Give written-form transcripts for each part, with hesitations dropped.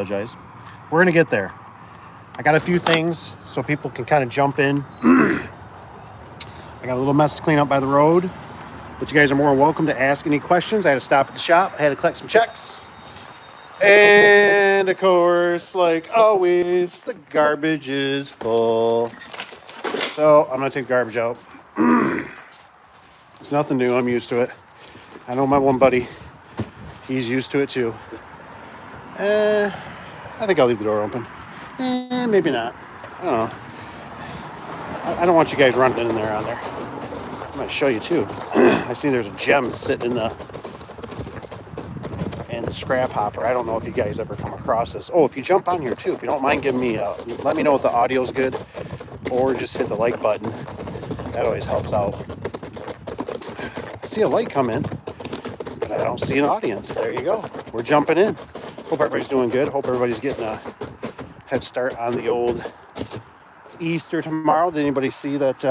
apologize. We're gonna get there. I got a few things so people can kind of jump in. I got a little mess to clean up by the road, but you guys are more than welcome to ask any questions. I had to stop at the shop. I had to collect some checks. And of course, like always, the garbage is full. So I'm gonna take the garbage out. It's nothing new, I'm used to it. I know my one buddy, he's used to it too. I think I'll leave the door open. Maybe not. I don't know. I don't want you guys running in there on there. I'm going to show you too. I see there's a gem sitting in the scrap hopper. I don't know if you guys ever come across this. Oh, if you jump on here too, if you don't mind giving me let me know if the audio's good, or just hit the like button. That always helps out. I see a light come in, but I don't see an audience. There you go. We're jumping in. Hope everybody's doing good. Hope everybody's getting a head start on the old Easter tomorrow. Did anybody see that?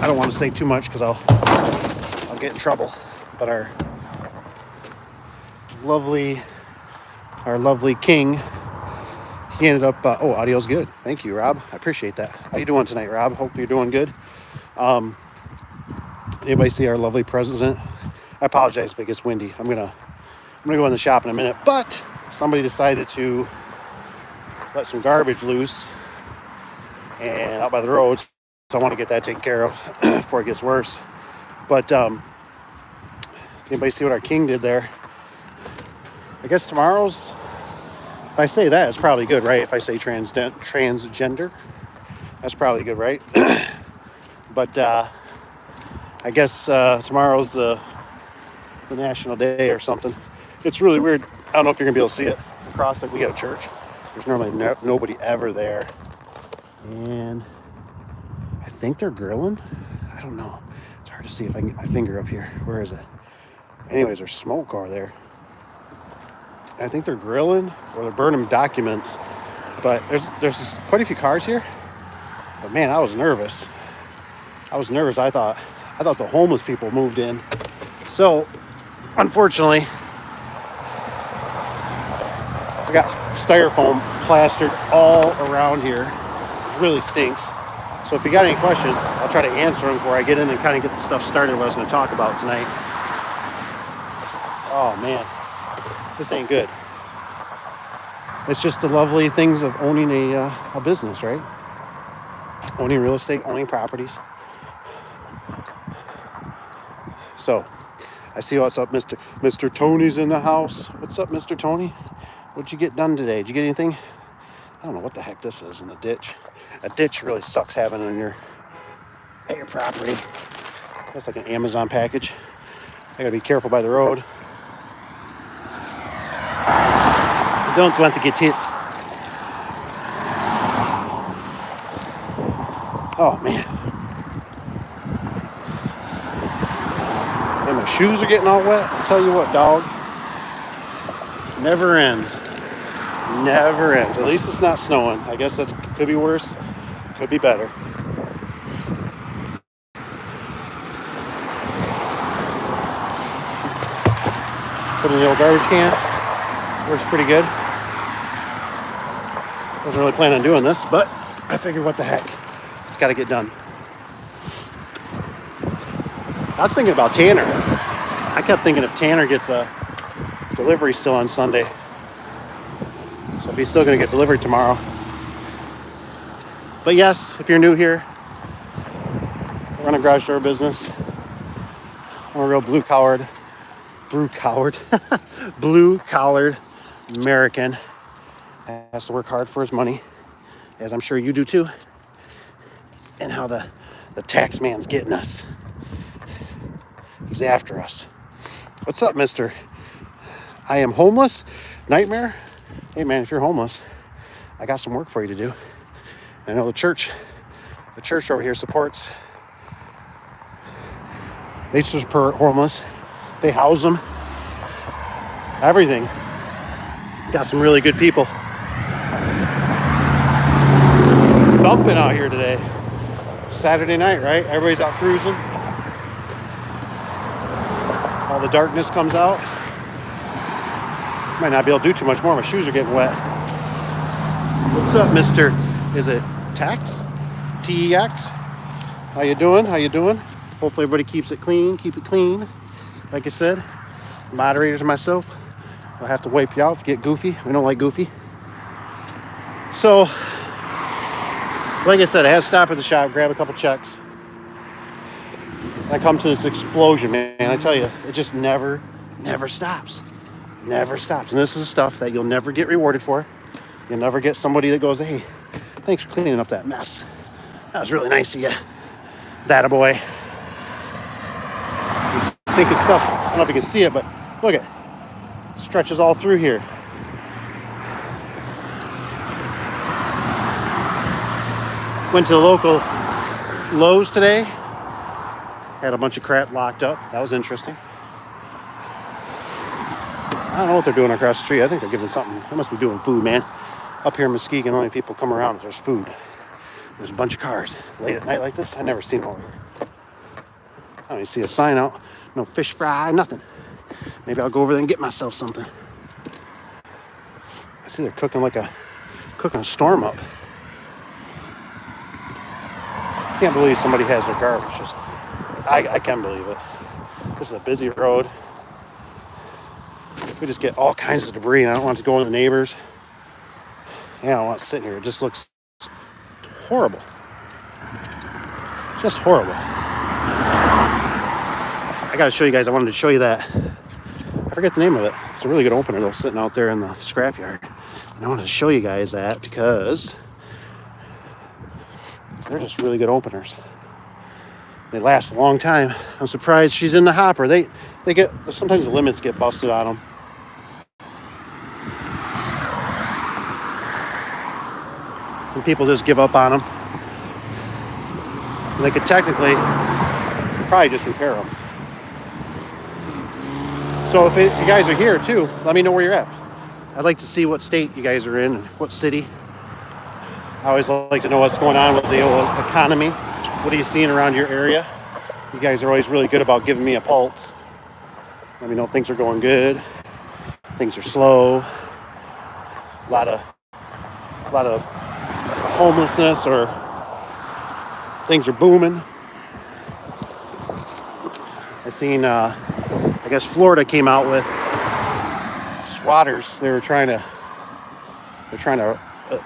I don't want to say too much because I'll get in trouble. But our lovely king, he ended up. Audio's good. Thank you, Rob. I appreciate that. How you doing tonight, Rob? Hope you're doing good. Anybody see our lovely president? I apologize if it gets windy. I'm gonna go in the shop in a minute, but somebody decided to let some garbage loose and out by the roads, so I want to get that taken care of before it gets worse. But anybody see what our king did there? I guess tomorrow's, if I say that, it's probably good, right? If I say transgender, that's probably good, right? But I guess tomorrow's the national day or something. It's really weird. I don't know if you're gonna be able to see it across it. We got a church. There's normally nobody ever there, and I think they're grilling. I don't know. It's hard to see if I can get my finger up here. Where is it? Anyways, there's smoke over there. I think they're grilling or they're burning documents. But there's quite a few cars here. But man, I was nervous. I thought the homeless people moved in. So unfortunately, I got styrofoam plastered all around here. It really stinks. So if you got any questions, I'll try to answer them before I get in and kind of get the stuff started what I was going to talk about tonight. Oh man, this ain't good. It's just the lovely things of owning a business, right? Owning real estate, owning properties. So I see what's up, Mr. Tony's in the house. What's up, Mr. Tony? What'd you get done today? Did you get anything? I don't know what the heck this is in the ditch. A ditch really sucks having on at your property. That's like an Amazon package. I gotta be careful by the road. I don't want to get hit. Oh man. And my shoes are getting all wet. I'll tell you what, dog. Never ends. Never ends. At least it's not snowing. I guess that could be worse. Could be better. Put in the old garbage can. Works pretty good. Wasn't really planning on doing this, but I figured what the heck. It's got to get done. I was thinking about Tanner. I kept thinking if Tanner gets a delivery still on Sunday. So he's still going to get delivered tomorrow. But yes, if you're new here, I run a garage door business. I'm a real blue-collared American. Has to work hard for his money, as I'm sure you do too. And how the tax man's getting us. He's after us. What's up, mister? I am homeless? Nightmare? Hey man, if you're homeless, I got some work for you to do. I know the church over here supports. They support homeless. They house them. Everything. Got some really good people. Thumping out here today. Saturday night, right? Everybody's out cruising. All the darkness comes out. Might not be able to do too much more. My shoes are getting wet. What's up, Mr. Is it Tax? T-E-X? How you doing? How you doing? Hopefully everybody keeps it clean. Keep it clean. Like I said, moderators and myself, I'll have to wipe you out if you get goofy. We don't like goofy. So, like I said, I had to stop at the shop, grab a couple checks. I come to this explosion, man. I tell you, it just never stops. Never stops. And this is stuff that you'll never get rewarded for. You'll never get somebody that goes, hey, thanks for cleaning up that mess. That was really nice of you. That a boy. Stinking stuff. I don't know if you can see it, but look at it. Stretches all through here. Went to the local Lowe's today. Had a bunch of crap locked up. That was interesting. I don't know what they're doing across the street. I think they're giving something. They must be doing food, man. Up here in Muskegon, only people come around if there's food. There's a bunch of cars. Late at night like this, I've never seen them over here. I don't even see a sign out. No fish fry, nothing. Maybe I'll go over there and get myself something. I see they're cooking a storm up. Can't believe somebody has their garbage. I can believe it. This is a busy road. We just get all kinds of debris, and I don't want it to go in the neighbors. Yeah, I don't want it sitting here. It just looks horrible. Just horrible. I gotta show you guys. I wanted to show you that. I forget the name of it. It's a really good opener though, sitting out there in the scrapyard. And I wanted to show you guys that because they're just really good openers. They last a long time. I'm surprised she's in the hopper. They get, sometimes the limits get busted on them. And people just give up on them. And they could technically probably just repair them. So if you guys are here too, let me know where you're at. I'd like to see what state you guys are in, and what city. I always like to know what's going on with the economy. What are you seeing around your area? You guys are always really good about giving me a pulse. Let me know if things are going good, things are slow, a lot of homelessness, or things are booming. I seen, I guess Florida came out with squatters. They're trying to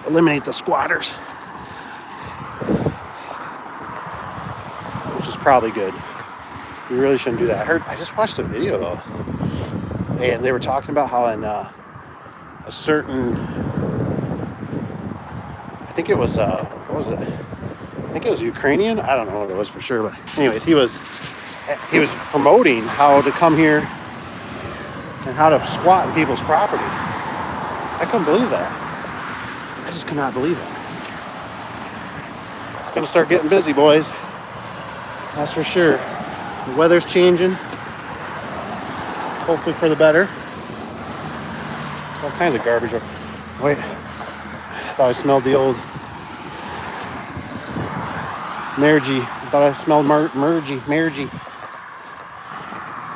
eliminate the squatters, which is probably good. You really shouldn't do that. I just watched a video though, and they were talking about how in a certain, I think it was what was it? I think it was Ukrainian. I don't know what it was for sure, but anyways, he was promoting how to come here and how to squat in people's property. I couldn't believe that. I just could not believe it. It's going to start getting busy, boys. That's for sure. The weather's changing. Hopefully for the better. There's all kinds of garbage. Wait. I thought I smelled the old Margie. I thought I smelled Margie. I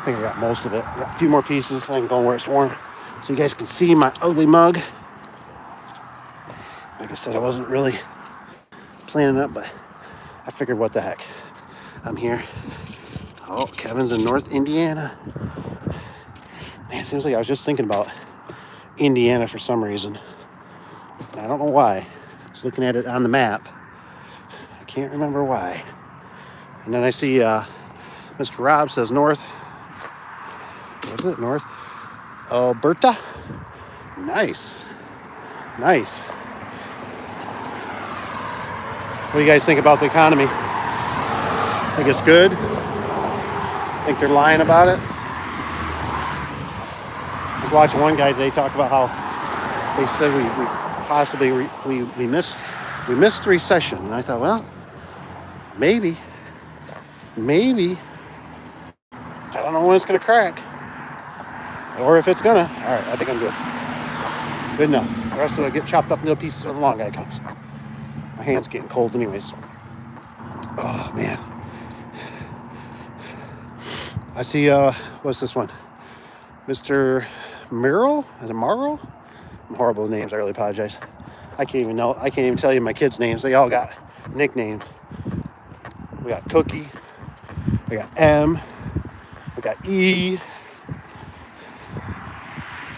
think I got most of it. I got a few more pieces. I can go where it's warm, so you guys can see my ugly mug. Like I said, I wasn't really planning it, but I figured, what the heck. I'm here. Oh, Kevin's in North Indiana. Man, it seems like I was just thinking about Indiana for some reason. And I don't know why. I was looking at it on the map. I can't remember why. And then I see Mr. Rob says North. What is it? North Alberta? Nice. Nice. What do you guys think about the economy? Think it's good? Think they're lying about it? I was watching one guy today talk about how they said we possibly missed the recession, and I thought, well, maybe. I don't know when it's gonna crack, or if it's gonna. All right, I think I'm good. Good enough. The rest of it get chopped up into pieces when the long guy comes. My hand's getting cold anyways. Oh, man. I see, what's this one? Mr. Miro? Is it Maro? I'm horrible with names. I really apologize. I can't even know. I can't even tell you my kids' names. They all got nicknames. We got Cookie. We got M. We got E.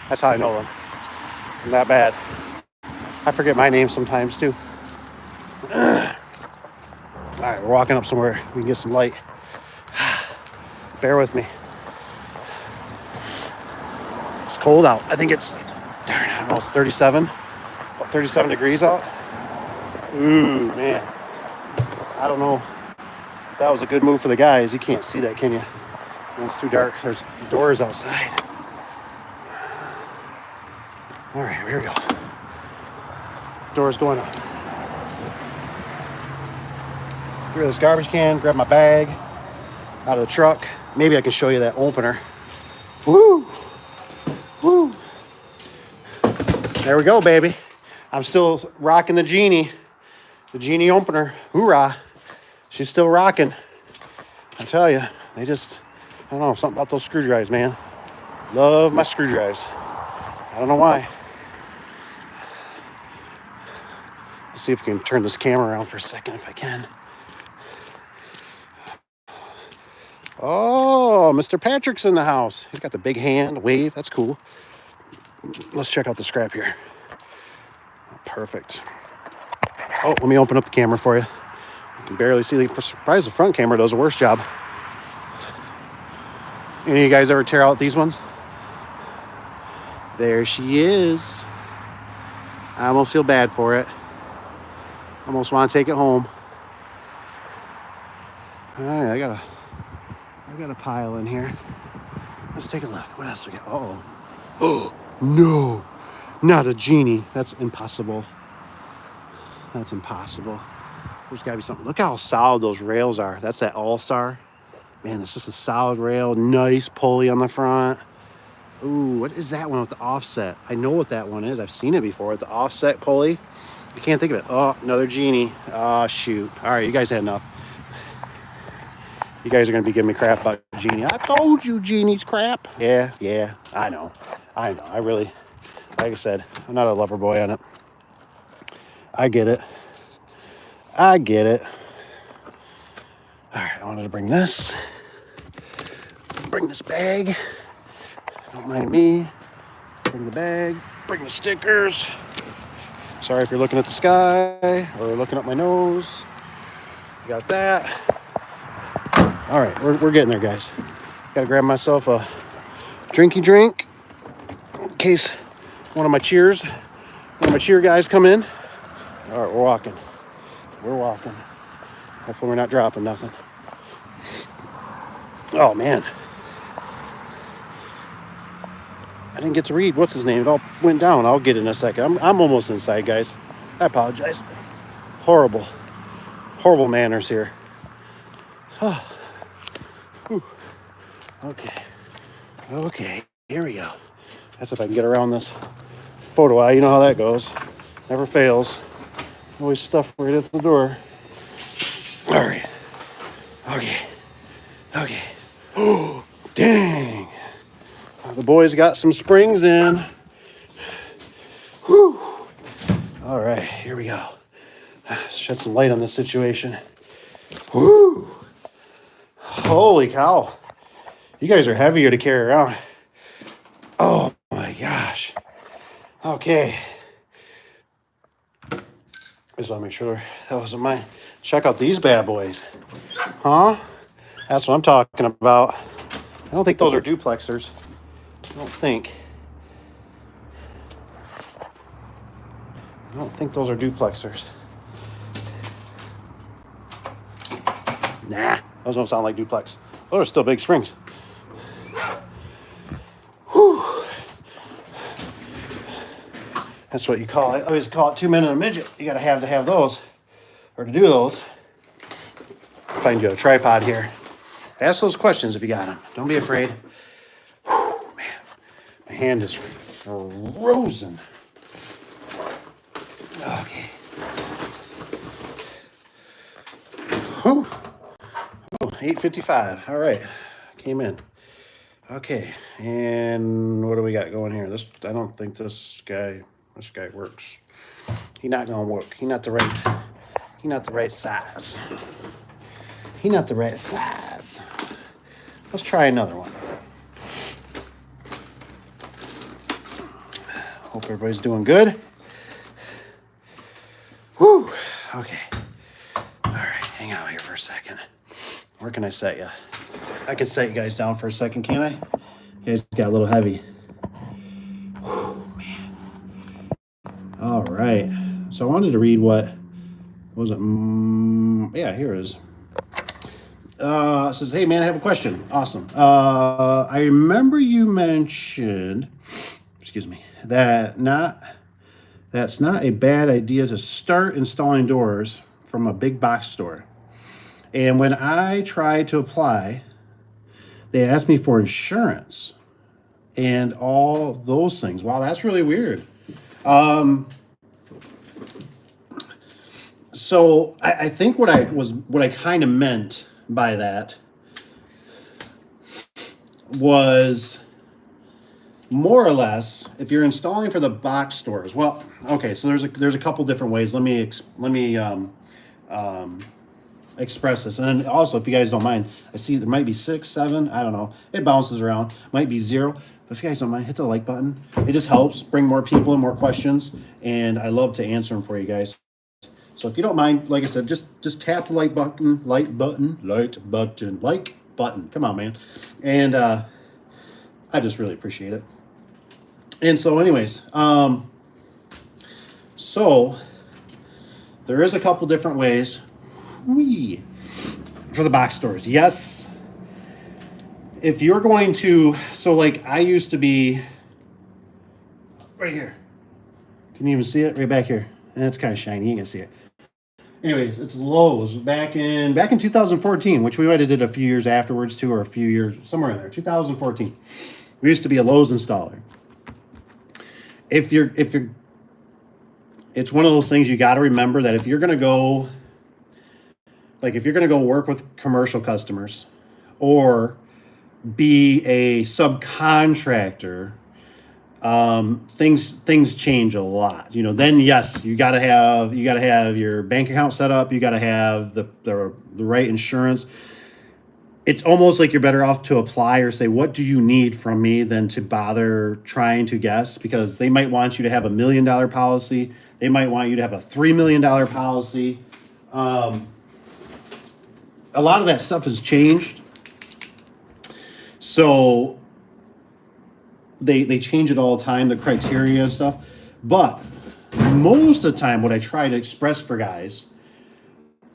That's how I know them. I'm that bad. I forget my name sometimes too. All right, we're walking up somewhere. We can get some light. Bear with me. It's cold out. I think it's, darn, I don't know, it's 37. About 37 degrees out. Ooh, man. I don't know. That was a good move for the guys. You can't see that, can you? When it's too dark. There's doors outside. All right, here we go. Doors going up. Get rid of this garbage can, grab my bag out of the truck. Maybe I can show you that opener. Woo! Woo! There we go, baby. I'm still rocking the Genie opener. Hoorah! She's still rocking. I tell you, they just, I don't know, something about those screwdrivers, man. Love my screwdrivers. I don't know why. Let's see if we can turn this camera around for a second, if I can. Oh, Mr. Patrick's in the house. He's got the big hand, wave. That's cool. Let's check out the scrap here. Perfect. Oh, let me open up the camera for you. You can barely see. For surprise, the front camera does a worse job. Any of you guys ever tear out these ones? There she is. I almost feel bad for it. Almost want to take it home. All right, I got a pile in here. Let's take a look. What else we got? Uh-oh. Oh, no. Not a Genie. That's impossible. That's impossible. There's got to be something. Look how solid those rails are. That's that All-Star. Man, it's just a solid rail. Nice pulley on the front. Ooh, what is that one with the offset? I know what that one is. I've seen it before. The offset pulley. I can't think of it. Oh, another Genie. Oh, shoot. All right, you guys had enough. You guys are going to be giving me crap about Genie. I told you Genie's crap. Yeah, I know. I really, like I said, I'm not a lover boy on it. I get it. All right, I wanted to bring this. Bring this bag. Don't mind me. Bring the bag. Bring the stickers. Sorry if you're looking at the sky or looking up my nose. Got that. All right, we're getting there, guys. Got to grab myself a drinky drink in case one of my cheer guys come in. All right, we're walking. Hopefully we're not dropping nothing. Oh, man. I didn't get to read what's his name. It all went down. I'll get it in a second. I'm almost inside, guys. I apologize. Horrible manners here. Oh. Okay, here we go. That's if I can get around this photo eye. You know how that goes. Never fails. Always stuff right at the door. All right. Okay. Oh, dang. The boys got some springs in. Whew. All right, here we go. Let's shed some light on this situation. Whew. Holy cow. You guys are heavier to carry around. Oh my gosh. Okay. Just want to make sure that wasn't mine. Check out these bad boys. Huh? That's what I'm talking about. I don't think those are duplexers. I don't think those are duplexers. Nah, those don't sound like duplex. Those are still big springs. Whew. That's what you call it. I always call it 2 men and a midget. You got to have those, or to do those. Find you a tripod here. Ask those questions if you got them. Don't be afraid. Whew, man, my hand is frozen. Okay. Whew. Oh, 8:55. All right. Came in. Okay, and what do we got going here? I don't think this guy works. He not gonna work. He not the right size. He not the right size. Let's try another one. Hope everybody's doing good. Whew. Okay. All right, hang out here for a second. Where can I set you? I can set you guys down for a second, can't I? You guys got a little heavy. Whew, man. All right. So I wanted to read what was it? Yeah, here it is. It says, hey man, I have a question. Awesome. I remember you mentioned, excuse me, that's not a bad idea to start installing doors from a big box store. And when I tried to apply, they asked me for insurance and all those things. Wow, that's really weird. So I think what I kind of meant by that was more or less if you're installing for the box stores. Well, okay, so there's a couple different ways. Let me express this. And then also, if you guys don't mind, I see there might be 6, 7, I don't know. It bounces around. Might be 0. But if you guys don't mind, hit the like button. It just helps bring more people and more questions, and I love to answer them for you guys. So if you don't mind, like I said, just tap the like button. Come on, man. And I just really appreciate it. And so anyways, so there is a couple different ways for the box stores. Yes, if you're going to, so like I used to be right here. Can you even see it? Right back here. And it's kind of shiny. You can see it. Anyways, it's Lowe's back in 2014, which we might have did a few years afterwards too, or a few years somewhere in there. 2014. We used to be a Lowe's installer. If you're, it's one of those things you got to remember that if you're gonna go work with commercial customers or be a subcontractor, things change a lot. You know, then yes, you gotta have your bank account set up, you gotta have the right insurance. It's almost like you're better off to apply or say, what do you need from me, than to bother trying to guess, because they might want you to have $1 million policy. They might want you to have a $3 million policy. A lot of that stuff has changed. So they change it all the time, the criteria and stuff. But most of the time, what I try to express for guys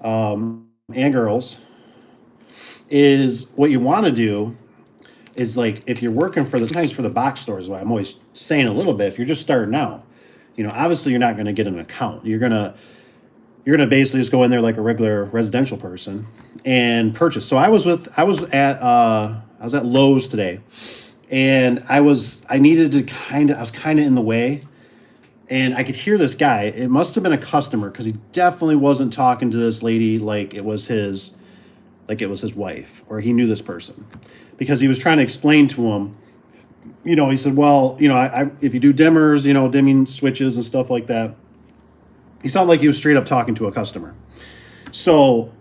and girls is what you want to do is, like, if you're working for sometimes for the box stores, what I'm always saying a little bit, if you're just starting out, you know, obviously you're not going to get an account. You're gonna basically just go in there like a regular residential person and purchase. So I was at Lowe's today, and I was kind of in the way, and I could hear this guy. It must have been a customer, because he definitely wasn't talking to this lady like it was his wife, or he knew this person, because he was trying to explain to him, you know, he said, well, you know, I if you do dimmers, you know, dimming switches and stuff like that. He sounded like he was straight up talking to a customer. So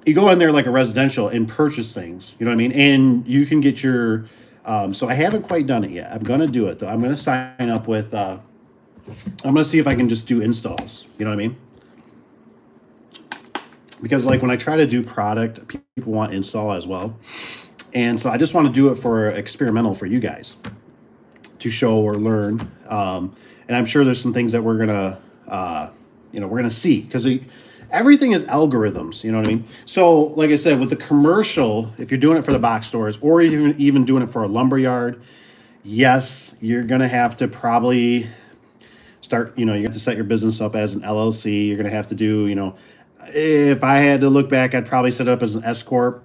you go in there like a residential and purchase things, you know what I mean? And you can get your, so I haven't quite done it yet. I'm going to do it though. I'm going to sign up with, I'm going to see if I can just do installs, you know what I mean? Because like when I try to do product, people want install as well. And so I just want to do it for experimental for you guys to show or learn. And I'm sure there's some things that we're going to, we're going to see, because everything is algorithms, you know what I mean? So like I said, with the commercial, if you're doing it for the box stores or even doing it for a lumber yard, yes, you're going to have to probably start, you have to set your business up as an LLC. You're going to have to do, if I had to look back, I'd probably set it up as an S Corp.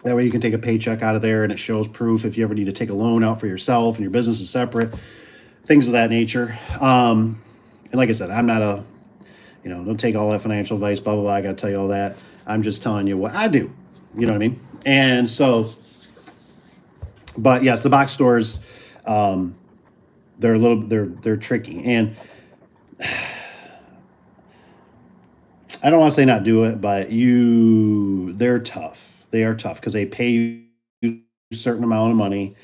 That way you can take a paycheck out of there and it shows proof if you ever need to take a loan out for yourself and your business is separate, things of that nature. And like I said, I'm not don't take all that financial advice, blah, blah, blah. I got to tell you all that. I'm just telling you what I do. You know what I mean? And so But yes, the box stores, they're a little, they're tricky, and I don't want to say not do it, but they're tough. They are tough because they pay you a certain amount of money.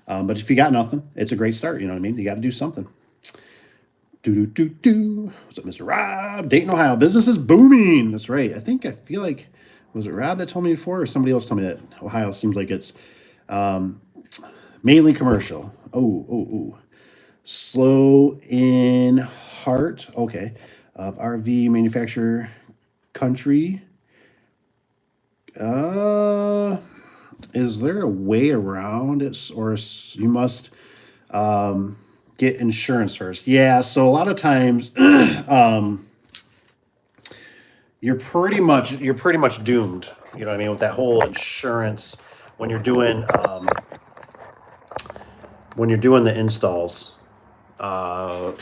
But if you got nothing, it's a great start. You know what I mean? You got to do something. Do do do do. What's up, Mr. Rob? Dayton, Ohio. Business is booming. That's right. I feel like, was it Rob that told me before, or somebody else told me that Ohio seems like it's mainly commercial. Oh. Slow in heart. Okay. RV manufacturer country. Is there a way around it, or you must get insurance first? Yeah. So a lot of times, you're pretty much doomed. You know what I mean, with that whole insurance when you're doing the installs. That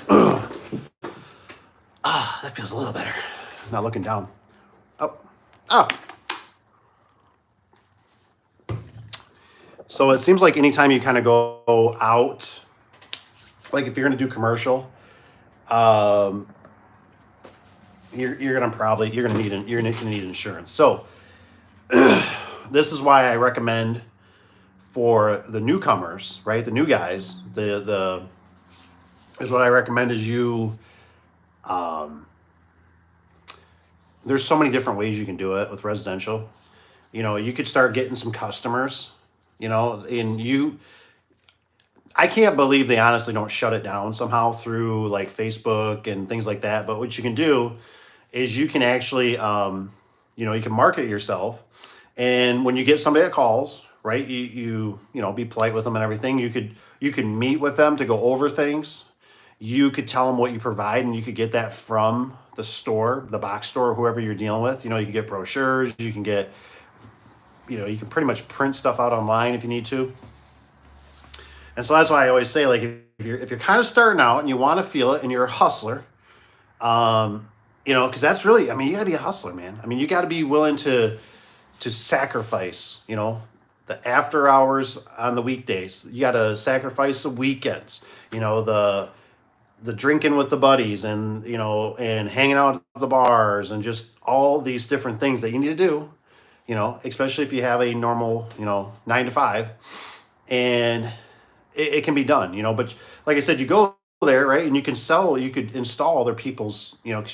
feels a little better. Not looking down. Oh. So it seems like anytime you kind of go out, like if you're going to do commercial, you're going to need insurance. So this is why I recommend for the newcomers, right? The new guys, is what I recommend is you, there's so many different ways you can do it with residential. You know, you could start getting some customers, you know, I can't believe they honestly don't shut it down somehow through like Facebook and things like that. But what you can do is you can actually, you can market yourself. And when you get somebody that calls, right, you be polite with them and everything. You could meet with them to go over things. You could tell them what you provide, and you could get that from the store, the box store, whoever you're dealing with. You know, you can get brochures, you can get, you can pretty much print stuff out online if you need to. And so that's why I always say, like, if you're kind of starting out and you want to feel it and you're a hustler, because that's really, I mean, you got to be a hustler, man. I mean, you got to be willing to sacrifice, the after hours on the weekdays. You got to sacrifice the weekends, the drinking with the buddies and, and hanging out at the bars and just all these different things that you need to do, especially if you have a normal, 9 to 5, and it can be done, but like I said, you go there, right? And you could install other people's, because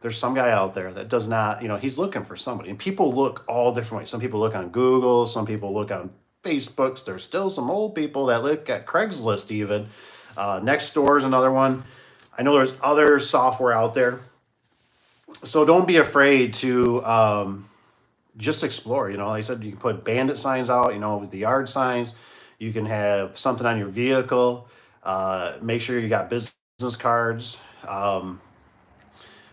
there's some guy out there that does not, he's looking for somebody, and people look all different ways. Some people look on Google, some people look on Facebooks. There's still some old people that look at Craigslist even. Nextdoor is another one. I know there's other software out there. So don't be afraid to just explore. Like I said, you can put bandit signs out, with the yard signs. You can have something on your vehicle. Make sure you got business cards.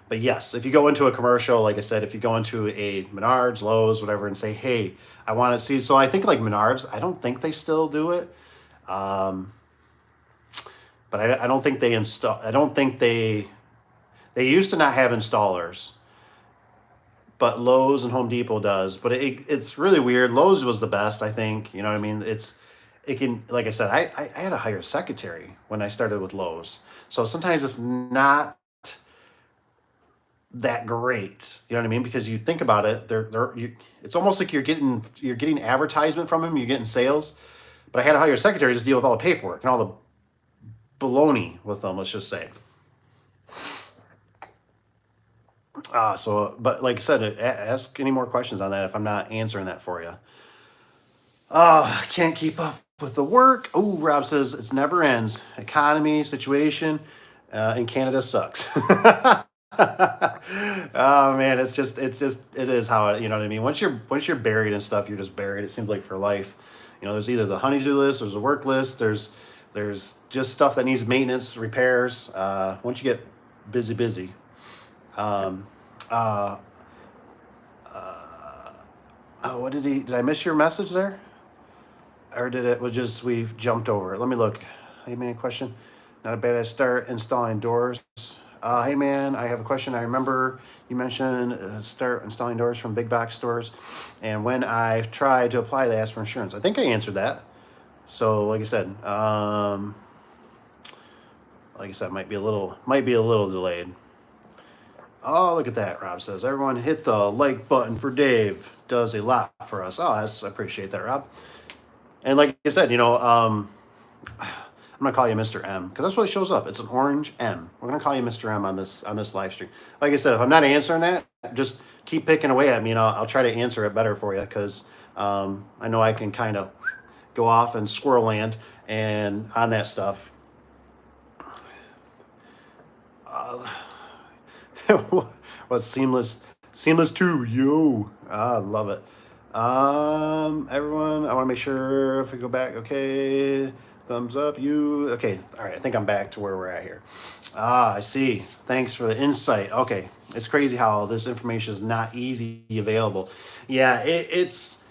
But yes, if you go into a commercial, like I said, if you go into a Menards, Lowe's, whatever, and say, hey, I want to see. So I think like Menards, I don't think they still do it. But I don't think they install. I don't think they used to not have installers, but Lowe's and Home Depot does. But it's really weird. Lowe's was the best, I think. You know what I mean? It can, like I said, I had to hire a secretary when I started with Lowe's. So sometimes it's not that great. You know what I mean? Because you think about it, it's almost like you're getting advertisement from them. You're getting sales. But I had to hire a secretary to deal with all the paperwork and all the baloney with them, let's just say. But like I said, ask any more questions on that if I'm not answering that for you. I can't keep up with the work. Oh, Rob says it's never ends. Economy situation in Canada sucks. Oh man, it is how it, you know what I mean? Once you're buried and stuff, you're just buried. It seems like for life. There's either the honey-do list, there's a work list, there's just stuff that needs maintenance, repairs. Once you get busy. What did I miss your message there? Or we've jumped over it? Let me look. Hey man, question. Not a bad idea to start installing doors. Hey man, I have a question. I remember you mentioned start installing doors from big box stores. And when I tried to apply, they asked for insurance. I think I answered that. So like I said, might be a little delayed. Oh, look at that. Rob says, everyone hit the like button for Dave. Does a lot for us. Oh, I appreciate that, Rob. And like I said, I'm gonna call you Mr. M because that's what shows up. It's an orange M. We're gonna call you Mr. M on this live stream. Like I said, if I'm not answering that, just keep picking away at me, and I'll try to answer it better for you because I know I can kind of go off and squirrel land and on that stuff. What's seamless? Seamless too, yo. I love it. Everyone, I want to make sure if we go back, okay. Thumbs up, you. Okay, all right, I think I'm back to where we're at here. I see. Thanks for the insight. Okay, it's crazy how this information is not easy available. Yeah, it's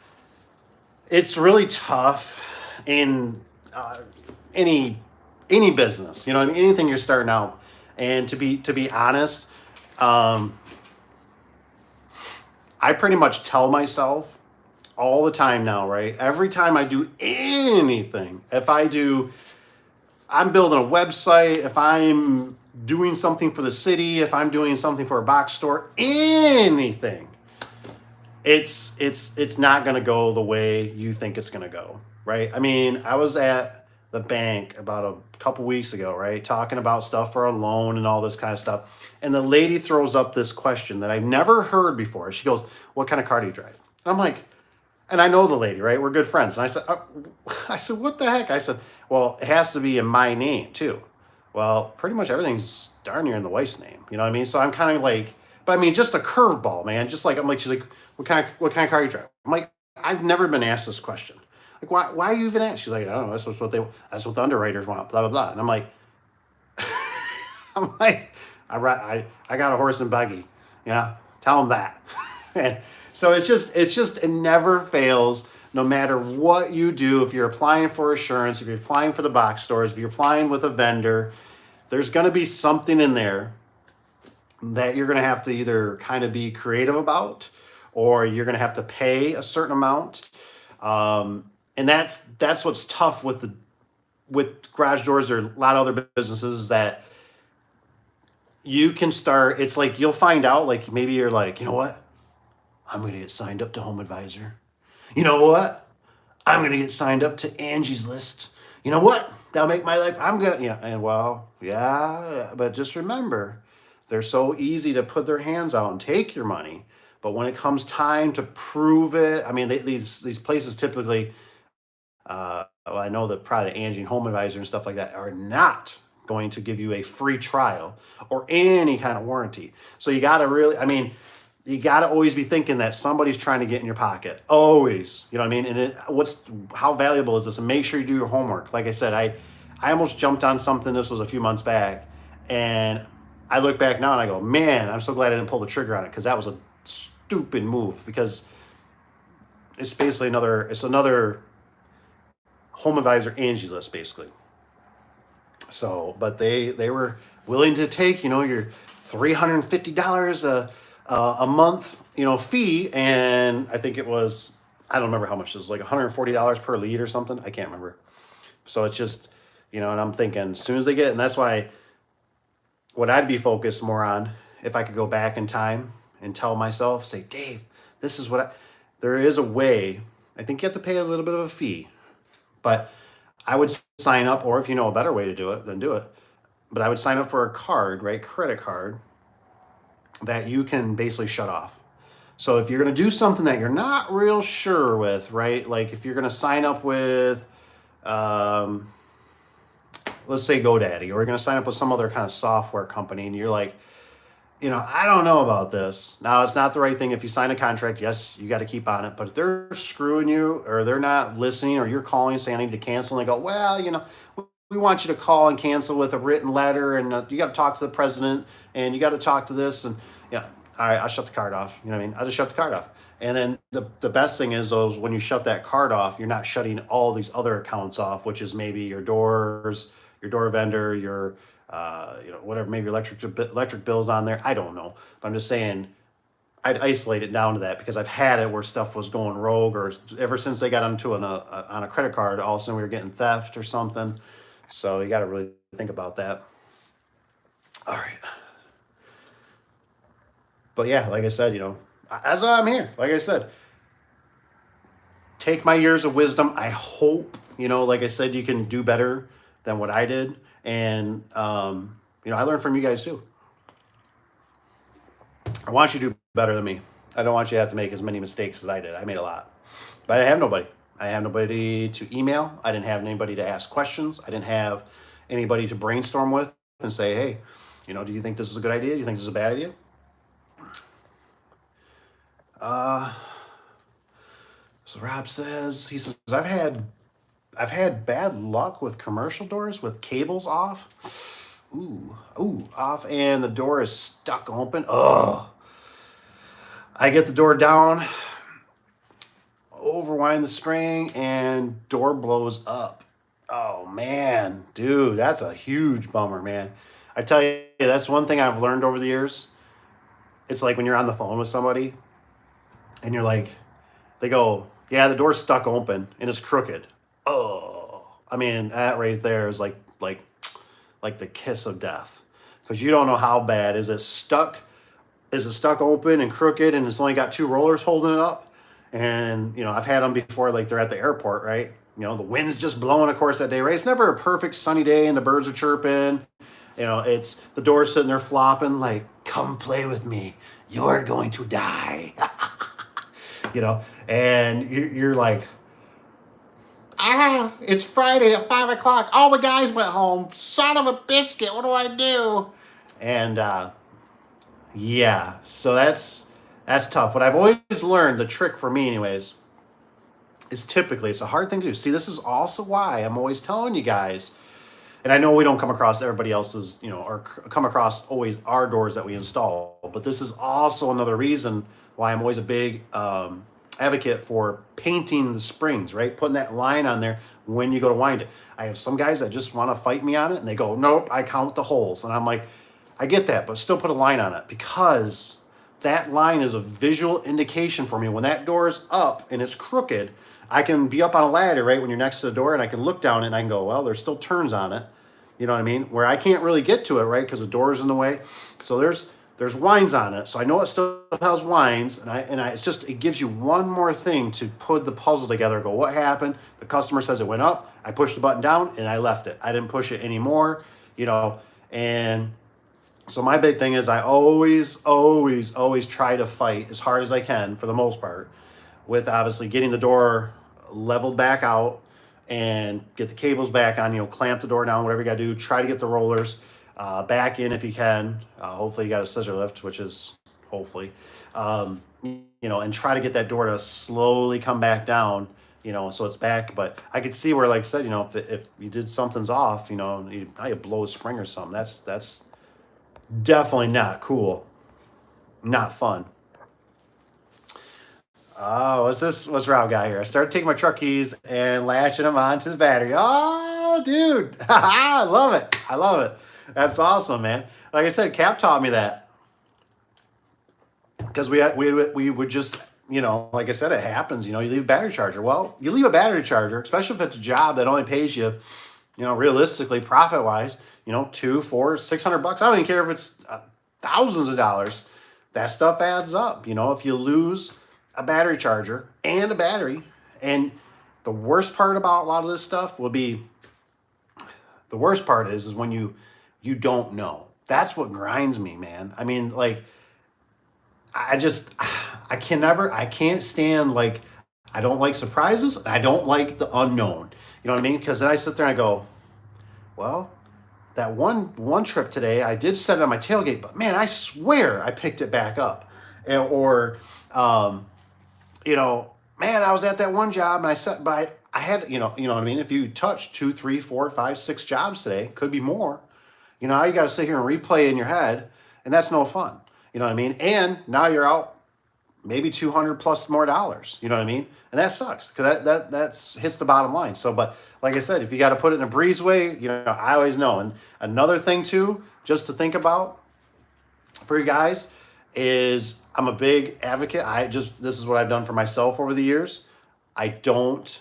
really tough in any business. You know, I mean, anything you're starting out. And to be honest, I pretty much tell myself all the time now, right? Every time I do anything, I'm building a website, if I'm doing something for the city, if I'm doing something for a box store, anything, it's not going to go the way you think it's going to go, right? I mean, I was at the bank about a couple weeks ago, right? Talking about stuff for a loan and all this kind of stuff. And the lady throws up this question that I've never heard before. She goes, what kind of car do you drive? And I'm like, and I know the lady, right? We're good friends. And I said, what the heck? I said, well, it has to be in my name too. Well, pretty much everything's darn near in the wife's name. You know what I mean? So I'm kind of like, but I mean, just a curveball, man. Just like, she's like, what kind of car you drive? I'm like, I've never been asked this question. Like, why are you even asked? She's like, I don't know. That's what the underwriters want, blah, blah, blah. And I'm like, I got a horse and buggy. Yeah. Tell them that. And so it never fails no matter what you do. If you're applying for insurance, if you're applying for the box stores, if you're applying with a vendor, there's going to be something in there that you're going to have to either kind of be creative about, or you're going to have to pay a certain amount. And that's what's tough with garage doors or a lot of other businesses is that you can start, it's like you'll find out, like maybe you're like, you know what? I'm going to get signed up to Home Advisor. You know what? I'm going to get signed up to Angie's List. You know what? That'll make my life, and well, yeah, but just remember, they're so easy to put their hands out and take your money. But when it comes time to prove it, I mean, these places typically, well, I know that probably Angie and Home Advisor and stuff like that are not going to give you a free trial or any kind of warranty. So you got to you got to always be thinking that somebody's trying to get in your pocket. Always, you know what I mean? And how valuable is this? And make sure you do your homework. Like I said, I almost jumped on something. This was a few months back, and I look back now and I go, man, I'm so glad I didn't pull the trigger on it, because that was a stupid move, because it's basically another Home Advisor Angie's List, basically. So, but they were willing to take, your $350 a month, fee. And I think it was, I don't remember how much it was, like $140 per lead or something. I can't remember. So it's just, and I'm thinking as soon as they get it, and that's why what I'd be focused more on, if I could go back in time and tell myself, say, Dave, this is there is a way. I think you have to pay a little bit of a fee, but I would sign up, or if you know a better way to do it, then do it. But I would sign up for a card, right? Credit card that you can basically shut off. So if you're going to do something that you're not real sure with, right? Like if you're going to sign up with, let's say GoDaddy, or you're going to sign up with some other kind of software company, and you're like, I don't know about this. Now, it's not the right thing. If you sign a contract, yes, you got to keep on it. But if they're screwing you, or they're not listening, or you're calling saying I need to cancel, and they go, well, we want you to call and cancel with a written letter, and you got to talk to the president, and you got to talk to this, and yeah, all right, I'll shut the card off. You know what I mean? I'll just shut the card off. And then the best thing is, though, when you shut that card off, you're not shutting all these other accounts off, which is maybe your doors, your door vendor, your whatever, maybe your electric bills on there. I don't know. But I'm just saying, I'd isolate it down to that, because I've had it where stuff was going rogue, or ever since they got onto on a credit card, all of a sudden we were getting theft or something. So you got to really think about that. All right. But yeah, like I said, as I'm here, like I said, take my years of wisdom. I hope, like I said, you can do better than what I did. And, I learned from you guys too. I want you to do better than me. I don't want you to have to make as many mistakes as I did. I made a lot, but I have nobody. I have nobody to email. I didn't have anybody to ask questions. I didn't have anybody to brainstorm with and say, hey, do you think this is a good idea? Do you think this is a bad idea? So Rob says, he says, I've had bad luck with commercial doors with cables off. Off, and the door is stuck open. Ugh. I get the door down, overwind the spring, and door blows up. Oh man, dude, that's a huge bummer, man. I tell you, that's one thing I've learned over the years. It's like when you're on the phone with somebody and you're like, they go, yeah, the door's stuck open and it's crooked. Oh, I mean, that right there is like the kiss of death, because you don't know how bad. Is it stuck open and crooked and it's only got two rollers holding it up? And I've had them before, like they're at the airport, right? The wind's just blowing, of course, that day, right? It's never a perfect sunny day and the birds are chirping. It's the door's sitting there flopping like, come play with me, you're going to die. And you're like, it's Friday at 5 o'clock. All the guys went home. Son of a biscuit. What do I do? And yeah, so that's tough. What I've always learned, the trick for me anyways, is typically, it's a hard thing to do. See, this is also why I'm always telling you guys, and I know we don't come across everybody else's, or come across always our doors that we install, but this is also another reason why I'm always a big advocate for painting the springs, right? Putting that line on there when you go to wind it. I have some guys that just want to fight me on it, and they go, nope, I count the holes. And I'm like, I get that, but still put a line on it, because that line is a visual indication for me. When that door is up and it's crooked, I can be up on a ladder, right, when you're next to the door, and I can look down it and I can go, well, there's still turns on it. You know what I mean? Where I can't really get to it, right, because the door is in the way. So there's winds on it. So I know it still has winds, and it gives you one more thing to put the puzzle together. Go, what happened? The customer says it went up. I pushed the button down and I left it. I didn't push it anymore, and so my big thing is I always try to fight as hard as I can, for the most part, with obviously getting the door leveled back out and get the cables back on, clamp the door down, whatever you got to do. Try to get the rollers back in if you can. Hopefully you got a scissor lift, which is hopefully, and try to get that door to slowly come back down, so it's back. But I could see where, like I said, if you did something's off, you blow a spring or something. That's definitely not cool, not fun. Oh, what's Rob got here? I started taking my truck keys and latching them onto the battery. Oh, dude, I love it. That's awesome, man. Like I said, Cap taught me that, because we would just, like I said, it happens. You leave a battery charger. Well, you leave a battery charger, especially if it's a job that only pays you, realistically, profit-wise, $200, $400, $600. I don't even care if it's thousands of dollars. That stuff adds up. If you lose a battery charger and a battery, and the worst part about a lot of this stuff will be, the worst part is when you don't know. That's what grinds me, man. I mean, like, I can't stand, like, I don't like surprises. I don't like the unknown. You know what I mean? Because then I sit there and I go, well, that one trip today, I did set it on my tailgate, but man, I swear I picked it back up. Or, man, I was at that one job and I had, you know what I mean? If you touch 2, 3, 4, 5, 6 jobs today, could be more, now you got to sit here and replay in your head, and that's no fun. You know what I mean? And now you're out maybe $200 plus more dollars. You know what I mean? And that sucks, because that hits the bottom line. So, but like I said, if you got to put it in a breezeway, I always know. And another thing too, just to think about for you guys, is I'm a big advocate. This is what I've done for myself over the years. I don't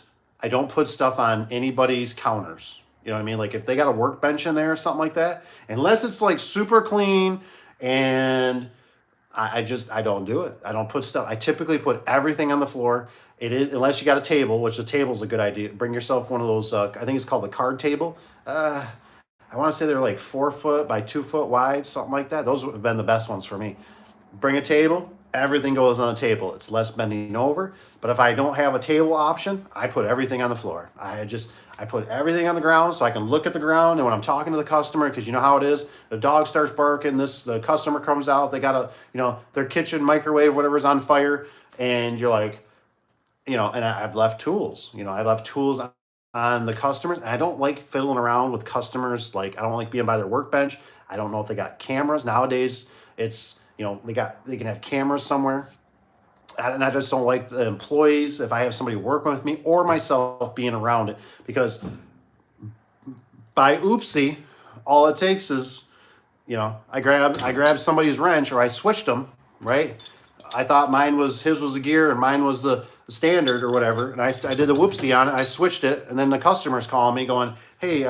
put stuff on anybody's counters. You know what I mean? Like if they got a workbench in there or something like that, unless it's like super clean, and I don't do it. I don't put stuff. I typically put everything on the floor. It is, unless you got a table, which the table is a good idea. Bring yourself one of those. I think it's called the card table. I want to say they're like 4 foot by 2 foot wide, something like that. Those have been the best ones for me. Bring a table. Everything goes on a table. It's less bending over. But if I don't have a table option, I put everything on the floor. I put everything on the ground so I can look at the ground. And when I'm talking to the customer, because you know how it is, the dog starts barking, the customer comes out, they got their kitchen microwave, whatever's on fire, and you're like, and I've left tools. I left tools on the customers. And I don't like fiddling around with customers. Like I don't like being by their workbench. I don't know if they got cameras nowadays. It's they can have cameras somewhere. And I just don't like the employees, if I have somebody working with me or myself, being around it, because by oopsie, all it takes is, I grabbed somebody's wrench, or I switched them, right? I thought his was a gear and mine was the standard or whatever. And I did the whoopsie on it. I switched it. And then the customer's calling me going, hey,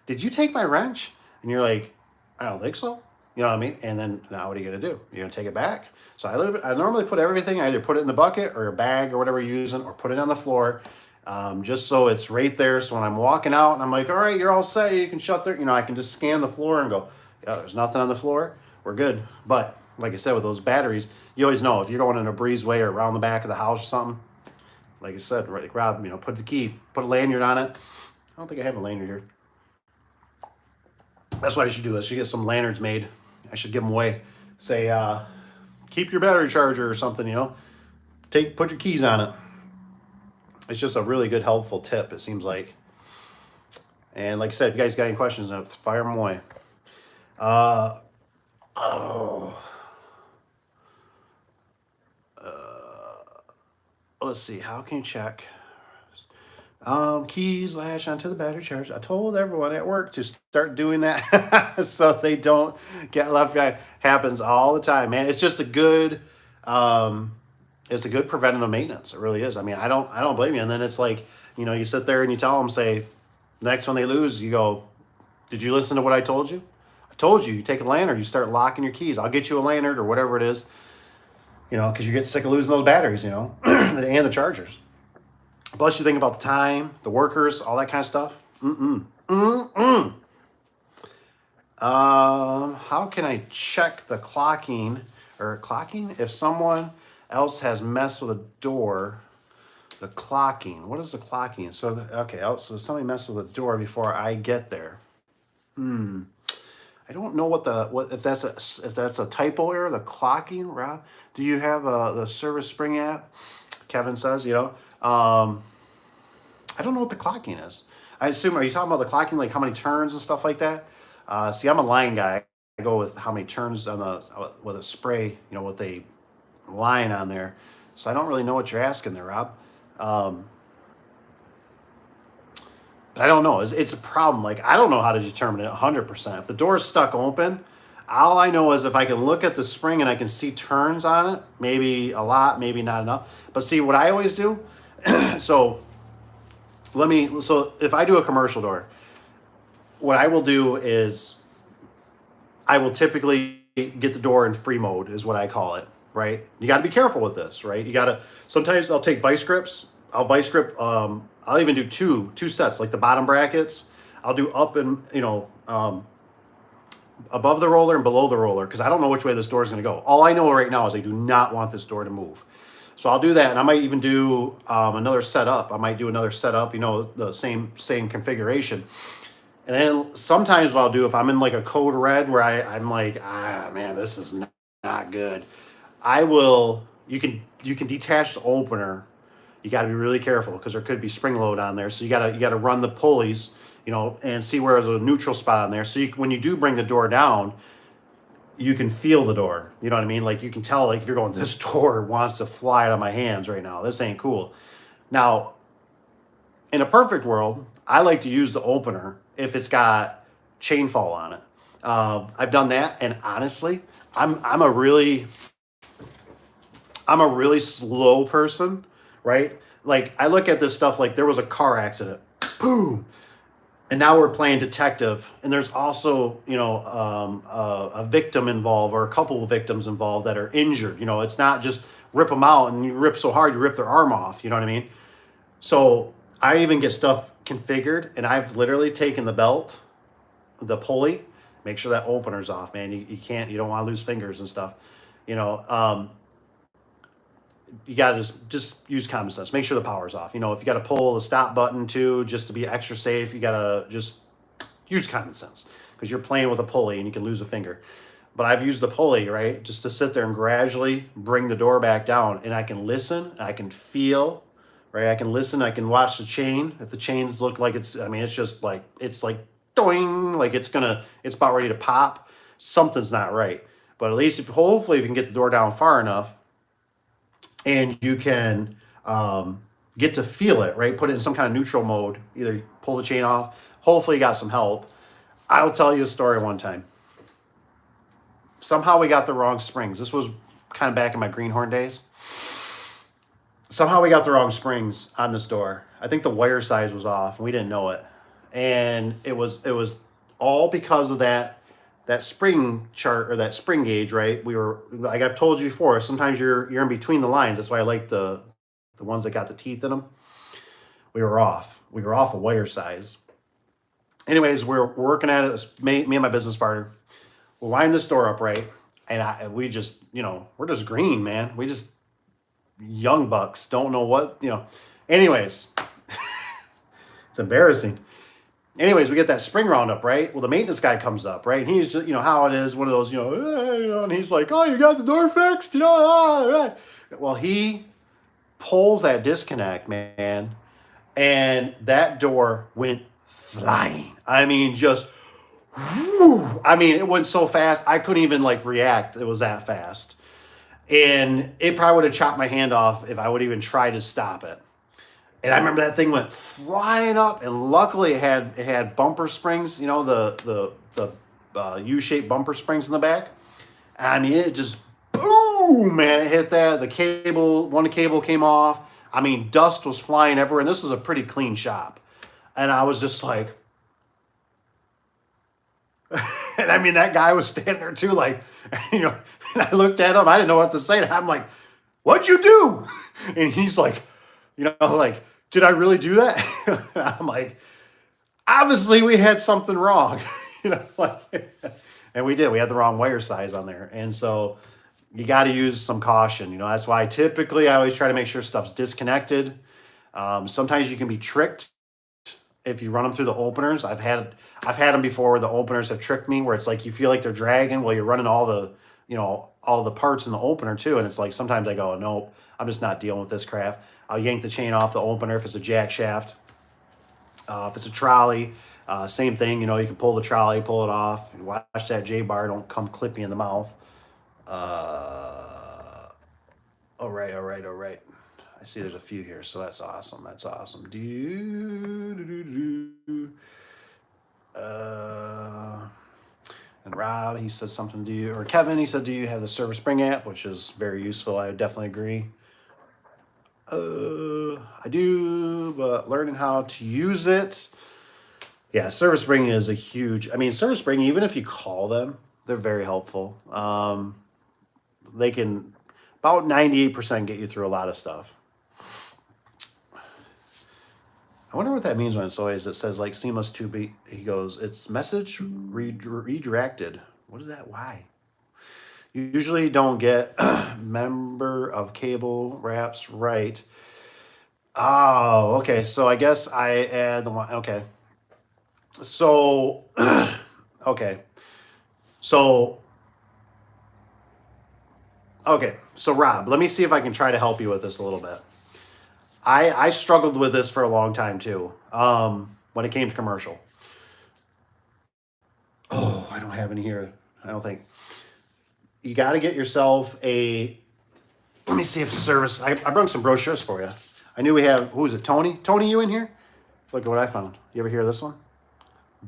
did you take my wrench? And you're like, I don't think so. You know what I mean? And then now what are you going to do? You're going to take it back? So I normally put everything, I either put it in the bucket or a bag or whatever you're using, or put it on the floor, just so it's right there. So when I'm walking out and I'm like, all right, you're all set, you can shut there. I can just scan the floor and go, yeah, there's nothing on the floor. We're good. But like I said, with those batteries, you always know if you're going in a breezeway or around the back of the house or something, like I said, right, grab, put the key, put a lanyard on it. I don't think I have a lanyard here. That's what I should do. I should get some lanyards made. I should give them away. Say, keep your battery charger or something, put your keys on it. It's just a really good, helpful tip, it seems like. And like I said, if you guys got any questions, fire them away. Let's see. How can you check? Keys latch onto the battery charge. I told everyone at work to start doing that so they don't get left behind. Happens all the time, man. It's just a good preventative maintenance. It really is. I mean, I don't blame you. And then it's like, you sit there and you tell them, say, next one they lose, you go, did you listen to what I told you? I told you take a lanyard, you start locking your keys. I'll get you a lanyard or whatever it is, because you get sick of losing those batteries, and the chargers. Plus, you think about the time, the workers, all that kind of stuff. How can I check the clocking if someone else has messed with a door? The clocking. What is the clocking? So so somebody messed with a door before I get there. I don't know if that's a typo error. The clocking, Rob. Do you have the Service Spring app? Kevin says, I don't know what the clocking is. I assume, are you talking about the clocking, like how many turns and stuff like that? See, I'm a line guy. I go with how many turns with a spray, with a line on there. So I don't really know what you're asking there, Rob. But I don't know. It's a problem. Like, I don't know how to determine it 100%. If the door's stuck open, all I know is if I can look at the spring and I can see turns on it, maybe a lot, maybe not enough. But see, what I always do, so if I do a commercial door, what I will do is I will typically get the door in free mode, is what I call it, right? You got to be careful with this, right? Sometimes I'll take vice grips. I'll vice grip, I'll even do two sets, like the bottom brackets. I'll do up and, above the roller and below the roller, because I don't know which way this door is going to go. All I know right now is I do not want this door to move. So I'll do that, and I might even do another setup. I might do another setup, the same configuration. And then sometimes what I'll do, if I'm in like a code red where I'm like, man, this is not good, you can detach the opener. You got to be really careful because there could be spring load on there. So you got to run the pulleys, and see where there's a neutral spot on there. So when you do bring the door down, you can feel the door. You know what I mean? Like you can tell, like if you're going, this door wants to fly out of my hands right now. This ain't cool. Now, in a perfect world, I like to use the opener if it's got chain fall on it. I've done that, and honestly, I'm a really I'm a really slow person, right? Like I look at this stuff like there was a car accident, boom, and now we're playing detective, and there's also a victim involved or a couple of victims involved that are injured. It's not just rip them out and you rip so hard you rip their arm off. You know what I mean? So I even get stuff configured, and I've literally taken the belt, the pulley, make sure that opener's off, man. You don't want to lose fingers and stuff. You know, you got to just use common sense. Make sure the power's off. If you got to pull the stop button too, just to be extra safe, you got to just use common sense because you're playing with a pulley and you can lose a finger. But I've used the pulley, right, just to sit there and gradually bring the door back down, and I can listen, I can feel, right? I can listen, I can watch the chain. If the chains look like it's just like, it's like doing, like it's about ready to pop, something's not right. But at least hopefully if you can get the door down far enough and you can get to feel it, right? Put it in some kind of neutral mode, either pull the chain off, hopefully you got some help. I'll tell you a story one time. Somehow we got the wrong springs. This was kind of back in my greenhorn days. Somehow we got the wrong springs on this door. I think the wire size was off and we didn't know it. And it was all because of that spring chart or that spring gauge, right? We were, like I've told you before, sometimes you're in between the lines. That's why I like the ones that got the teeth in them. We were off. We were off a wire size. Anyways, we're working at it. Me and my business partner. We're winding this door up, right? And we just, we're just green, man. We just young bucks, don't know what, Anyways, it's embarrassing. Anyways, we get that spring round up, right? Well, the maintenance guy comes up, right? And he's just, how it is, one of those, and he's like, oh, you got the door fixed, Right. Well, he pulls that disconnect, man, and that door went flying. I mean, just, whoo! I mean, it went so fast, I couldn't even react. It was that fast. And it probably would have chopped my hand off if I would even try to stop it. And I remember that thing went flying up, and luckily it had bumper springs, the U-shaped bumper springs in the back. And I mean, it just boom, man! It hit that. One cable came off. I mean, dust was flying everywhere, and this was a pretty clean shop. And I was just like, and I mean, that guy was standing there too, and I looked at him. I didn't know what to say. I'm like, what'd you do? And he's like, did I really do that? And I'm like, obviously we had something wrong, and we did. We had the wrong wire size on there. And so you got to use some caution. That's why I always try to make sure stuff's disconnected. Sometimes you can be tricked if you run them through the openers. I've had them before where the openers have tricked me, where it's like you feel like they're dragging while you're running all the parts in the opener too. And it's like sometimes I go, nope, I'm just not dealing with this crap. I'll yank the chain off the opener if it's a jack shaft. If it's a trolley, same thing. You can pull the trolley, pull it off. Watch that J-bar don't come clip me in the mouth. All right. I see there's a few here, so that's awesome. And Rob, he said something to you, or Kevin, he said, do you have the Service Spring app, which is very useful. I definitely agree. I do, but learning how to use it. Yeah, Service Spring is a huge, Service Spring, even if you call them, they're very helpful. They can about 98% get you through a lot of stuff. I wonder what that means when it says seamless to be, he goes, it's message redirected. What is that? Why? You usually don't get member of cable wraps right. Oh, okay. So I guess I add the one. Okay. So, okay. So Rob, let me see if I can try to help you with this a little bit. I struggled with this for a long time too, when it came to commercial. Oh, I don't have any here. I don't think. You got to get yourself let me see if service, I brought some brochures for you. I knew we have, who is it, Tony? Tony, you in here? Look at what I found. You ever hear this one?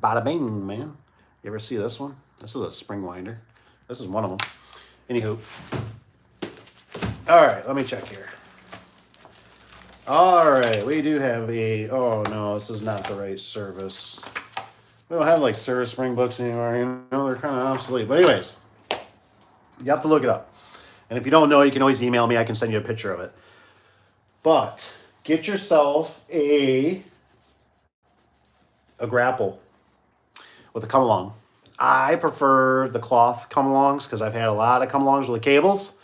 Bada bing, man. You ever see this one? This is a spring winder. This is one of them. Anywho, All right, let me check here. All right, we do have a, oh no, this is not the right service. We don't have like service spring books anymore, you know, they're kind of obsolete. But anyways, you have to look it up. And if you don't know, you can always email me. I can send you a picture of it. But get yourself a grapple with a come along. I prefer the cloth come alongs because I've had a lot of come alongs with the cables.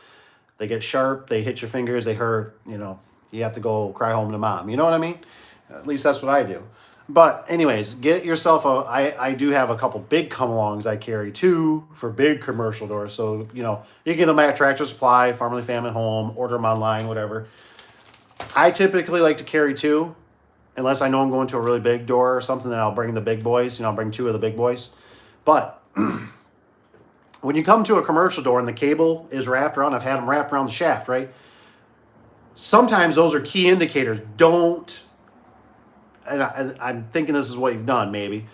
They get sharp, they hit your fingers, they hurt, you know, you have to go cry home to mom. You know what I mean? At least that's what I do. But anyways, get yourself a, I do have a couple big come alongs I carry too for big commercial doors. So, you know, you get them at Tractor Supply, Family Home, order them online, whatever. I typically like to carry two, unless I know I'm going to a really big door or something, then I'll bring the big boys. You know, I'll bring two of the big boys. But when you come to a commercial door and the cable is wrapped around, I've had them wrapped around the shaft, right? Sometimes those are key indicators. Don't, and I'm thinking this is what you've done maybe,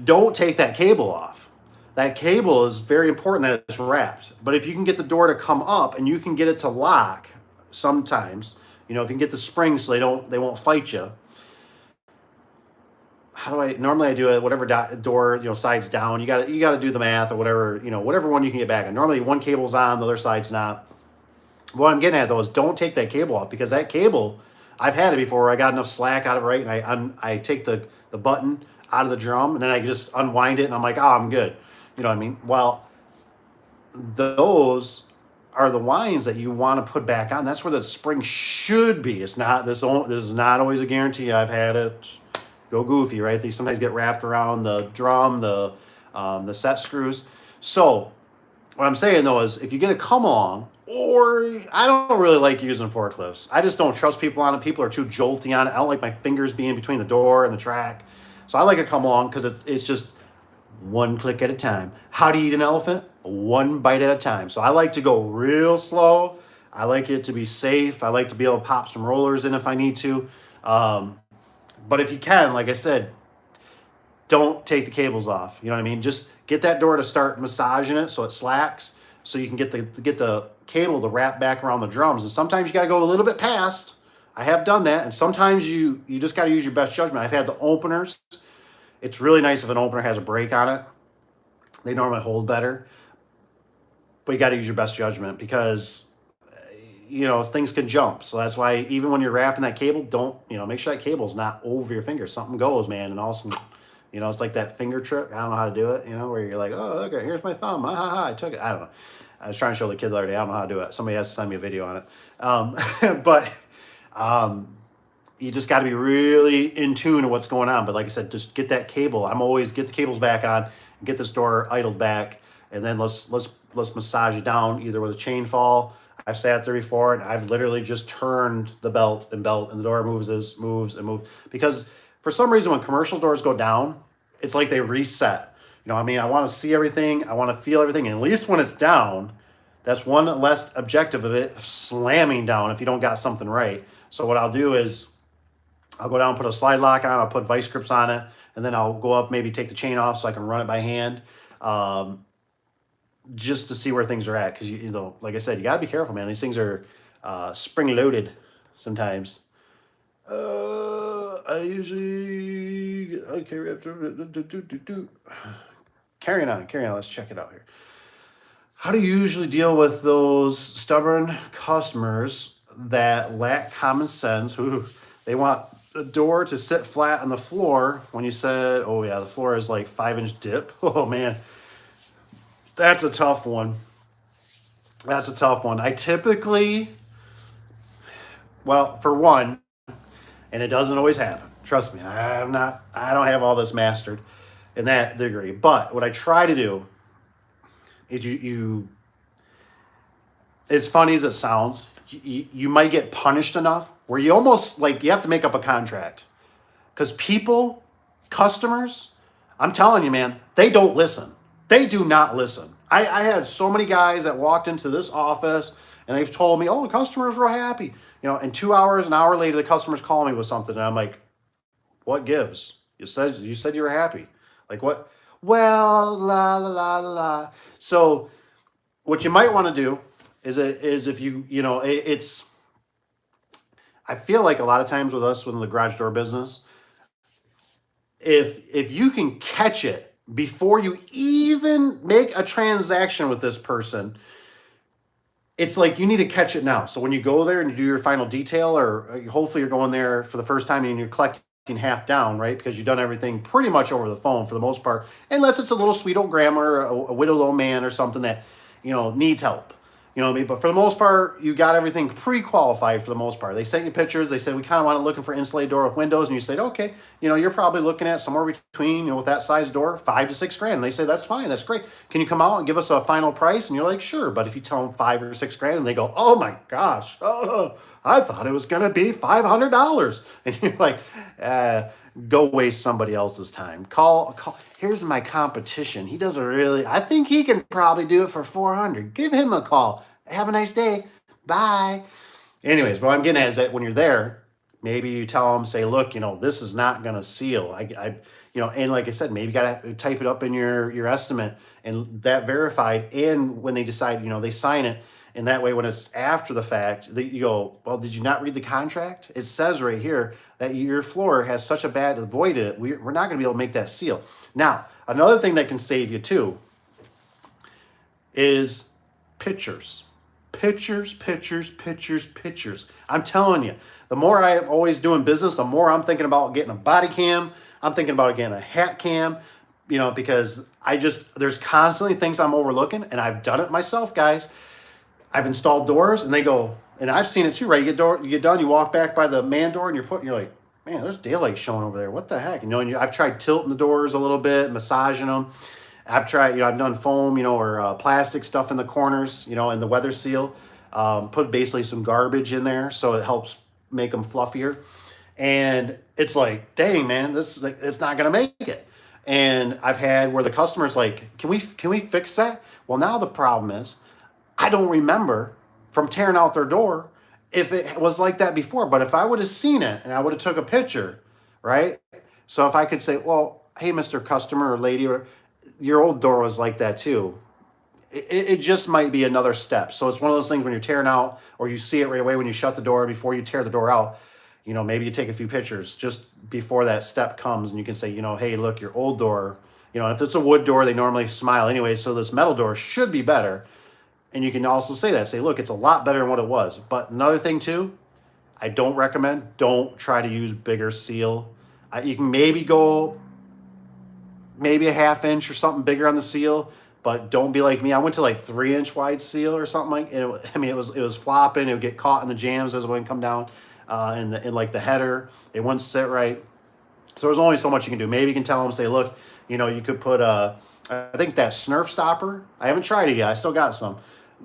don't take that cable off. That cable is very important that it's wrapped. But if you can get the door to come up and you can get it to lock sometimes, you know, if you can get the springs so they won't fight you. How do I normally I do it? Whatever door, you know, side's down. You got to do the math or whatever, you know, whatever one you can get back on. Normally one cable's on, the other side's not. What I'm getting at though is don't take that cable off, because that cable, I've had it before where I got enough slack out of it, right, and I take the button out of the drum and then I just unwind it and I'm like, oh, I'm good. You know what I mean? Well, those are the winds that you want to put back on. That's where the spring should be. It's not this is not always a guarantee. I've had it go goofy, right? They sometimes get wrapped around the drum, the set screws. So what I'm saying though is if you get a come along, or I don't really like using forklifts. I just don't trust people on it. People are too jolty on it. I don't like my fingers being between the door and the track. So I like a come along because it's just one click at a time. How do you eat an elephant? One bite at a time. So I like to go real slow. I like it to be safe. I like to be able to pop some rollers in if I need to. But if you can, like I said, don't take the cables off. You know what I mean? Just get that door to start massaging it so it slacks, so you can get the cable to wrap back around the drums. And sometimes you got to go a little bit past. I have done that. And sometimes you just got to use your best judgment. I've had the openers. It's really nice if an opener has a brake on it. They normally hold better. But you got to use your best judgment because, you know, things can jump. So that's why even when you're wrapping that cable, don't, you know, make sure that cable's not over your finger. Something goes, man. And also, you know, it's like that finger trick. I don't know how to do it, you know, where you're like, oh, okay, here's my thumb. Ha, ha, ha, I took it. I don't know. I was trying to show the kid the other day. I don't know how to do it. Somebody has to send me a video on it. But you just got to be really in tune to what's going on. But like I said, just get that cable. I'm always get the cables back on, get this door idled back, and then let's massage it down either with a chain fall. I've sat there before and I've literally just turned the belt and the door moves. Because for some reason when commercial doors go down, it's like they reset. You know what I mean? I want to see everything. I want to feel everything. And at least when it's down, that's one less objective of it slamming down if you don't got something right. So what I'll do is I'll go down and put a slide lock on. I'll put vice grips on it. And then I'll go up, maybe take the chain off so I can run it by hand. Just to see where things are at. Because, you know, like I said, you got to be careful, man. These things are spring-loaded sometimes. I usually... Carrying on. Let's check it out here. How do you usually deal with those stubborn customers that lack common sense? They want the door to sit flat on the floor when you said, oh yeah, the floor is like 5-inch dip. Oh man, that's a tough one. I typically, well, for one, and it doesn't always happen. Trust me, I don't have all this mastered in that degree. But what I try to do is you as funny as it sounds, you might get punished enough where you almost like you have to make up a contract. Because customers, I'm telling you, man, they don't listen. They do not listen. I had so many guys that walked into this office and they've told me, oh, the customers were happy. You know, and 2 hours, an hour later, the customer's calling me with something. And I'm like, what gives? You said you were happy. Like what? Well, la, la, la, la, la. So what you might want to do is if it's, I feel like a lot of times with us within the garage door business, if you can catch it before you even make a transaction with this person, it's like you need to catch it now. So when you go there and you do your final detail, or hopefully you're going there for the first time and you're collecting half down, right? Because you've done everything pretty much over the phone for the most part, unless it's a little sweet old grandma or a widowed old man or something that, needs help. You know what I mean? But for the most part, you got everything pre-qualified for the most part. They sent you pictures. They said, we kind of want it looking for insulated door with windows. And you said, okay, you're probably looking at somewhere between, with that size door, $5,000 to $6,000. And they say, that's fine. That's great. Can you come out and give us a final price? And you're like, sure. But if you tell them $5,000 or $6,000 and they go, oh my gosh, I thought it was going to be $500. And you're like, go waste somebody else's time. Call. Here's my competition. He doesn't really, I think he can probably do it for $400. Give him a call. Have a nice day. Bye. Anyways, what I'm getting at is that when you're there, maybe you tell them, say, look, this is not going to seal. And like I said, maybe you got to type it up in your estimate and that verified. And when they decide, they sign it. And that way, when it's after the fact, you go, well, did you not read the contract? It says right here that your floor has such a bad void in it. We're not going to be able to make that seal. Now, another thing that can save you too is pictures. Pictures. I'm telling you, the more I'm always doing business, the more I'm thinking about getting a body cam. I'm thinking about getting a hat cam, because there's constantly things I'm overlooking, and I've done it myself, guys. I've installed doors, and they go, and I've seen it too, right? You get done, you walk back by the man door, and you're like, man, there's daylight showing over there. What the heck? I've tried tilting the doors a little bit, massaging them. I've tried, I've done foam, or plastic stuff in the corners, and the weather seal. Put basically some garbage in there so it helps make them fluffier. And it's like, dang, man, it's not gonna make it. And I've had where the customer's like, can we fix that? Well, now the problem is, I don't remember from tearing out their door if it was like that before. But if I would have seen it and I would have took a picture, right? So if I could say, well, hey, Mr. Customer or lady, or your old door was like that too. It just might be another step. So it's one of those things when you're tearing out, or you see it right away when you shut the door before you tear the door out, maybe you take a few pictures just before that step comes, and you can say, hey, look, your old door, if it's a wood door, they normally smile anyway. So this metal door should be better. And you can also say, look, it's a lot better than what it was. But another thing too, I don't recommend, try to use bigger seal. You can maybe go maybe a 1/2 inch or something bigger on the seal, but don't be like me. I went to like 3-inch wide seal or something like it. It was flopping. It would get caught in the jams as it would come down in like the header. It wouldn't sit right. So there's only so much you can do. Maybe you can tell them, say, look, you could put I think that Snurf stopper. I haven't tried it yet. I still got some.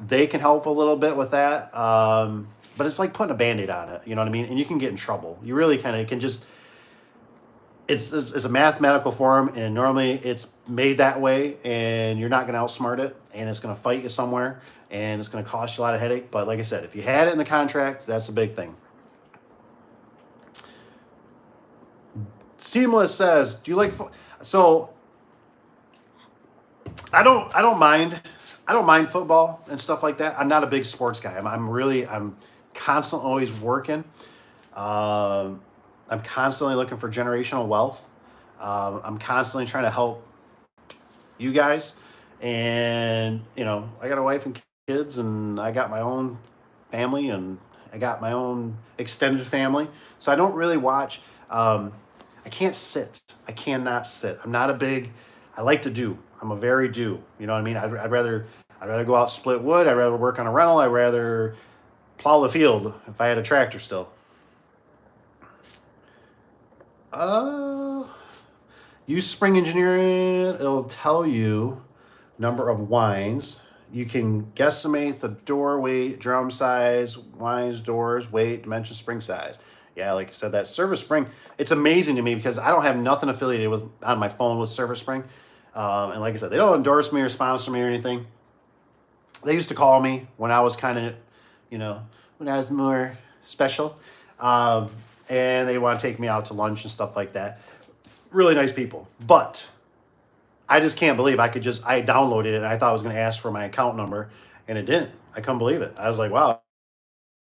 They can help a little bit with that. But it's like putting a Band-Aid on it. You know what I mean? And you can get in trouble. You really kind of can just, it's a mathematical form, and normally it's made that way, and you're not going to outsmart it, and it's going to fight you somewhere, and it's going to cost you a lot of headache. But like I said, if you had it in the contract, that's a big thing. Seamless says, do you like, so I don't mind football and stuff like that. I'm not a big sports guy. I'm constantly always working. I'm constantly looking for generational wealth. I'm constantly trying to help you guys. And, I got a wife and kids, and I got my own family, and I got my own extended family. So I don't really watch. I can't sit. I cannot sit. I like to do. I'm a very do. You know what I mean? I'd rather go out split wood. I'd rather work on a rental. I'd rather plow the field if I had a tractor still. Use Spring Engineering. It'll tell you number of winds. You can guesstimate the door weight, drum size, winds, doors, weight, dimension, spring size. Yeah, like I said, that Service Spring, it's amazing to me because I don't have nothing affiliated with on my phone with Service Spring. And like I said, they don't endorse me or sponsor me or anything. They used to call me when I was kind of, when I was more special. And they want to take me out to lunch and stuff like that. Really nice people. But I just can't believe I downloaded it and I thought I was going to ask for my account number. and it didn't. I couldn't believe it. I was like, wow,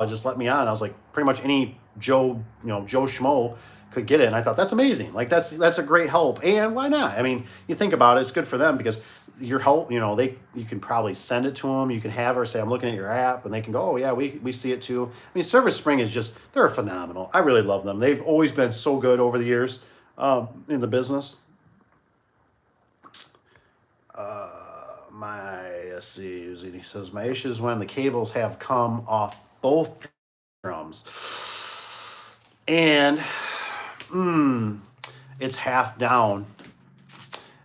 just let me on. I was like, pretty much any Joe Schmo could get it. And I thought, that's amazing. Like, that's a great help. And why not? I mean, you think about it, it's good for them because your help, you can probably send it to them. You can have her say, I'm looking at your app, and they can go, oh yeah, we see it too. I mean, Service Spring is just, they're phenomenal. I really love them. They've always been so good over the years in the business. Let's see, he says, my issue is when the cables have come off both drums and it's half down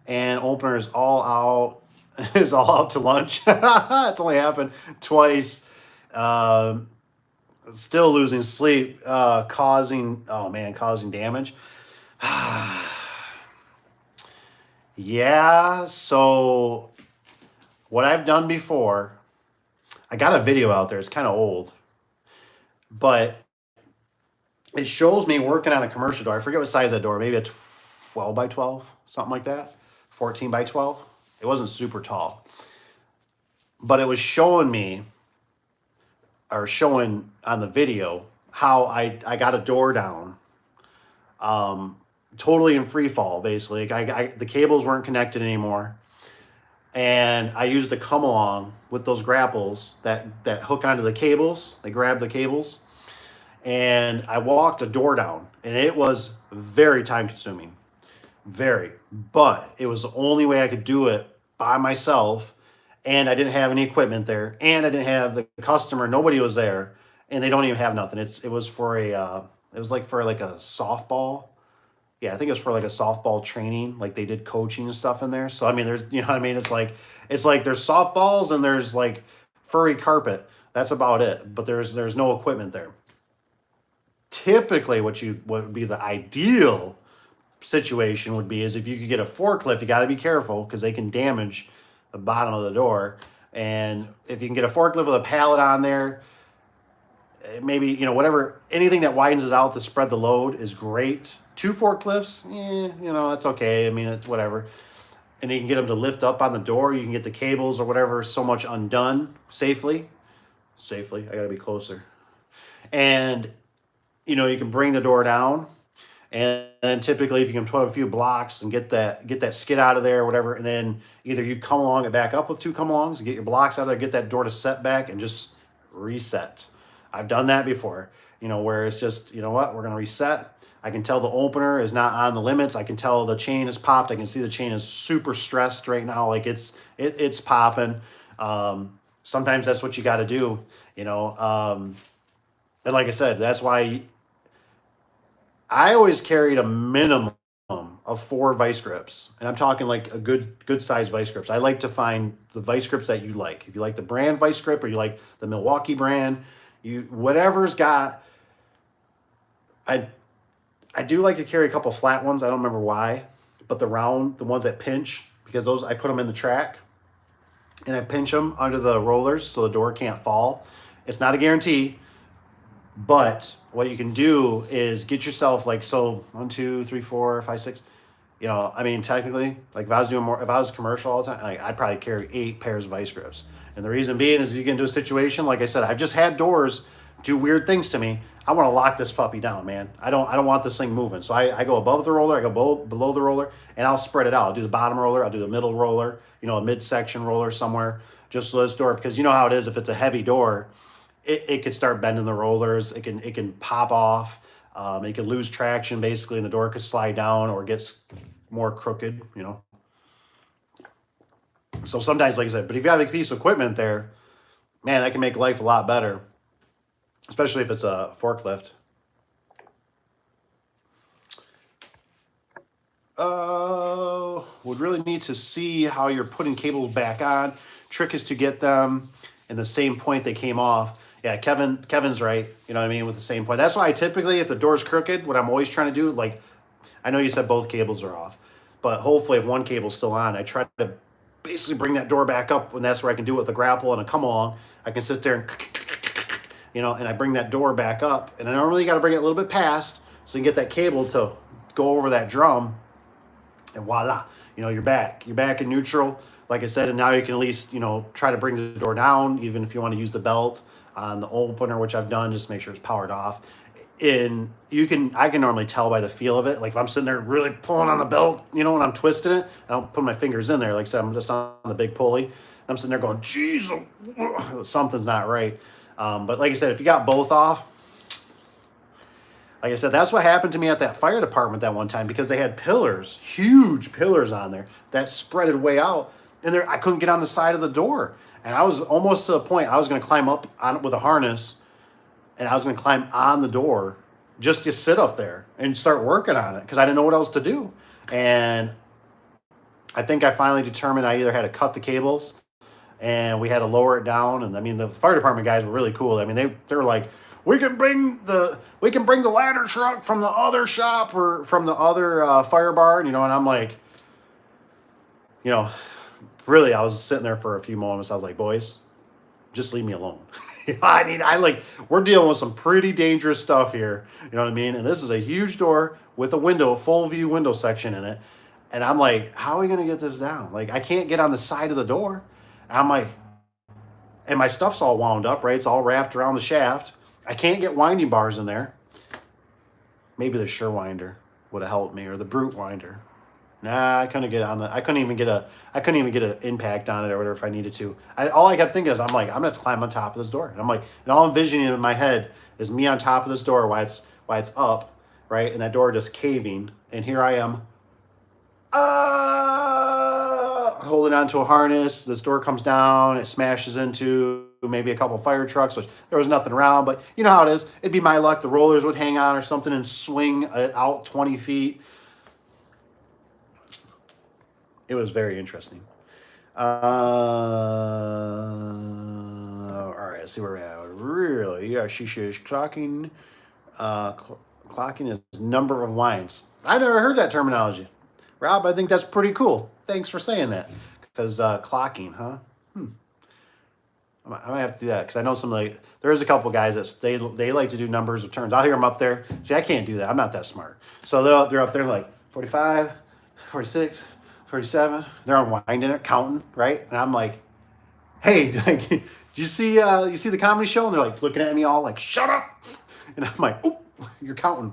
and opener is all out to lunch. It's only happened twice. Still losing sleep, causing damage. Yeah, so what I've done before, I got a video out there. It's kind of old, but it shows me working on a commercial door. I forget what size that door, maybe a 12 by 12, something like that, 14 by 12. It wasn't super tall, but it was showing me, or showing on the video, how I got a door down, totally in free fall, basically. The cables weren't connected anymore. And I used a come along with those grapples that hook onto the cables. They grab the cables. And I walked a door down. And it was very time consuming. Very. But it was the only way I could do it by myself. And I didn't have any equipment there. And I didn't have the customer. Nobody was there. And they don't even have nothing. It was for a softball. Yeah, I think it was for like a softball training, like they did coaching and stuff in there. So I mean, there's, you know what I mean? It's like there's softballs and there's like furry carpet. That's about it. But there's no equipment there. Typically, what would be the ideal situation would be is if you could get a forklift. You got to be careful because they can damage the bottom of the door. And if you can get a forklift with a pallet on there, maybe, whatever, anything that widens it out to spread the load is great. 2 forklifts, that's okay. I mean, it's whatever. And you can get them to lift up on the door. You can get the cables or whatever so much undone safely. I got to be closer. And, you can bring the door down. And then typically if you can put a few blocks and get that skid out of there or whatever, and then either you come along and back up with 2 come-alongs and get your blocks out of there, get that door to set back and just reset. I've done that before, where it's just, we're going to reset. I can tell the opener is not on the limits. I can tell the chain is popped. I can see the chain is super stressed right now. Like it's popping. Sometimes that's what you got to do, and like I said, that's why I always carried a minimum of 4 vice grips, and I'm talking like a good size vice grips. I like to find the vice grips that you like. If you like the brand vice grip or you like the Milwaukee brand, whatever's got. I do like to carry a couple flat ones. I don't remember why, but the ones that pinch, because those I put them in the track, and I pinch them under the rollers so the door can't fall. It's not a guarantee, but what you can do is get yourself 1, 2, 3, 4, 5, 6. I mean, technically, like if I was commercial all the time, I'd probably carry 8 pairs of vice grips. And the reason being is you get into a situation, like I said, I've just had doors do weird things to me. I want to lock this puppy down, man. I don't want this thing moving. So I go above the roller, I go below the roller, and I'll spread it out. I'll do the bottom roller, I'll do the middle roller, a midsection roller somewhere, just so this door, because you know how it is, if it's a heavy door, it could start bending the rollers, it can pop off, it could lose traction basically, and the door could slide down or gets more crooked, So sometimes, like I said, but if you have a piece of equipment there, man, that can make life a lot better. Especially if it's a forklift. Would really need to see how you're putting cables back on. Trick is to get them in the same point they came off. Yeah, Kevin's right. You know what I mean? With the same point. That's why I typically, if the door's crooked, what I'm always trying to do, like, I know you said both cables are off, but hopefully if one cable's still on, I try to basically bring that door back up, and that's where I can do it with a grapple and a come along. I can sit there and and I bring that door back up, and I normally got to bring it a little bit past so you can get that cable to go over that drum, and voila, you know, you're back in neutral, like I said, and now you can at least, you know, try to bring the door down, even if you want to use the belt on the opener, which I've done, just make sure it's powered off. And I can normally tell by the feel of it. Like if I'm sitting there really pulling on the belt, you know, when I'm twisting it, I don't put my fingers in there. Like I said, I'm just on the big pulley. I'm sitting there going, geez, something's not right. But like I said, if you got both off, like I said, that's what happened to me at that fire department that one time, because they had pillars, huge pillars on there that spreaded way out. And I couldn't get on the side of the door. And I was almost to a point I was going to climb up on with a harness, and I was going to climb on the door just to sit up there and start working on it because I didn't know what else to do. And I think I finally determined I either had to cut the cables and we had to lower it down. And I mean, the fire department guys were really cool. I mean, they were like, we can bring the ladder truck from the other shop or from the other fire barn, you know. And I'm like, you know, really, I was sitting there for a few moments. I was like, boys, just leave me alone. We're dealing with some pretty dangerous stuff here. You know what I mean? And this is a huge door with a window, a full view window section in it. And I'm like, how are we going to get this down? Like, I can't get on the side of the door. And I'm like, and my stuff's all wound up, right? It's all wrapped around the shaft. I can't get winding bars in there. Maybe the Sure-Winder would have helped me, or the Brute Winder. Nah, I couldn't get on the. I couldn't even get an impact on it or whatever if I needed to. All I kept thinking is, I'm like, I'm gonna have to climb on top of this door. And I'm like, and all I'm envisioning in my head is me on top of this door, why it's up, right, and that door just caving, and here I am, holding onto a harness. This door comes down, it smashes into maybe a couple fire trucks, which there was nothing around, but you know how it is. It'd be my luck. The rollers would hang on or something and swing out 20 feet. It was very interesting. All right, let's see where we're at. Really, yeah, she is clocking. Clocking is number of wines. I never heard that terminology. Rob, I think that's pretty cool. Thanks for saying that. Because clocking, huh? I might have to do that because I know there is a couple guys that they like to do numbers of turns. I'll hear them up there. See, I can't do that. I'm not that smart. So they're up there like 45, 46, 47. They're unwinding it, counting, right? And I'm like, hey, do you see the comedy show? And they're like looking at me all like, shut up. And I'm like, oh, you're counting.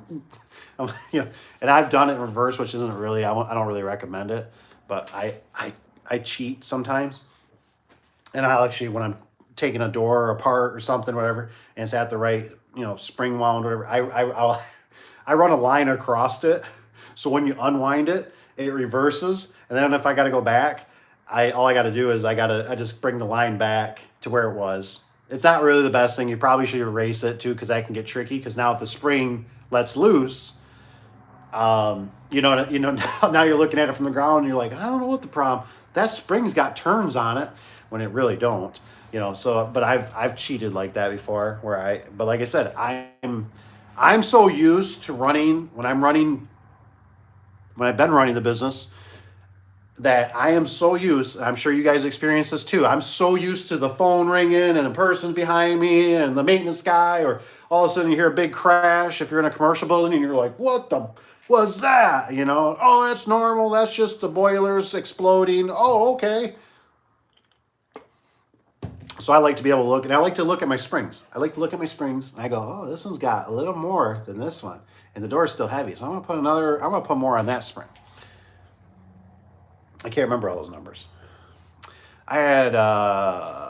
You know, and I've done it in reverse, which isn't really, I don't really recommend it, but I cheat sometimes. And I'll actually, when I'm taking a door apart or something, whatever, and it's at the right, you know, spring wound, whatever, I run a line across it. So when you unwind it, it reverses. And then if I got to go back, all I got to do is I just bring the line back to where it was. It's not really the best thing. You probably should erase it too, because that can get tricky. Because now if the spring lets loose, you know, now you're looking at it from the ground and you're like, I don't know what the problem. That spring's got turns on it when it really don't. You know, so but I've cheated like that before but like I said, I'm so used to running when I've been running the business, that I am so used, I'm sure you guys experience this too. I'm so used to the phone ringing and a person behind me and the maintenance guy, or all of a sudden you hear a big crash if you're in a commercial building and you're like, what the was that? You know, oh, that's normal. That's just the boilers exploding. Oh, okay. So I like to be able to look, and I like to look at my springs. And I go, oh, this one's got a little more than this one. And the door is still heavy. So I'm going to put more on that spring. I can't remember all those numbers. I had,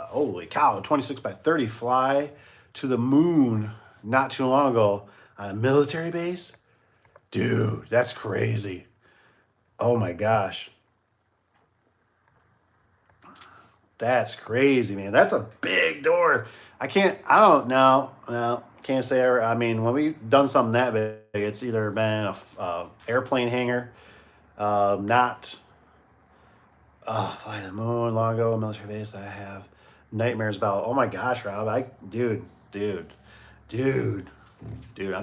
holy cow, 26 by 30 fly to the moon not too long ago on a military base. Dude, that's crazy. Oh my gosh. That's crazy, man. That's a big door. Can't say, I mean, when we've done something that big, it's either been a airplane hangar, fly to the moon long ago, a military base that I have nightmares about. Oh my gosh, Rob, dude, I'm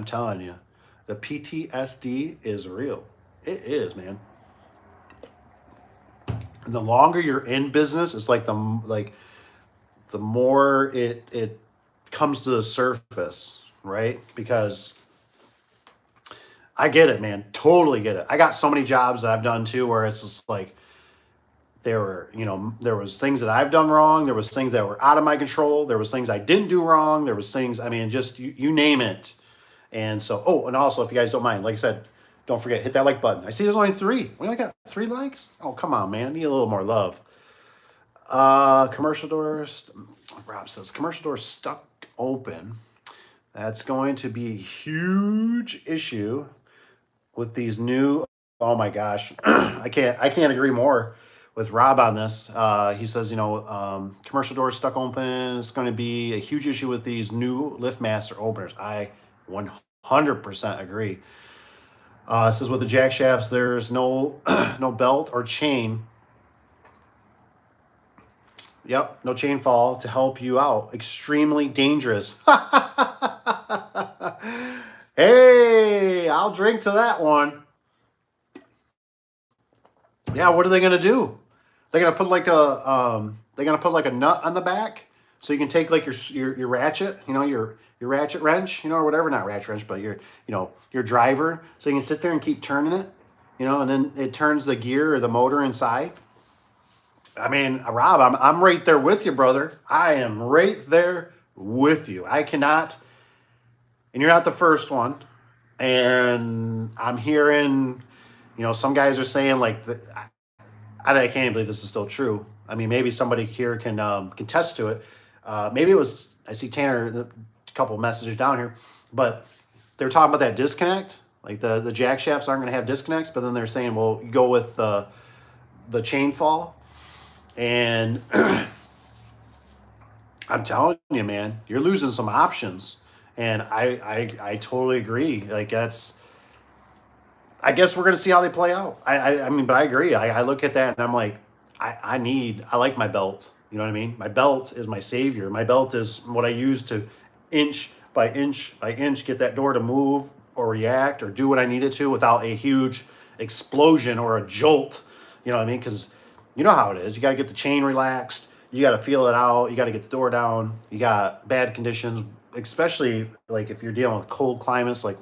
telling you, the PTSD is real. It is, man. And the longer you're in business, it's like the more it comes to the surface, right? Because I get it, man. Totally get it. I got so many jobs that I've done too, where it's just like, there were, there was things that I've done wrong. There was things that were out of my control. There was things I didn't do wrong. There was things, I mean, just you name it. And so, oh, and also, if you guys don't mind, like I said, don't forget, hit that like button. I see there's only 3. We only got 3 likes? Oh, come on, man. I need a little more love. Commercial doors, Rob says, commercial doors stuck open. That's going to be a huge issue with these new, oh my gosh, I can't agree more with Rob on this. He says, commercial doors stuck open. It's going to be a huge issue with these new LiftMaster openers. I 100% agree. It says with the jack shafts, there's no no belt or chain. Yep, no chain fall to help you out. Extremely dangerous. Hey, I'll drink to that one. Yeah, what are they gonna do? They're gonna put like a nut on the back, so you can take like your ratchet, your ratchet wrench, or whatever, not ratchet wrench, but your driver, so you can sit there and keep turning it, and then it turns the gear or the motor inside. I mean, Rob, I'm right there with you, brother. I am right there with you. I cannot, and you're not the first one. And I'm hearing, some guys are saying like, I can't believe this is still true. I mean, maybe somebody here can contest to it. Maybe it was, I see Tanner, a couple of messages down here, but they're talking about that disconnect. Like the jack shafts aren't going to have disconnects, but then they're saying, well, you go with the chain fall. And I'm telling you, man, you're losing some options. And I totally agree. Like I guess we're gonna see how they play out. I mean, but I agree. I look at that and I'm like, I like my belt. You know what I mean? My belt is my savior. My belt is what I use to inch by inch by inch get that door to move or react or do what I needed to without a huge explosion or a jolt. You know what I mean? Because you know how it is. You got to get the chain relaxed. You got to feel it out. You got to get the door down. You got bad conditions, especially like if you're dealing with cold climates like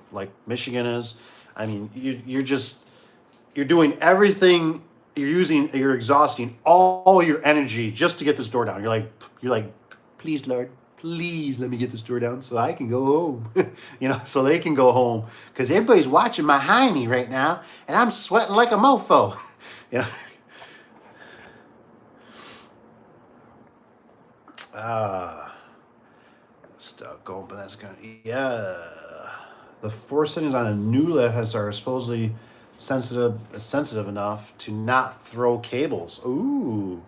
Michigan is. I mean, you're doing everything. You're exhausting all your energy just to get this door down. You're like, please, Lord, please let me get this door down so I can go home. So they can go home because everybody's watching my hiney right now, and I'm sweating like a mofo. Stuff going, but that's gonna, yeah. The 4 settings on a new lift are supposedly sensitive enough to not throw cables. Ooh,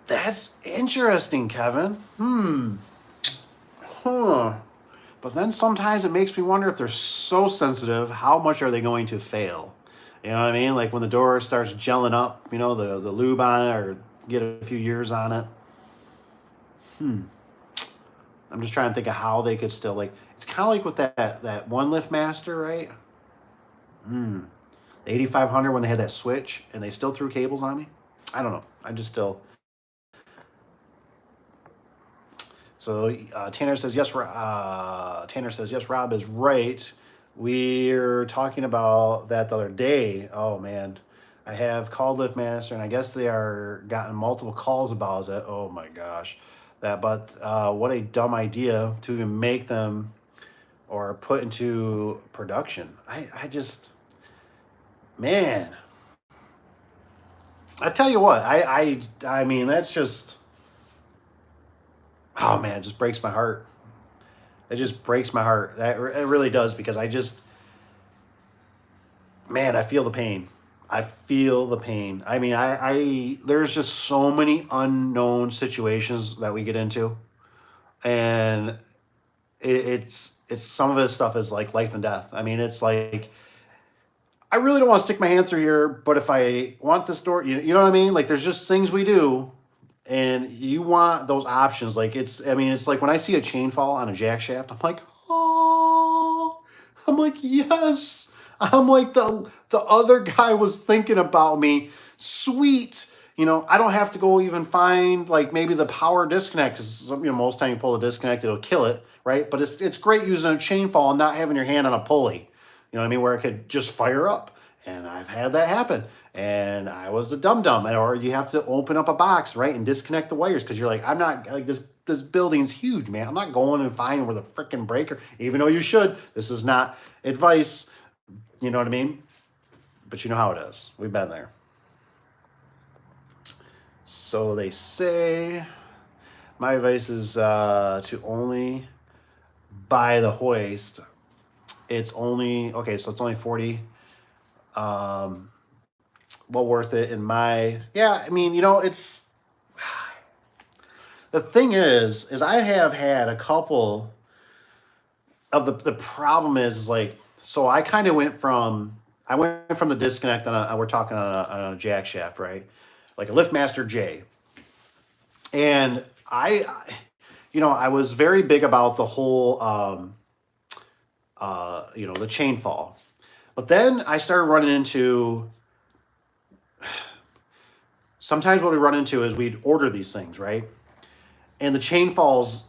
that's interesting, Kevin. But then sometimes it makes me wonder if they're so sensitive, how much are they going to fail? You know what I mean? Like when the door starts gelling up, the lube on it, or get a few years on it. I'm just trying to think of how they could still, like, it's kind of like with that one LiftMaster, right? The 8500 when they had that switch and they still threw cables on me. I don't know. I just still. So Tanner says yes. Yes, Rob is right. We're talking about that the other day. Oh man, I have called LiftMaster, and I guess they are gotten multiple calls about it. Oh my gosh, but what a dumb idea to even make them or put into production. I just, man, I tell you what, I mean, that's just, oh man, it just breaks my heart. It just breaks my heart. It really does, because I just, man, I feel the pain. I feel the pain. I mean, there's just so many unknown situations that we get into, and it's some of this stuff is like life and death. I mean, it's like, I really don't want to stick my hand through here, but if I want this door, you know what I mean? Like, there's just things we do, and you want those options. Like, it's like when I see a chain fall on a jack shaft, I'm like, oh, I'm like, yes. I'm like, the other guy was thinking about me. Sweet. You know, I don't have to go even find like maybe the power disconnect, because most time you pull the disconnect, it'll kill it, right? But it's great using a chain fall and not having your hand on a pulley. You know what I mean? Where it could just fire up. And I've had that happen. And I was the dum-dum. Or you have to open up a box, right? And disconnect the wires, because you're like, I'm not, like, this building's huge, man. I'm not going and finding where the freaking breaker, even though you should. This is not advice. You know what I mean? But you know how it is. We've been there. So they say, my advice is to only buy the hoist. It's only, okay, so it's only 40. Well worth it in my, yeah, I mean, it's, the thing is I have had a couple of the problem is like, so I kind of went from the disconnect on we're talking on a jack shaft, right? Like a LiftMaster J. And I was very big about the whole, the chain fall. But then I started running into, sometimes what we run into is we'd order these things, right? And the chain falls,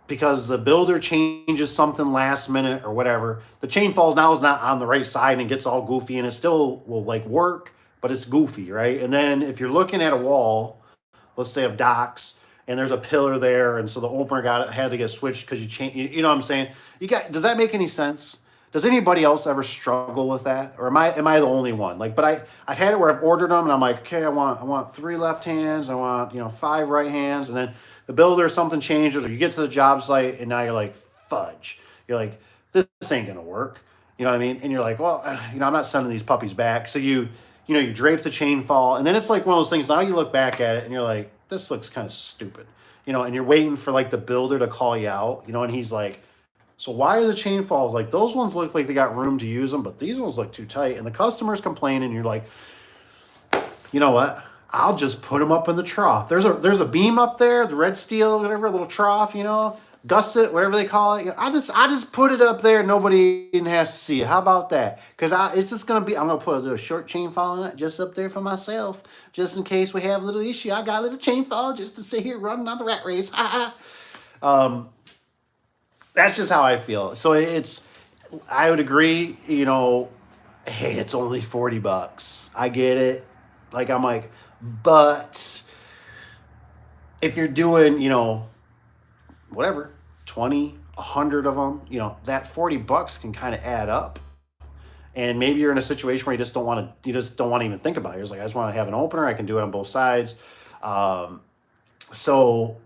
because the builder changes something last minute or whatever, the chain falls now is not on the right side and gets all goofy, and it still will like work, but it's goofy, right? And then if you're looking at a wall, let's say of docks, and there's a pillar there, and so the opener had to get switched because you change. You know what I'm saying? Does that make any sense? Does anybody else ever struggle with that, or am I the only one? Like, but I've had it where I've ordered them and I'm like, okay, I want 3 left hands, I want 5 right hands, and then the builder, something changes, or you get to the job site and now you're like, fudge. You're like, this ain't gonna work. You know what I mean? And you're like, well, I'm not sending these puppies back. So you drape the chain fall, and then it's like one of those things. Now you look back at it and you're like, this looks kind of stupid. And you're waiting for like the builder to call you out. And he's like, so why are the chain falls like those ones look like they got room to use them, but these ones look too tight? And the customer's complaining, and you're like, you know what? I'll just put them up in the trough. There's a beam up there, the red steel, whatever, a little trough, gusset, whatever they call it. I just put it up there. Nobody even has to see it. How about that? Because it's just gonna be. I'm gonna put a little short chain fall on it, just up there for myself, just in case we have a little issue. I got a little chain fall just to sit here running on the rat race. That's just how I feel. So I would agree. Hey, it's only $40. I get it. Like, I'm like, but if you're doing, whatever, 20, 100 of them, that $40 can kind of add up. And maybe you're in a situation where you just don't want to even think about it. You're just like, I just want to have an opener. I can do it on both sides. So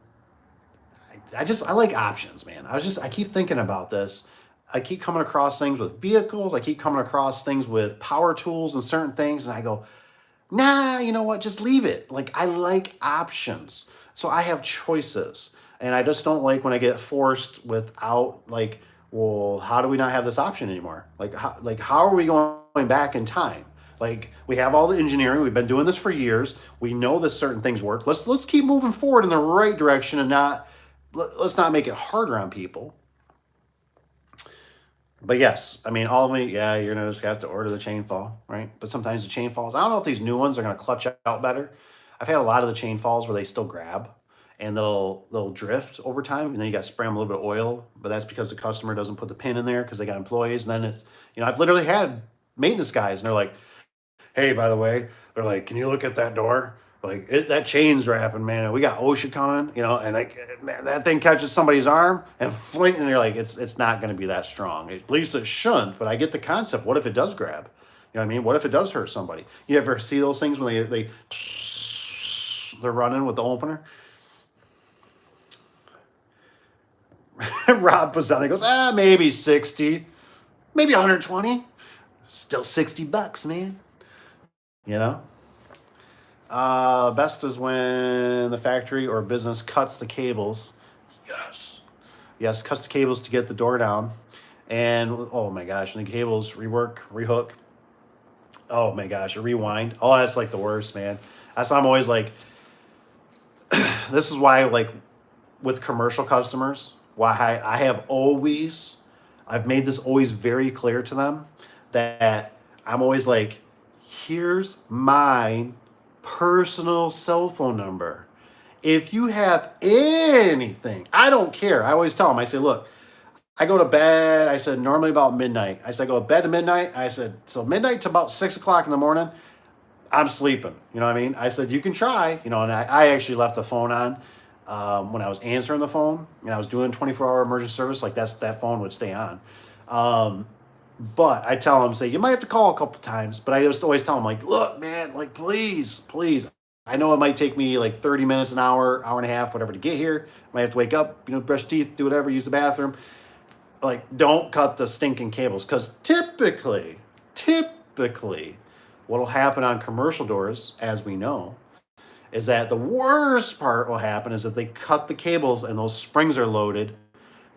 I like options, man. I keep thinking about this. I keep coming across things with vehicles. I keep coming across things with power tools and certain things. And I go, nah, you know what? Just leave it. Like, I like options. So I have choices. And I just don't like when I get forced without, like, well, how do we not have this option anymore? Like how are we going back in time? Like, we have all the engineering. We've been doing this for years. We know that certain things work. Let's keep moving forward in the right direction, and let's not make it harder on people. But yes, I mean, you're gonna just have to order the chain fall, right? But sometimes the chain falls, I don't know if these new ones are gonna clutch out better. I've had a lot of the chain falls where they still grab and they'll drift over time, and then you got to spray them a little bit of oil, but that's because the customer doesn't put the pin in there because they got employees. And then I've literally had maintenance guys, and they're like, hey, by the way, they're like, can you look at that door? Like, that chain's wrapping, man. We got OSHA coming, and like, man, that thing catches somebody's arm and fling, and you're like, it's not going to be that strong. At least it shouldn't. But I get the concept. What if it does grab? You know what I mean? What if it does hurt somebody? You ever see those things when they're running with the opener? Rob puts down. He goes, maybe 60, maybe 120. Still $60, man. Best is when the factory or business cuts the cables. Yes, cuts the cables to get the door down. And oh my gosh, when the cables rehook. Oh my gosh, a rewind. Oh, that's like the worst, man. That's why I'm always like, this is why, like, with commercial customers, why I've made this always very clear to them that I'm always like, here's my personal cell phone number. If you have anything, I don't care. I always tell them, I say, look, I go to bed, I said, normally about midnight. I said, I go to bed at midnight. I said, so midnight to about 6 o'clock in the morning, I'm sleeping. You know what I mean? I said, you can try, you know, and I actually left the phone on when I was answering the phone and I was doing 24-hour emergency service. Like that phone would stay on. But I tell them, say, you might have to call a couple times, but I just always tell them, like, look, man, like, please, please. I know it might take me like 30 minutes, an hour, hour and a half, whatever to get here. I might have to wake up, you know, brush teeth, do whatever, use the bathroom. Like, don't cut the stinking cables, because typically, what will happen on commercial doors, as we know, is that the worst part will happen is if they cut the cables and those springs are loaded,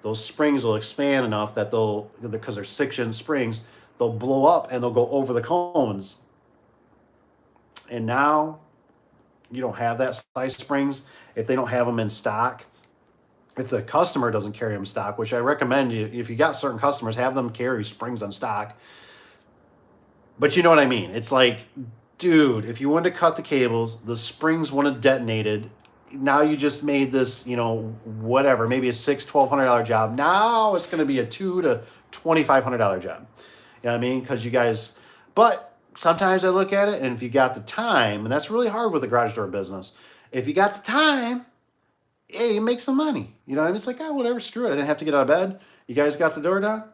those springs will expand enough that they'll, because they're 6-inch springs, they'll blow up and they'll go over the cones. And now you don't have that size springs if they don't have them in stock. If the customer doesn't carry them in stock, which I recommend you, if you got certain customers, have them carry springs on stock. But you know what I mean? It's like, dude, if you wanted to cut the cables, the springs wouldn't have detonated. Now you just made this, you know, whatever, maybe a $1,200 job. Now it's going to be a $2,000 to $2,500 job. You know what I mean? Because you guys, but sometimes I look at it, and if you got the time, and that's really hard with the garage door business, if you got the time, hey, you make some money. You know what I mean? It's like, oh, whatever, screw it. I didn't have to get out of bed. You guys got the door done?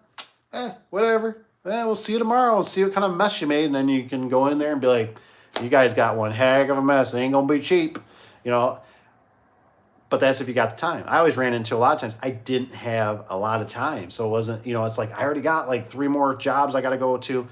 Whatever. We'll see you tomorrow. We'll see what kind of mess you made. And then you can go in there and be like, you guys got one heck of a mess. It ain't going to be cheap. You know, but that's if you got the time. I always ran into a lot of times I didn't have a lot of time. So it wasn't, you know, it's like I already got like 3 more jobs I got to go to.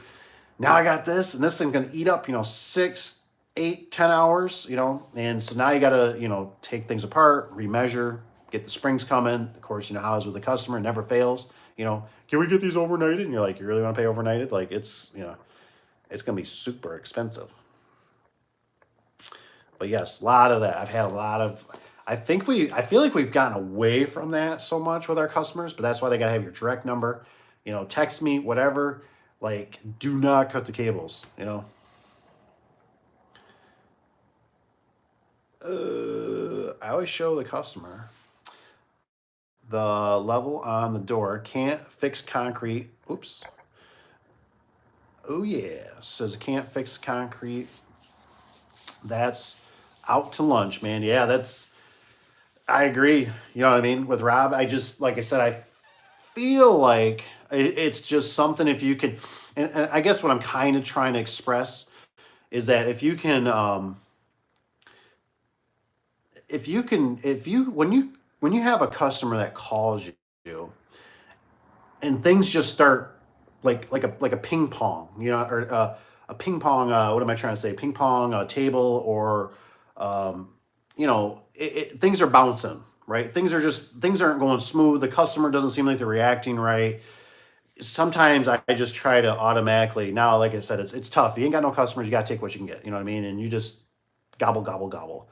Now I got this, and this thing's going to eat up, you know, 6, 8, 10 hours, you know. And so now you got to, you know, take things apart, remeasure, get the springs coming. Of course, you know how it's with the customer, it never fails. You know, can we get these overnighted? And you're like, you really want to pay overnighted? Like, it's, you know, it's going to be super expensive. But yes, a lot of that. I've had a lot of, I feel like we've gotten away from that so much with our customers, but that's why they got to have your direct number, you know, text me, whatever. Like, do not cut the cables, you know. I always show the customer the level on the door. Can't fix concrete. Oops. Oh yeah, says it can't fix concrete. That's out to lunch, man. Yeah, that's, I agree. You know what I mean? With Rob, I just, like I said, I feel like it's just something if you can, and I guess what I'm kind of trying to express is that if you can, when you have a customer that calls you and things just start like a ping pong, you know, or a ping pong. What am I trying to say? Ping pong table, or you know, things are bouncing, right? Things aren't going smooth. The customer doesn't seem like they're reacting right. Sometimes I just try to automatically. Now, like I said, it's tough. You ain't got no customers. You got to take what you can get. You know what I mean? And you just gobble, gobble, gobble.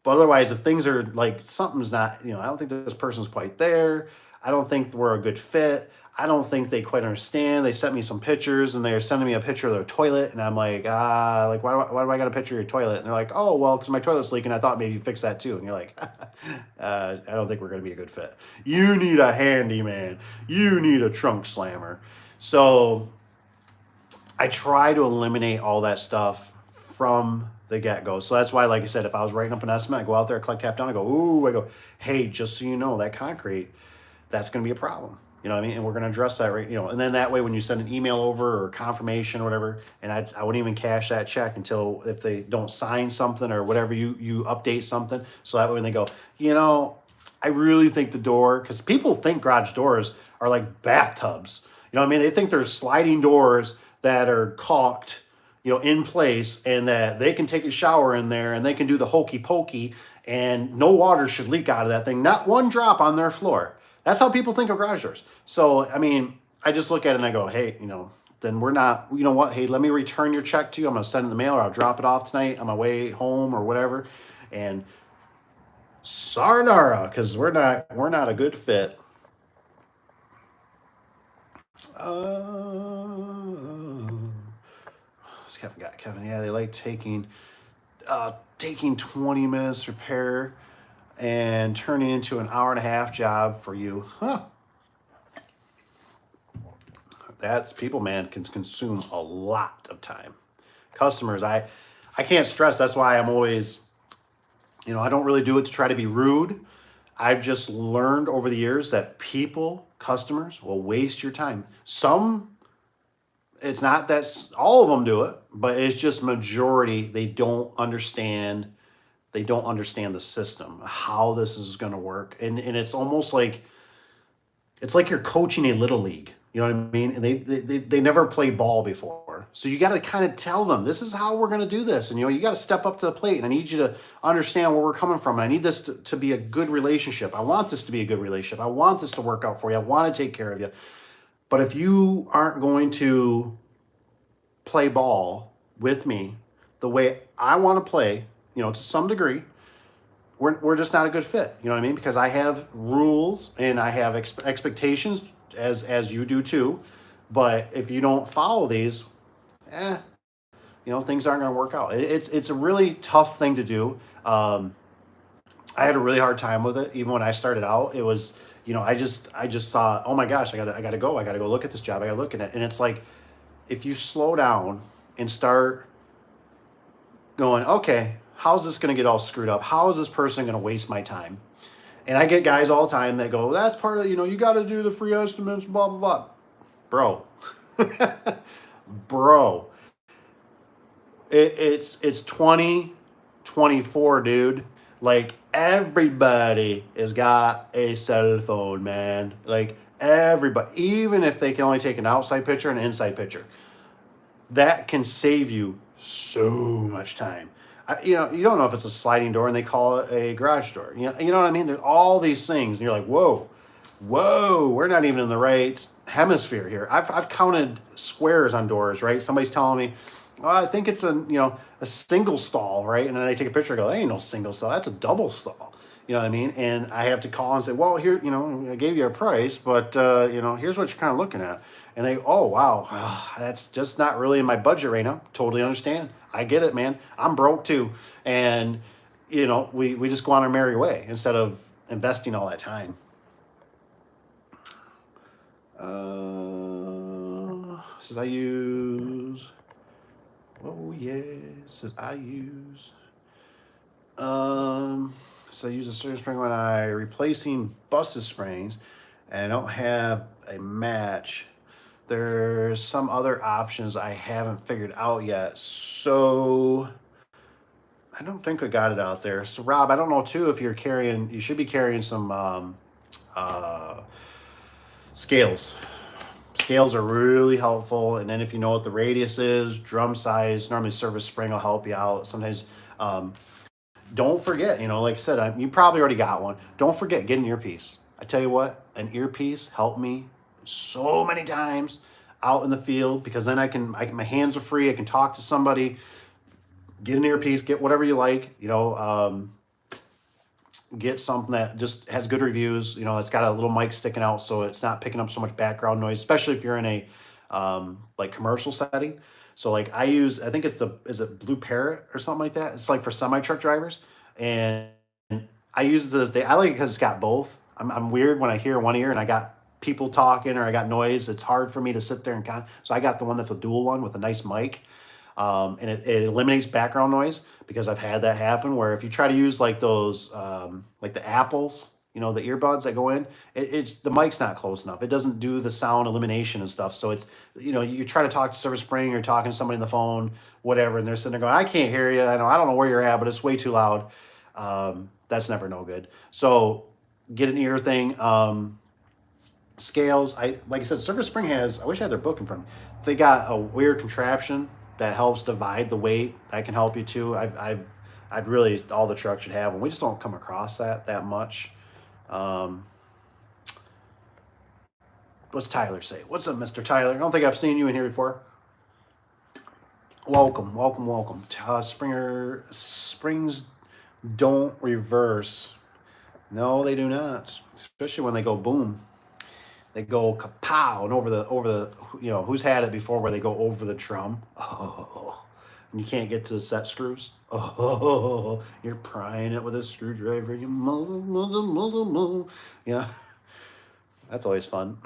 But otherwise, if things are like something's not, you know, I don't think this person's quite there. I don't think we're a good fit. I don't think they quite understand. They sent me some pictures, and they're sending me a picture of their toilet, and I'm like, like why do I got a picture of your toilet? And they're like, oh well, because my toilet's leaking. I thought maybe you fix that too. And you're like, I don't think we're gonna be a good fit. You need a handyman. You need a trunk slammer. So I try to eliminate all that stuff from the get-go. So that's why, like I said, if I was writing up an estimate, I go out there, collect, tap down, I go, hey, just so you know, that concrete, that's going to be a problem. You know what I mean? And we're going to address that, right? You know, and then that way when you send an email over or confirmation or whatever, and I wouldn't even cash that check until if they don't sign something or whatever, you update something. So that way when they go, you know, I really think the door, because people think garage doors are like bathtubs. You know what I mean? They think they're sliding doors that are caulked, you know, in place, and that they can take a shower in there and they can do the hokey pokey and no water should leak out of that thing. Not one drop on their floor. That's how people think of garage doors. So, I mean, I just look at it and I go, hey, you know, then we're not, you know what? Hey, let me return your check to you. I'm going to send it in the mail, or I'll drop it off tonight on my way home or whatever. And sayonara, because we're not a good fit. Kevin, yeah, they like taking taking 20 minutes to repair and turning into an hour-and-a-half job for you. Huh. That's people, man, can consume a lot of time. Customers, I can't stress. That's why I'm always, I don't really do it to try to be rude. I've just learned over the years that customers will waste your time. It's not that all of them do it, but it's just majority. They don't understand the system, how this is going to work. And it's almost like, it's like you're coaching a little league. You know what I mean? And they never played ball before. So you got to kind of tell them, this is how we're going to do this. And, you got to step up to the plate. And I need you to understand where we're coming from. And I need this to be a good relationship. I want this to be a good relationship. I want this to work out for you. I want to take care of you. But if you aren't going to play ball with me the way I want to play, to some degree, we're just not a good fit. You know what I mean? Because I have rules and I have expectations as you do too. But if you don't follow these, things aren't going to work out. It's a really tough thing to do. I had a really hard time with it. Even when I started out, it was, I just saw, oh my gosh, I gotta go look at this job. I gotta look at it. And it's like, if you slow down and start going, okay, how's this going to get all screwed up? How is this person going to waste my time? And I get guys all the time that go, that's part of, you got to do the free estimates, blah, blah, blah. Bro, bro, it's 2024, dude. Like, everybody has got a cell phone, man. Like, everybody, even if they can only take an outside picture and an inside picture, that can save you so much time. You don't know if it's a sliding door and they call it a garage door. You know what I mean? There's all these things, and you're like, whoa, we're not even in the right hemisphere here. I've counted squares on doors, right? Somebody's telling me, oh, I think it's a single stall, right? And then I take a picture and go, that ain't no single stall, that's a double stall. You know what I mean? And I have to call and say, well, here, I gave you a price, but, here's what you're kind of looking at. And they, oh, wow, that's just not really in my budget right now. Totally understand. I get it, man. I'm broke too. And, we just go on our merry way instead of investing all that time. Says I use, oh yeah, says I use, so I use a certain spring when I replacing busted springs and I don't have a match. There's some other options I haven't figured out yet. So I don't think I got it out there. So Rob, I don't know too if you should be carrying some scales. Scales are really helpful. And then if you know what the radius is, drum size, normally service spring will help you out. Sometimes don't forget, like I said, you probably already got one. Don't forget, get an earpiece. I tell you what, an earpiece helped me so many times out in the field, because then my hands are free. I can talk to somebody, get an earpiece, get whatever you like, get something that just has good reviews, it's got a little mic sticking out so it's not picking up so much background noise, especially if you're in a like commercial setting. So like I think it's is it Blue Parrot or something like that? It's like for semi-truck drivers. And I use it to this day. I like it because it's got both. I'm weird when I hear one ear and I got people talking or I got noise. It's hard for me to sit there and so I got the one that's a dual one with a nice mic. And it eliminates background noise, because I've had that happen where if you try to use like those, like the Apples, the earbuds that go in, it's the mic's not close enough. It doesn't do the sound elimination and stuff. So it's, you try to talk to Service Spring or talking to somebody on the phone, whatever, and they're sitting there going, I can't hear you. I don't know where you're at, but it's way too loud. That's never no good. So get an ear thing. Scales. Like I said, Service Spring has, I wish I had their book in front of me. They got a weird contraption that helps divide the weight. That can help you too. I'd really, all the trucks should have them. We just don't come across that much. What's Tyler say? What's up, Mr. Tyler? I don't think I've seen you in here before. Welcome. Springs don't reverse. No, they do not. Especially when they go boom. They go kapow and over the who's had it before where they go over the drum. Oh, and you can't get to the set screws. Oh, you're prying it with a screwdriver. You know, that's always fun.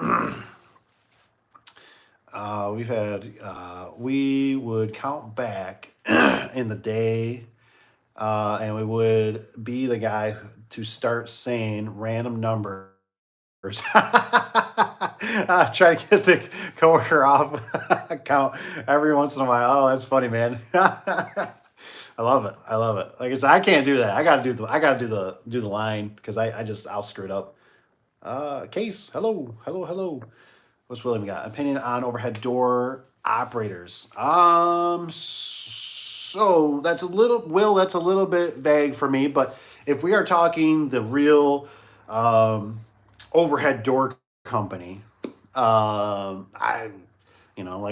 We've had, we would count back in the day, and we would be the guy to start saying random numbers. Try to get the coworker off count every once in a while. Oh, that's funny, man. I love it. I love it. Like I said, I can't do that. I gotta do the line because I'll screw it up. Case, hello. What's William got? Opinion on overhead door operators. So that's a little bit vague for me, but if we are talking the real overhead door company, like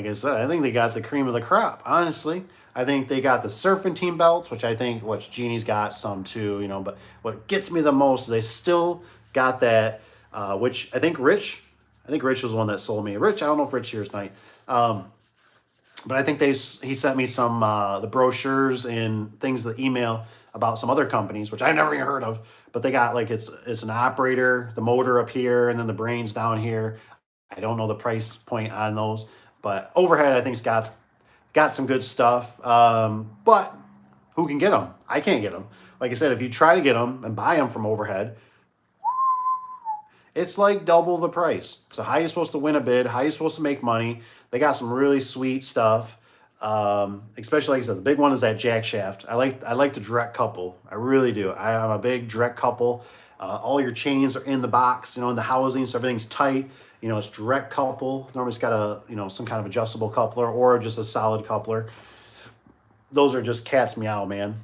I said, I think they got the cream of the crop. Honestly, I think they got the serpentine belts, which I think Genie's got some too. But what gets me the most is they still got that, which I think Rich was the one that sold me. Rich, I don't know if Rich here tonight. But I think he sent me some the brochures and things, the email about some other companies, which I never even heard of. But they got it's an operator, the motor up here, and then the brains down here. I don't know the price point on those, but overhead I think's got some good stuff. But who can get them? I can't get them. Like I said, if you try to get them and buy them from overhead, it's like double the price. So how are you supposed to win a bid? How are you supposed to make money? They got some really sweet stuff. Especially, like I said, the big one is that jack shaft. I like the direct couple. I really do. I'm a big direct couple. All your chains are in the box, in the housing, so everything's tight. It's direct couple. Normally it's got a, some kind of adjustable coupler or just a solid coupler. Those are just cat's meow, man.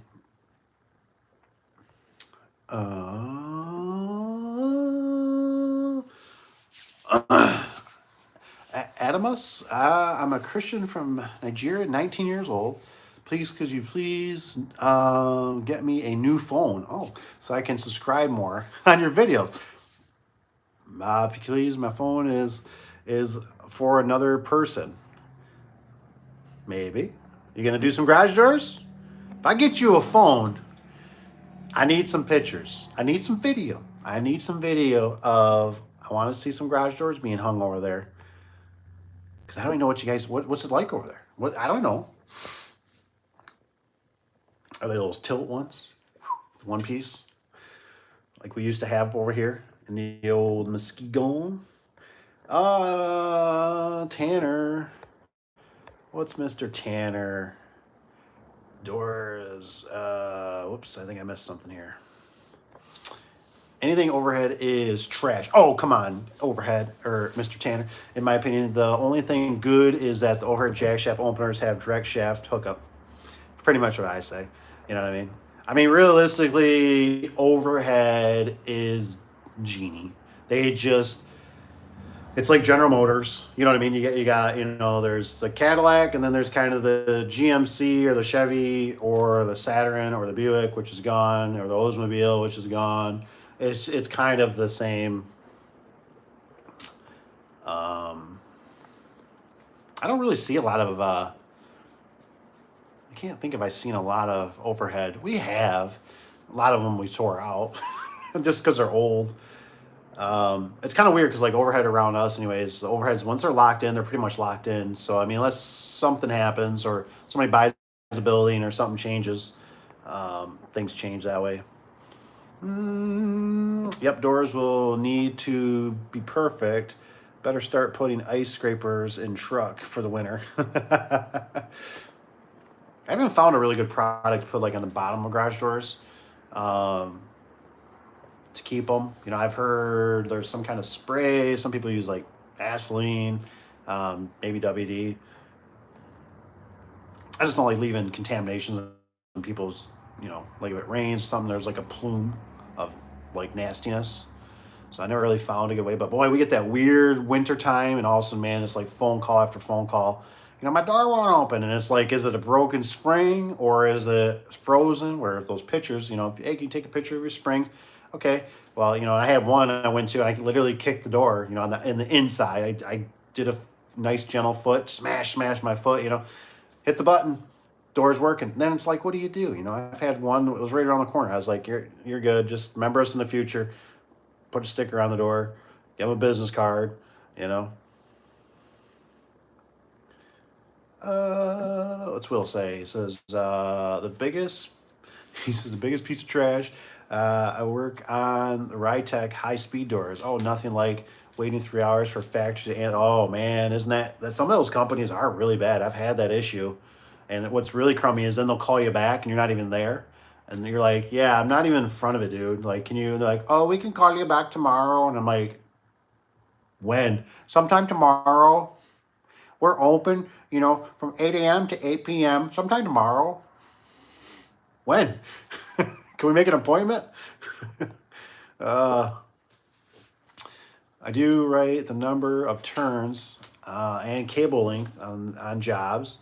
Adamus, I'm a Christian from Nigeria, 19 years old. Could you please get me a new phone? Oh, so I can subscribe more on your videos. Please, my phone is for another person. Maybe. You gonna do some garage doors? If I get you a phone, I need some pictures. I need some video. I want to see some garage doors being hung over there. Because I don't even know what you guys, what's it like over there? I don't know. Are they those tilt ones? One piece? Like we used to have over here in the old Muskegon? Tanner. What's Mr. Tanner? Doors. Whoops, I think I missed something here. Anything overhead is trash. Oh, come on, overhead, or Mr. Tanner. In my opinion, the only thing good is that the overhead jack shaft openers have direct shaft hookup. Pretty much what I say. You know what I mean? I mean, realistically, overhead is Genie. It's like General Motors. You know what I mean? You got, there's the Cadillac, and then there's kind of the GMC or the Chevy or the Saturn or the Buick, which is gone, or the Oldsmobile, which is gone. It's kind of the same. I don't really see a lot of, I can't think if I've seen a lot of overhead. We have. A lot of them we tore out just because they're old. It's kind of weird because overhead around us anyways, the overheads, once they're locked in, they're pretty much locked in. So, I mean, unless something happens or somebody buys a building or something changes, things change that way. Yep, doors will need to be perfect. Better start putting ice scrapers in truck for the winter. I haven't found a really good product to put on the bottom of garage doors to keep them. I've heard there's some kind of spray. Some people use Vaseline, maybe WD. I just don't like leaving contaminations in people's, if it rains or something, there's a plume of nastiness. So I never really found a good way. But boy, we get that weird winter time, and all of a sudden, man, it's phone call after phone call. My door won't open, and it's is it a broken spring or is it frozen? Where those pictures, hey, can you take a picture of your springs? Okay, well, I had one I went to, and I literally kicked the door, in the inside. I did a nice gentle foot, smash my foot, hit the button. doors work. And then it's like, what do? You know, I've had one that was right around the corner. I was like, you're good. Just remember us in the future. Put a sticker on the door. Give them a business card, you know. What's Will say? He says, the biggest piece of trash. I work on the Rytech high-speed doors. Oh, nothing like waiting 3 hours for factory to, and oh man, isn't that some of those companies are really bad. I've had that issue. And what's really crummy is then they'll call you back and you're not even there. And you're like, yeah, I'm not even in front of it, dude. Like, can you, they're like, oh, we can call you back tomorrow. And I'm like, when? Sometime tomorrow. We're open, you know, from 8 a.m. to 8 p.m. sometime tomorrow. When? Can we make an appointment? I do write the number of turns and cable length on jobs.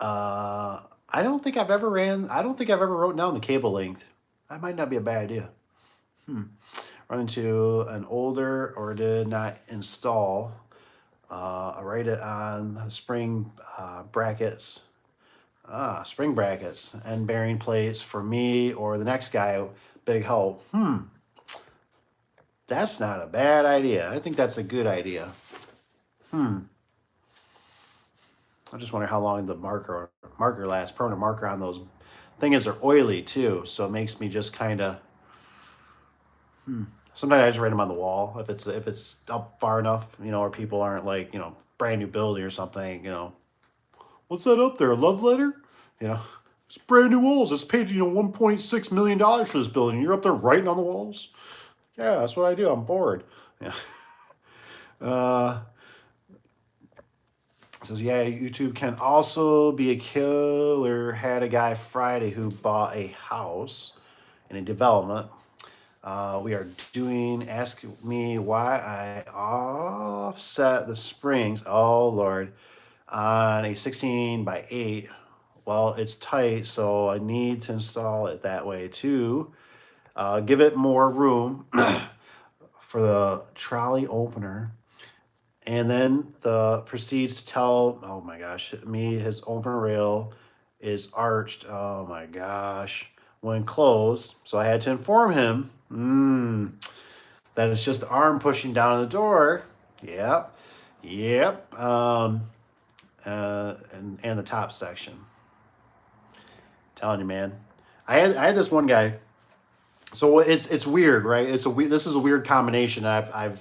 I don't think I've ever wrote down the cable length. That might not be a bad idea. Run into an older or did not install. I write it on the spring brackets. Spring brackets and bearing plates for me or the next guy. Big help. That's not a bad idea. I think that's a good idea. I just wonder how long the marker lasts. Permanent marker on those. Thing is, they're oily too, so it makes me just kind of. Sometimes I just write them on the wall if it's up far enough, you know, or people aren't like, you know, brand new building or something, you know. What's that up there? A love letter? You know, it's brand new walls. It's paid, you know, $1.6 million for this building. You're up there writing on the walls? Yeah, that's what I do. I'm bored. Yeah. Says, yeah, YouTube can also be a killer. Had a guy Friday who bought a house in a development. We are doing, ask me why I offset the springs, oh Lord, on a 16 by 8. Well, it's tight, so I need to install it that way too. Give it more room for the trolley opener. And then proceeds to tell, oh my gosh, me his opener rail is arched, oh my gosh, when closed. So I had to inform him that it's just the arm pushing down on the door. Yep. And the top section. Telling you, man. I had this one guy. So it's weird, right? This is a weird combination I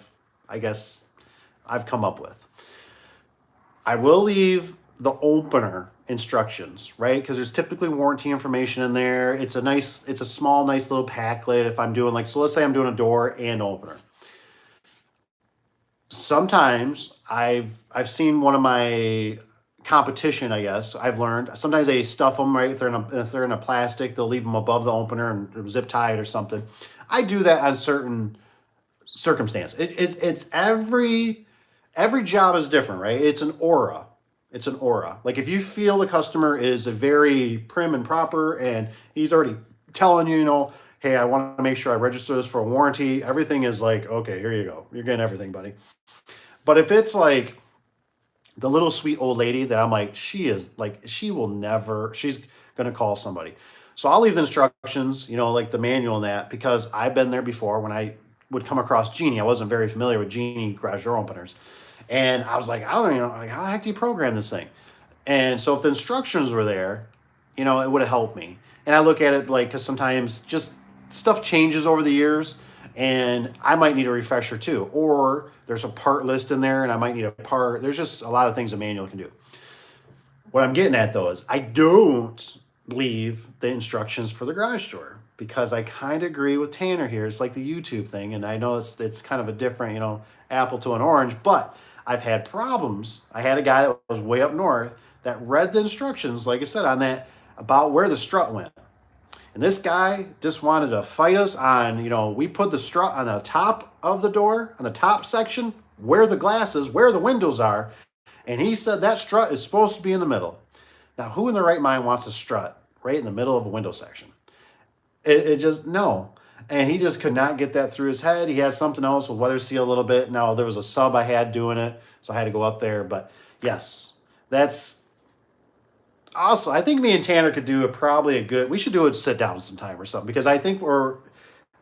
guess I've come up with. I will leave the opener instructions, right? Because there's typically warranty information in there. It's a small, nice little packlet. If I'm doing so let's say I'm doing a door and opener. Sometimes I've seen one of my competition, I guess, I've learned. Sometimes they stuff them, right? If they're in a plastic, they'll leave them above the opener and zip tie it or something. I do that on certain circumstances. It's every job is different, right? It's an aura. Like if you feel the customer is a very prim and proper and he's already telling you, you know, hey, I want to make sure I register this for a warranty. Everything is like, okay, here you go. You're getting everything, buddy. But if it's like the little sweet old lady that I'm like, she's going to call somebody. So I'll leave the instructions, you know, like the manual and that, because I've been there before when I would come across Genie. I wasn't very familiar with Genie garage door openers. And I was like, I don't even know, like, how the heck do you program this thing? And so if the instructions were there, you know, it would have helped me. And I look at it like, because sometimes just stuff changes over the years and I might need a refresher too. Or there's a part list in there and I might need a part. There's just a lot of things a manual can do. What I'm getting at though is I don't leave the instructions for the garage door because I kind of agree with Tanner here. It's like the YouTube thing. And I know it's kind of a different, you know, apple to an orange, but I've had problems. I had a guy that was way up north that read the instructions, like I said, on that, about where the strut went. And this guy just wanted to fight us on, you know, we put the strut on the top of the door, on the top section, where the glass is, where the windows are. And he said that strut is supposed to be in the middle. Now, who in their right mind wants a strut right in the middle of a window section? It just, no. And he just could not get that through his head. He had something else with weather seal a little bit. Now, there was a sub I had doing it, so I had to go up there. But yes, Also, I think me and Tanner could do probably a good. We should do a sit down sometime or something because I think we're.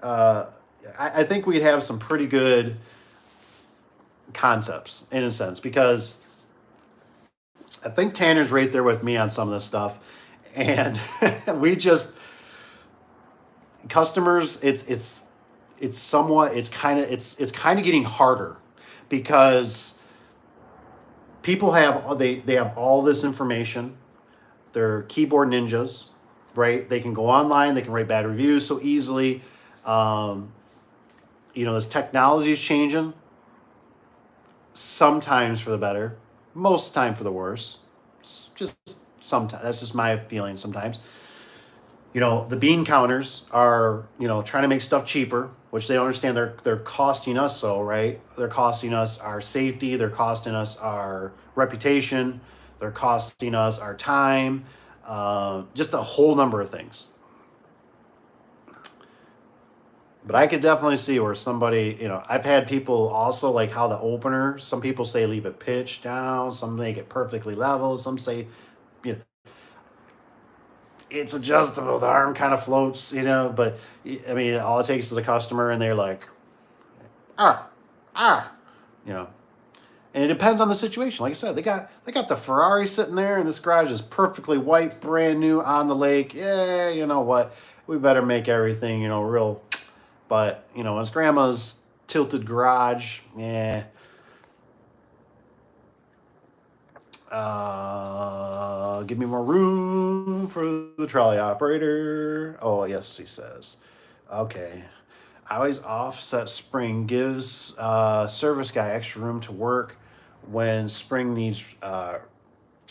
Uh, I think we'd have some pretty good concepts in a sense because I think Tanner's right there with me on some of this stuff, and we just customers. It's somewhat. It's kind of getting harder because people have they have all this information. They're keyboard ninjas, right? They can go online. They can write bad reviews so easily. This technology is changing. Sometimes for the better, most of the time for the worse. It's just sometimes. That's just my feeling sometimes. The bean counters are, trying to make stuff cheaper, which they don't understand. They're costing us so, right? They're costing us our safety. They're costing us our reputation. They're costing us our time. Just a whole number of things. But I could definitely see where somebody, I've had people also like how the opener, some people say leave it pitched down, some make it perfectly level, some say, it's adjustable, the arm kind of floats, but I mean, all it takes is a customer and they're like, ah, and it depends on the situation. Like I said, they got the Ferrari sitting there and this garage is perfectly white, brand new on the lake. Yeah, you know what? We better make everything, real. But, it's grandma's tilted garage. Yeah. Give me more room for the trolley operator. Oh, yes, he says. Okay. I always offset spring. Gives service guy extra room to work when spring needs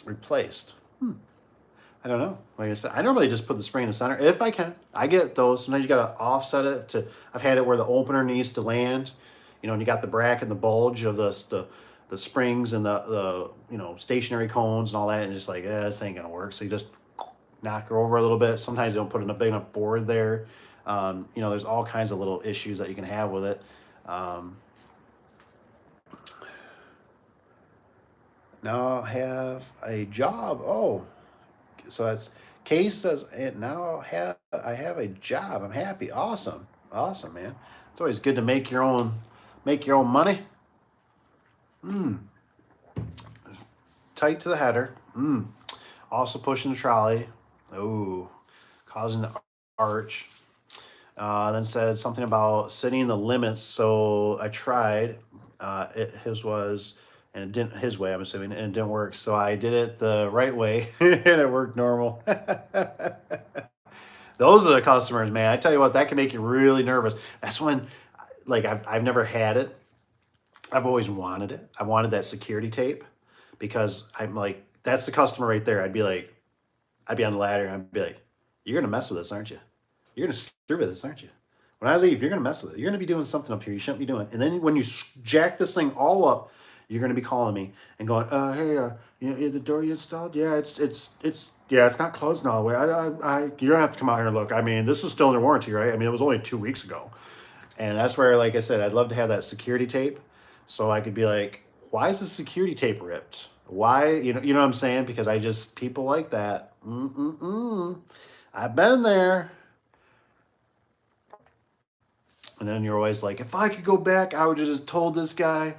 replaced. I don't know. Like I said, I normally just put the spring in the center if I can. I get those. Sometimes you got to offset it to. I've had it where the opener needs to land, and you got the bracket and the bulge of the springs and the stationary cones and all that, and just like this ain't gonna work. So you just knock her over a little bit. Sometimes you don't put in a big enough board there. There's all kinds of little issues that you can have with it. Now I have a job. Oh. So that's Case says, and now I have a job. I'm happy. Awesome, man. It's always good to make your own money. Tight to the header. Also pushing the trolley. Oh, causing the arch. Then said something about setting the limits. So I tried. His was. And it didn't his way, I'm assuming, and it didn't work. So I did it the right way, and it worked normal. Those are the customers, man. I tell you what, that can make you really nervous. That's when, like, I've never had it. I've always wanted it. I wanted that security tape because I'm like, that's the customer right there. I'd be on the ladder, and I'd be like, you're gonna mess with this, aren't you? You're gonna screw with this, aren't you? When I leave, you're gonna mess with it. You're gonna be doing something up here you shouldn't be doing. And then when you jack this thing all up, you're going to be calling me and going, hey, the door you installed? Yeah, it's not closed all the way. You're going to have to come out here and look. I mean, this is still under warranty, right? I mean, it was only 2 weeks ago. And that's where, like I said, I'd love to have that security tape so I could be like, why is the security tape ripped? Why, you know what I'm saying? Because people like that. I've been there. And then you're always like, if I could go back, I would have just told this guy,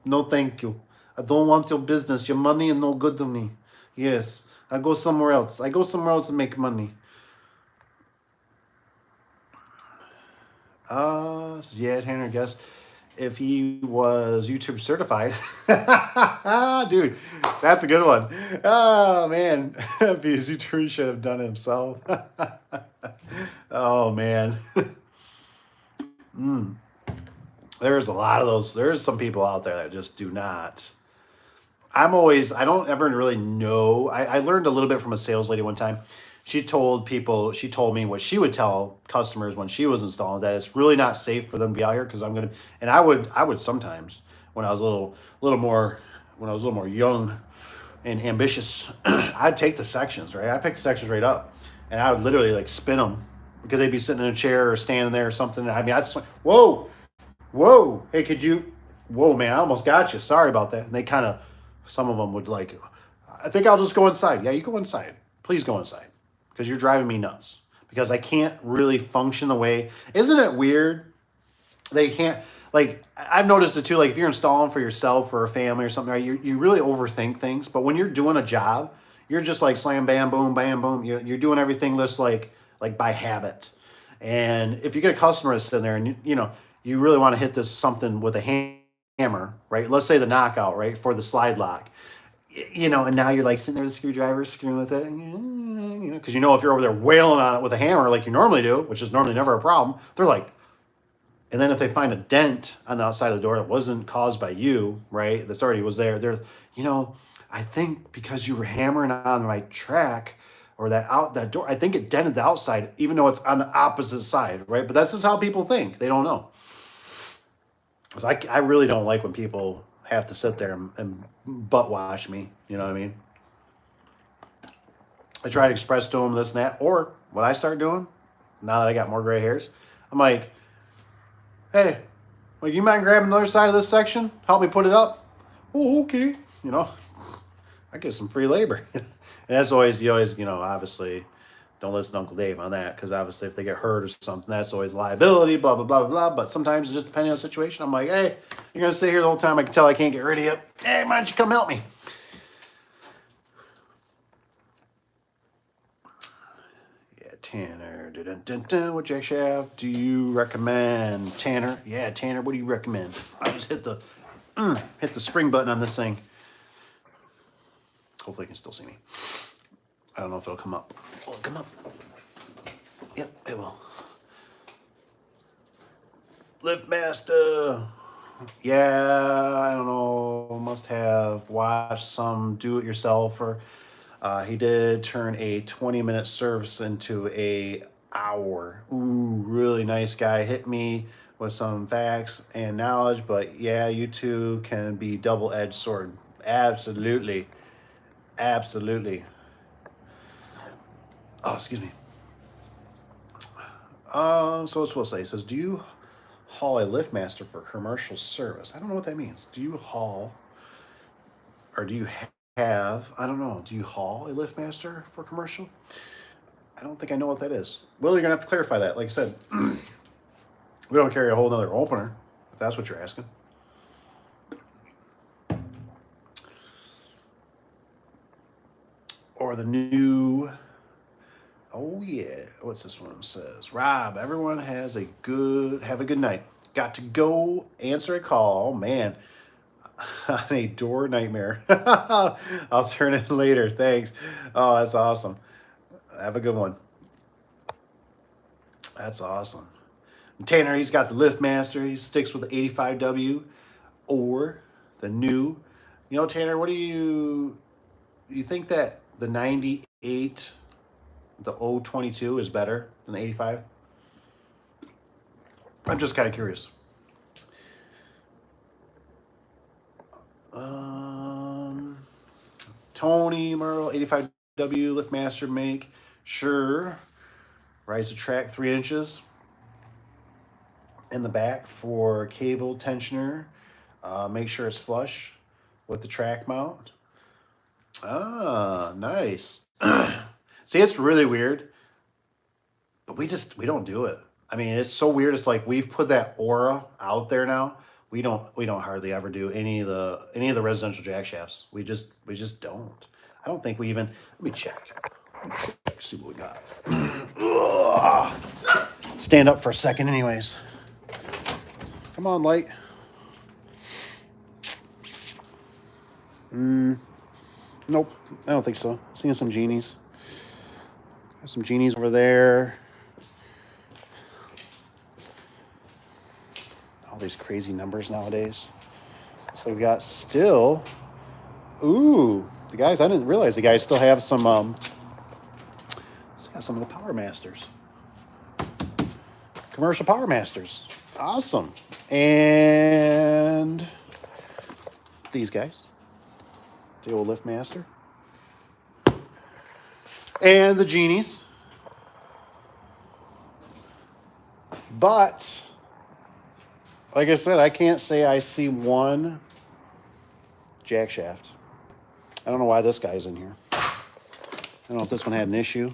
no, thank you. I don't want your business. Your money is no good to me. Yes, I go somewhere else. I go somewhere else and make money. Yeah, Tanner, I guess if he was YouTube certified. Dude, that's a good one. Oh, man. If he was YouTube, he should have done it himself. Oh, man. There's a lot of those. There's some people out there that just do not. I don't ever really know. I learned a little bit from a sales lady one time. She told me what she would tell customers when she was installing, that it's really not safe for them to be out here because I would sometimes when I was a little more young and ambitious, I'd take the sections, right? I'd pick the sections right up and I would literally like spin them because they'd be sitting in a chair or standing there or something. I mean, whoa, hey, whoa, man, I almost got you. Sorry about that. And they some of them would like, I think I'll just go inside. Yeah, you go inside. Please go inside because you're driving me nuts because I can't really function the way. Isn't it weird? They can't, like, I've noticed it too. Like if you're installing for yourself or a family or something, right? You really overthink things. But when you're doing a job, you're just like slam, bam, boom, bam, boom. You're doing everything just like by habit. And if you get a customer that's in there and you really want to hit this something with a hammer, right? Let's say the knockout, right, for the slide lock. And now you're like sitting there with a screwdriver, screwing with it, because if you're over there wailing on it with a hammer like you normally do, which is normally never a problem, they're like, and then if they find a dent on the outside of the door that wasn't caused by you, right, that's already was there, they're, I think because you were hammering on the right track or that door, I think it dented the outside, even though it's on the opposite side, right? But that's just how people think. They don't know. So I really don't like when people have to sit there and butt wash me. You know what I mean? I try to express to them this and that. Or what I start doing, now that I got more gray hairs, I'm like, hey, well, you mind grabbing the other side of this section? Help me put it up? Oh, okay. I get some free labor. And that's always, obviously don't listen to Uncle Dave on that, because obviously if they get hurt or something, that's always liability, blah, blah, blah, blah, blah. But sometimes just depending on the situation, I'm like, hey, you're going to sit here the whole time. I can tell I can't get rid of you. Hey, why don't you come help me? Yeah, Tanner. What jack shaft do you recommend? Tanner. Yeah, Tanner, what do you recommend? I just hit the spring button on this thing. Hopefully you can still see me. I don't know if it'll come up. Will it come up? Yep, it will. LiftMaster. Yeah, I don't know. Must have watched some do-it-yourselfer. He did turn a 20-minute service into a hour. Ooh, really nice guy. Hit me with some facts and knowledge, but yeah, you two can be double-edged sword. Absolutely. Absolutely. Oh, excuse me. So it's supposed to say, it says, do you haul a LiftMaster for commercial service? I don't know what that means. Do you haul, or do you have, I don't know, do you haul a LiftMaster for commercial? I don't think I know what that is. Well, you're going to have to clarify that. Like I said, we don't carry a whole nother opener, if that's what you're asking. Or the new, oh yeah, what's this one says? Rob, everyone have a good night. Got to go answer a call, man, on a door nightmare. I'll turn it later, thanks. Oh, that's awesome. Have a good one. That's awesome. Tanner, he's got the LiftMaster. He sticks with the 85W or the new. Tanner, what do you think that the 98, the 022 is better than the 85? I'm just kind of curious. Tony Merle, 85W LiftMaster make. Sure. Rise the track 3 inches in the back for cable tensioner. Make sure it's flush with the track mount. Ah, nice. See, it's really weird, but we don't do it. I mean, it's so weird. It's like we've put that aura out there now. We don't hardly ever do any of the residential jack shafts. We just don't. I don't think we even. Let me check. See what we got. Stand up for a second, anyways. Come on, light. Nope, I don't think so. Seeing some genies. Got some genies over there. All these crazy numbers nowadays. So we got still. Ooh, the guys. I didn't realize the guys still have some. Got some of the Power Masters. Commercial Power Masters. Awesome. And these guys. The old LiftMaster. And the genies. But, like I said, I can't say I see one jack shaft. I don't know why this guy's in here. I don't know if this one had an issue.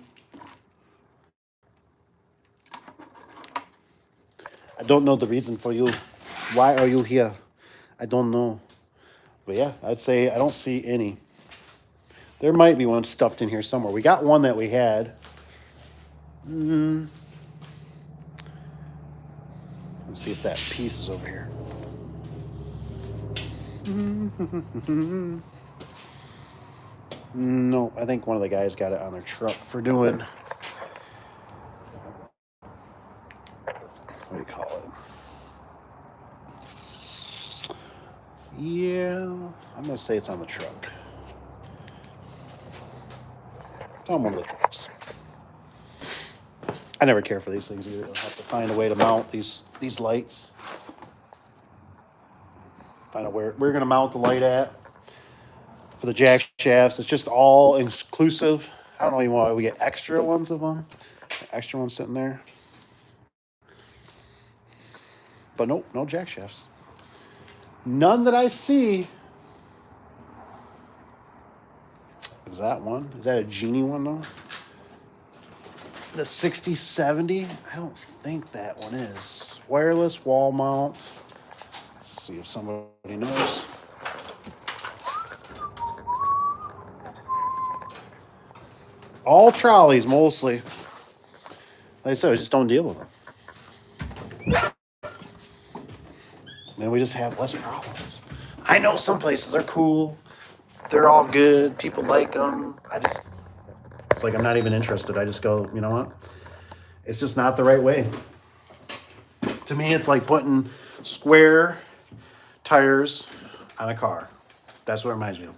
I don't know the reason for you. Why are you here? I don't know. But yeah, I'd say I don't see any. There might be one stuffed in here somewhere. We got one that we had. Let's see if that piece is over here. No, I think one of the guys got it on their truck for doing, what do you call it? Yeah, I'm going to say it's on the truck. It's on one of the trucks. I never care for these things either. I'll have to find a way to mount these lights. Find out where we're going to mount the light at. For the jack shafts, it's just all inclusive. I don't know even why we get extra ones of them. Extra ones sitting there. But nope, no jack shafts. None that I see. Is that one? Is that a Genie one though? The 6070? I don't think that one is. Wireless wall mount. Let's see if somebody knows. All trolleys mostly. Like I said, we just don't deal with them. Then we just have less problems. I know some places are cool. They're all good. People like them. It's like I'm not even interested. I just go, you know what? It's just not the right way. To me, it's like putting square tires on a car. That's what it reminds me of.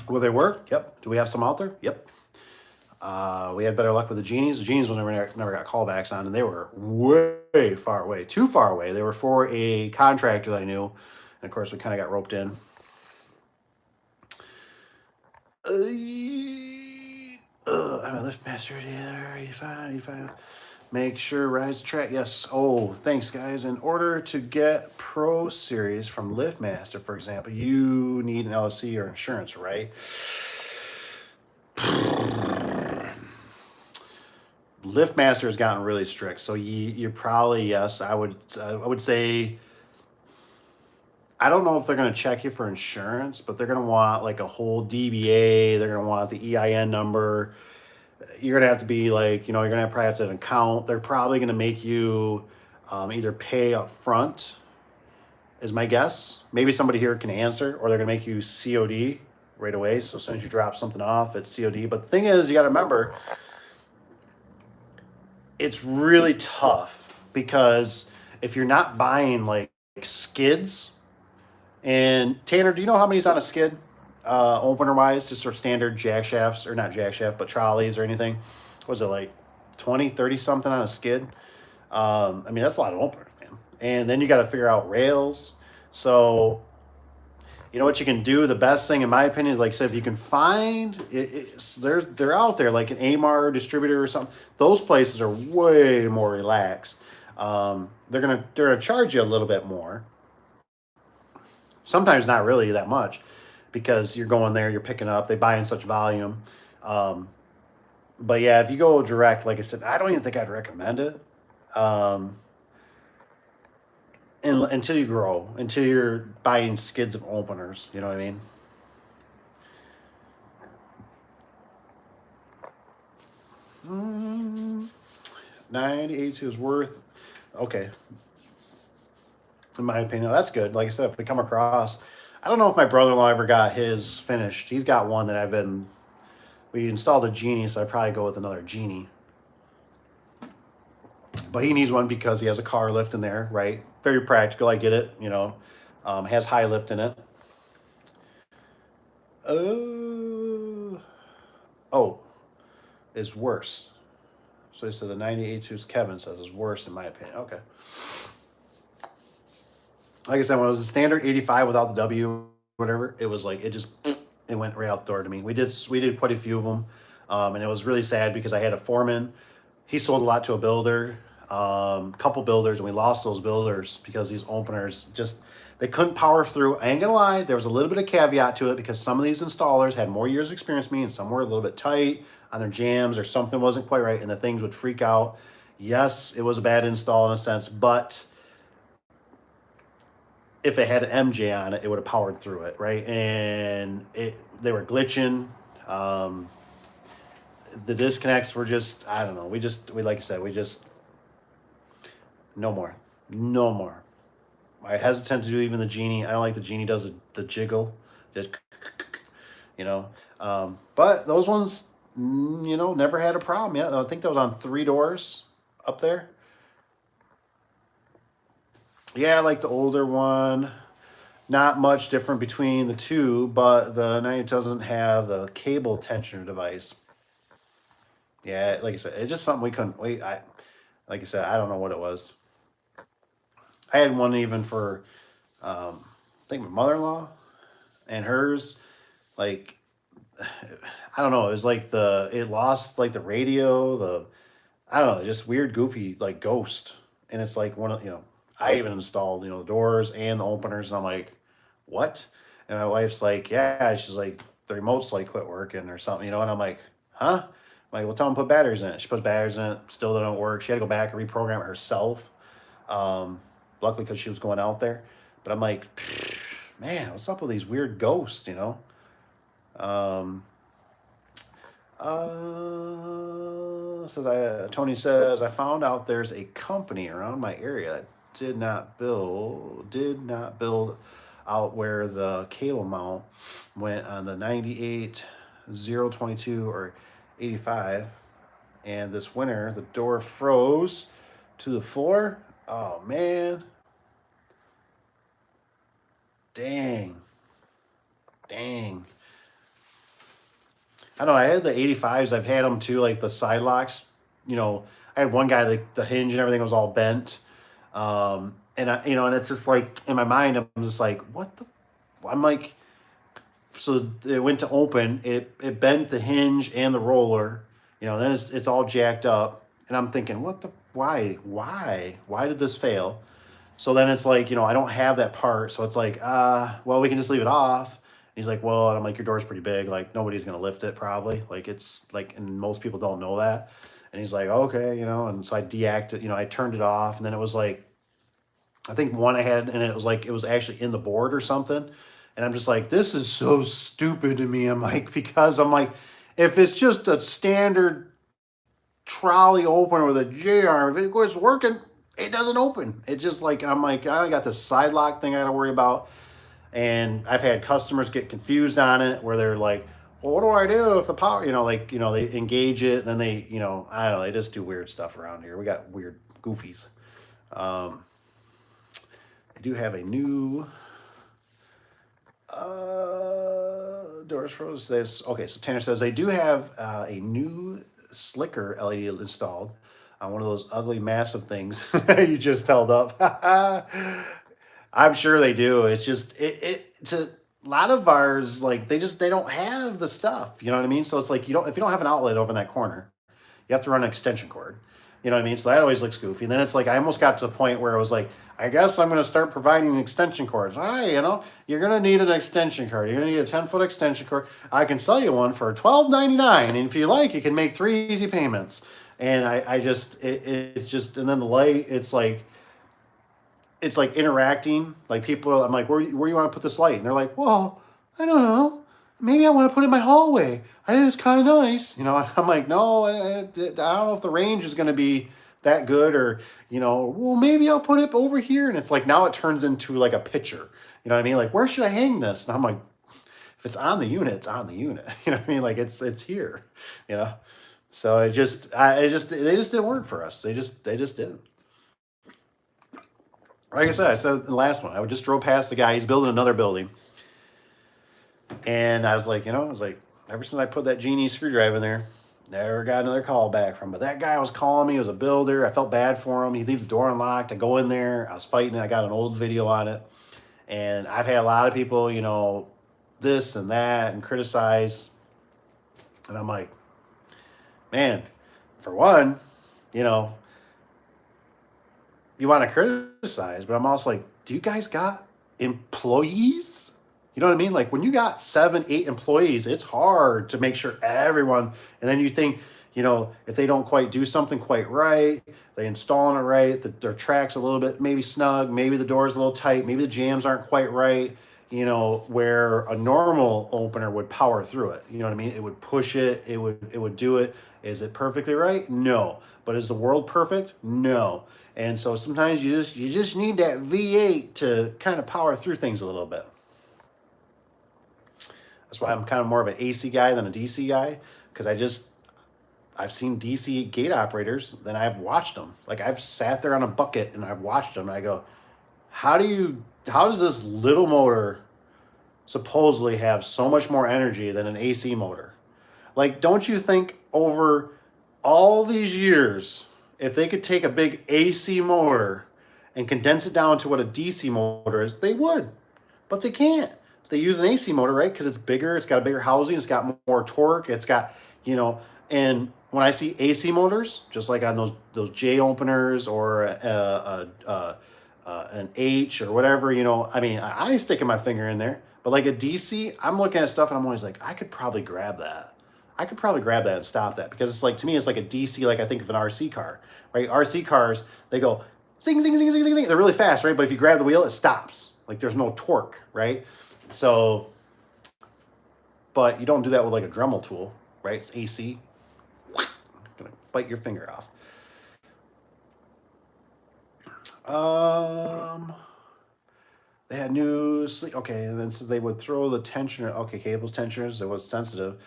Will they work? Yep. Do we have some out there? Yep. We had better luck with the Genies. The Genies never got callbacks on, and they were way far away. Too far away. They were for a contractor that I knew. And, of course, we kind of got roped in. I'm a LiftMaster here. 85. Make sure rise the track. Yes. Oh, thanks, guys. In order to get Pro Series from LiftMaster, for example, you need an LLC or insurance, right? LiftMaster has gotten really strict, so you're probably, yes. I would say, I don't know if they're going to check you for insurance, but they're going to want like a whole DBA. They're going to want the EIN number. You're going to have to be like, you're going to probably have to have an account. They're probably going to make you either pay up front, is my guess. Maybe somebody here can answer, or they're going to make you COD right away. So as soon as you drop something off, it's COD. But the thing is, you got to remember, it's really tough because if you're not buying like skids, and Tanner, do you know how many's on a skid, opener wise, just sort of standard jack shafts, or not jack shaft, but trolleys or anything? What was it, like 20, 30 something on a skid? I mean, that's a lot of openers, man. And then you got to figure out rails. So, you know what you can do? The best thing, in my opinion, is like I said, if you can find they're out there, like an AMAR distributor or something. Those places are way more relaxed. They're gonna charge you a little bit more. Sometimes not really that much, because you're going there, you're picking up, they buy in such volume. But yeah, if you go direct, like I said, I don't even think I'd recommend it. Until you grow, until you're buying skids of openers, you know what I mean? 982 is worth, okay. In my opinion, that's good. Like I said, if we come across, I don't know if my brother-in-law ever got his finished. He's got one that we installed a Genie, so I'd probably go with another Genie. But he needs one because he has a car lift in there, right? Very practical, I get it, has high lift in it. Is worse. So he said the 98.2's Kevin says is worse in my opinion. Okay. Like I said, when it was a standard 85 without the W, whatever, it was like, it went right out the door to me. We did quite a few of them. And it was really sad because I had a foreman. He sold a lot to a builder, couple builders, and we lost those builders because these openers They couldn't power through. I ain't gonna lie, there was a little bit of caveat to it because some of these installers had more years experience than me and some were a little bit tight on their jams or something wasn't quite right and the things would freak out. Yes, it was a bad install in a sense, but if it had an MJ on it, it would have powered through it, right? And they were glitching. The disconnects were just, I don't know. We like I said, no more. No more. I hesitant to do even the Genie. I don't like the Genie does the jiggle. Just, you know. But those ones, you know, never had a problem yet. I think that was on 3 doors up there. Yeah, I like the older one. Not much different between the two, but the 90 doesn't have the cable tensioner device. Yeah, like I said, it's just something we couldn't wait. Like I said, I don't know what it was. I had one even for, I think my mother-in-law and hers. Like, I don't know. It was like it lost like the radio. I don't know, just weird, goofy, like ghost. And it's like one of, I even installed, the doors and the openers, and I'm like, what? And my wife's like, yeah, she's like, the remote's like quit working or something, and I'm like, huh? I'm like, well, tell them to put batteries in it. She puts batteries in it, still don't work. She had to go back and reprogram it herself. Luckily, because she was going out there. But I'm like, man, what's up with these weird ghosts, Tony says, I found out there's a company around my area that did not build out where the cable mount went on the 98 022 or 85, and this winter the door froze to the floor. Oh man, dang. I know I had the 85s. I've had them too, like the side locks. I had one guy, like the hinge and everything was all bent. And and it's just like in my mind, I'm just like, what the? I'm like, so it went to open. It bent the hinge and the roller. Then it's all jacked up, and I'm thinking, what the? Why did this fail? So then it's like, I don't have that part. So it's like, well, we can just leave it off. He's like, well, and I'm like, your door's pretty big. Like, nobody's going to lift it probably. Like, it's like, and most people don't know that. And he's like, okay, and so I deactivated, I turned it off. And then it was like, I think one I had, and it was like, it was actually in the board or something. And I'm just like, this is so stupid to me. I'm like, because I'm like, if it's just a standard trolley opener with a J-arm, if it's working, it doesn't open. It just like, I'm like, I got this side lock thing I got to worry about. And I've had customers get confused on it where they're like, well, what do I do if the power, they engage it, then they, I don't know, they just do weird stuff around here. We got weird goofies. I do have a new doors froze this. Okay, so Tanner says they do have a new slicker LED installed on one of those ugly massive things you just held up. I'm sure they do. It's just it's a lot of ours, like they don't have the stuff. You know what I mean? So it's like if you don't have an outlet over in that corner, you have to run an extension cord. You know what I mean? So that always looks goofy. And then it's like I almost got to the point where I was like, I guess I'm going to start providing extension cords. Hey, you're going to need an extension cord. You're going to need a 10-foot extension cord. I can sell you one for $12.99, and if you like, you can make 3 easy payments. And I just it just, and then the light, it's like interacting, like people, I'm like, where you want to put this light? And they're like, well, I don't know. Maybe I want to put it in my hallway. I think it's kind of nice. And I'm like, no, I don't know if the range is going to be that good, or, well, maybe I'll put it over here. And it's like, now it turns into like a picture. You know what I mean? Like, where should I hang this? And I'm like, if it's on the unit, it's on the unit. You know what I mean? Like it's here, So they just didn't work for us. They just didn't. Like I said in the last one, I just drove past the guy. He's building another building. And I was like, ever since I put that Genie screwdriver in there, never got another call back from him. But that guy was calling me. He was a builder. I felt bad for him. He leaves the door unlocked. I go in there. I was fighting it. I got an old video on it. And I've had a lot of people, this and that and criticize. And I'm like, man, for one, you want to criticize, but I'm also like, do you guys got employees. You know what I mean? Like when you got 7, 8 employees, it's hard to make sure everyone, and then you think, you know, if they don't quite do something quite right, they installing it right, their track's a little bit maybe snug, maybe the door's a little tight, maybe the jams aren't quite right, you know, where a normal opener would power through it. You know what I mean? It would push it, it would do it. Is it perfectly right? No. But is the world perfect? No. And so sometimes you just need that V8 to kind of power through things a little bit. That's why I'm kind of more of an AC guy than a DC guy, because I've seen DC gate operators, then I've watched them. Like I've sat there on a bucket and I've watched them and I go, how does this little motor supposedly have so much more energy than an AC motor? Like, don't you think over all these years, if they could take a big AC motor and condense it down to what a DC motor is, they would, but they can't. They use an AC motor, right? Because it's bigger, it's got a bigger housing, it's got more torque, it's got, you know, and when I see AC motors, just like on those J openers or an H or whatever, you know, I mean, I ain't sticking my finger in there, but like a DC, I'm looking at stuff and I'm always like, I could probably grab that. I could probably grab that and stop that, because it's like, to me, it's like a DC, like I think of an RC car, right? RC cars, they go zing, zing, zing, zing, zing, zing. They're really fast, right? But if you grab the wheel, it stops. Like there's no torque, right? So, but you don't do that with like a Dremel tool, right? It's AC. Gonna bite your finger off. They had new sleep. Okay, and then so they would throw the tensioner. Okay, cables, tensioners. It was sensitive.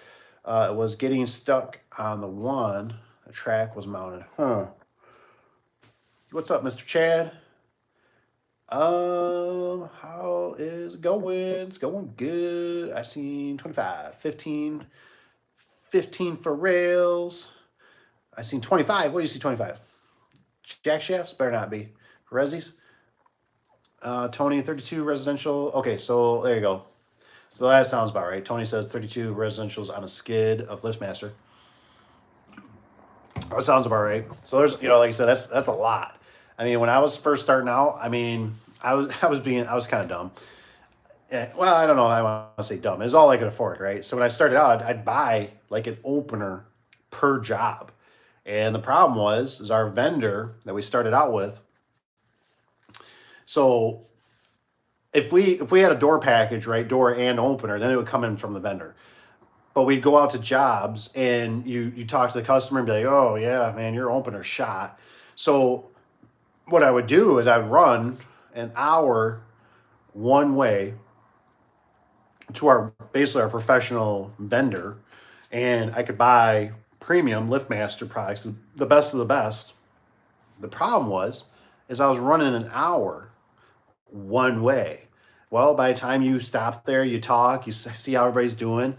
It was getting stuck on the one. The track was mounted. Huh. What's up, Mr. Chad? How is it going? It's going good. I seen 25, 15 for rails. I seen 25. What do you see 25? Jack shafts? Better not be. Resis? Tony, 32 residential. Okay, so there you go. So that sounds about right. Tony says 32 residentials on a skid of LiftMaster. That sounds about right. So there's, you know, like I said, that's a lot. I mean, when I was first starting out, I mean, I was kind of dumb. Yeah, well, I don't know. I want to say dumb. It's all I could afford, right? So when I started out, I'd buy like an opener per job. And the problem is our vendor that we started out with. So if we had a door package, right, door and opener, then it would come in from the vendor. But we'd go out to jobs and you talk to the customer and be like, oh yeah, man, your opener's shot. So what I would do is I'd run an hour one way to basically our professional vendor, and I could buy premium LiftMaster products, the best of the best. The problem is I was running an hour one way. Well, by the time you stop there, you talk, you see how everybody's doing,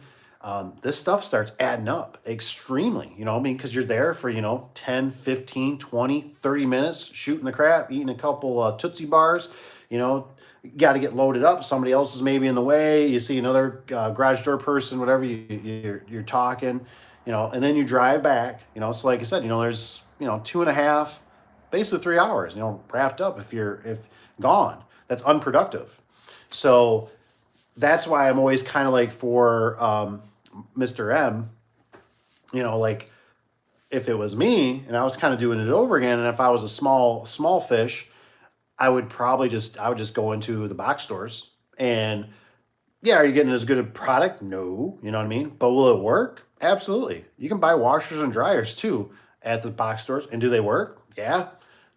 this stuff starts adding up extremely, you know, I mean, because you're there for, you know, 10, 15, 20, 30 minutes shooting the crap, eating a couple Tootsie Bars, you know, got to get loaded up. Somebody else is maybe in the way. You see another garage door person, whatever, you're talking, you know, and then you drive back, you know. So like I said, you know, there's, you know, 2.5, basically 3 hours, you know, wrapped up if gone. That's unproductive. So that's why I'm always kind of like for Mr. M, you know, like if it was me and I was kind of doing it over again, and if I was a small fish, I would just go into the box stores and yeah, are you getting as good a product? No, you know what I mean? But will it work? Absolutely. You can buy washers and dryers too at the box stores. And do they work? Yeah.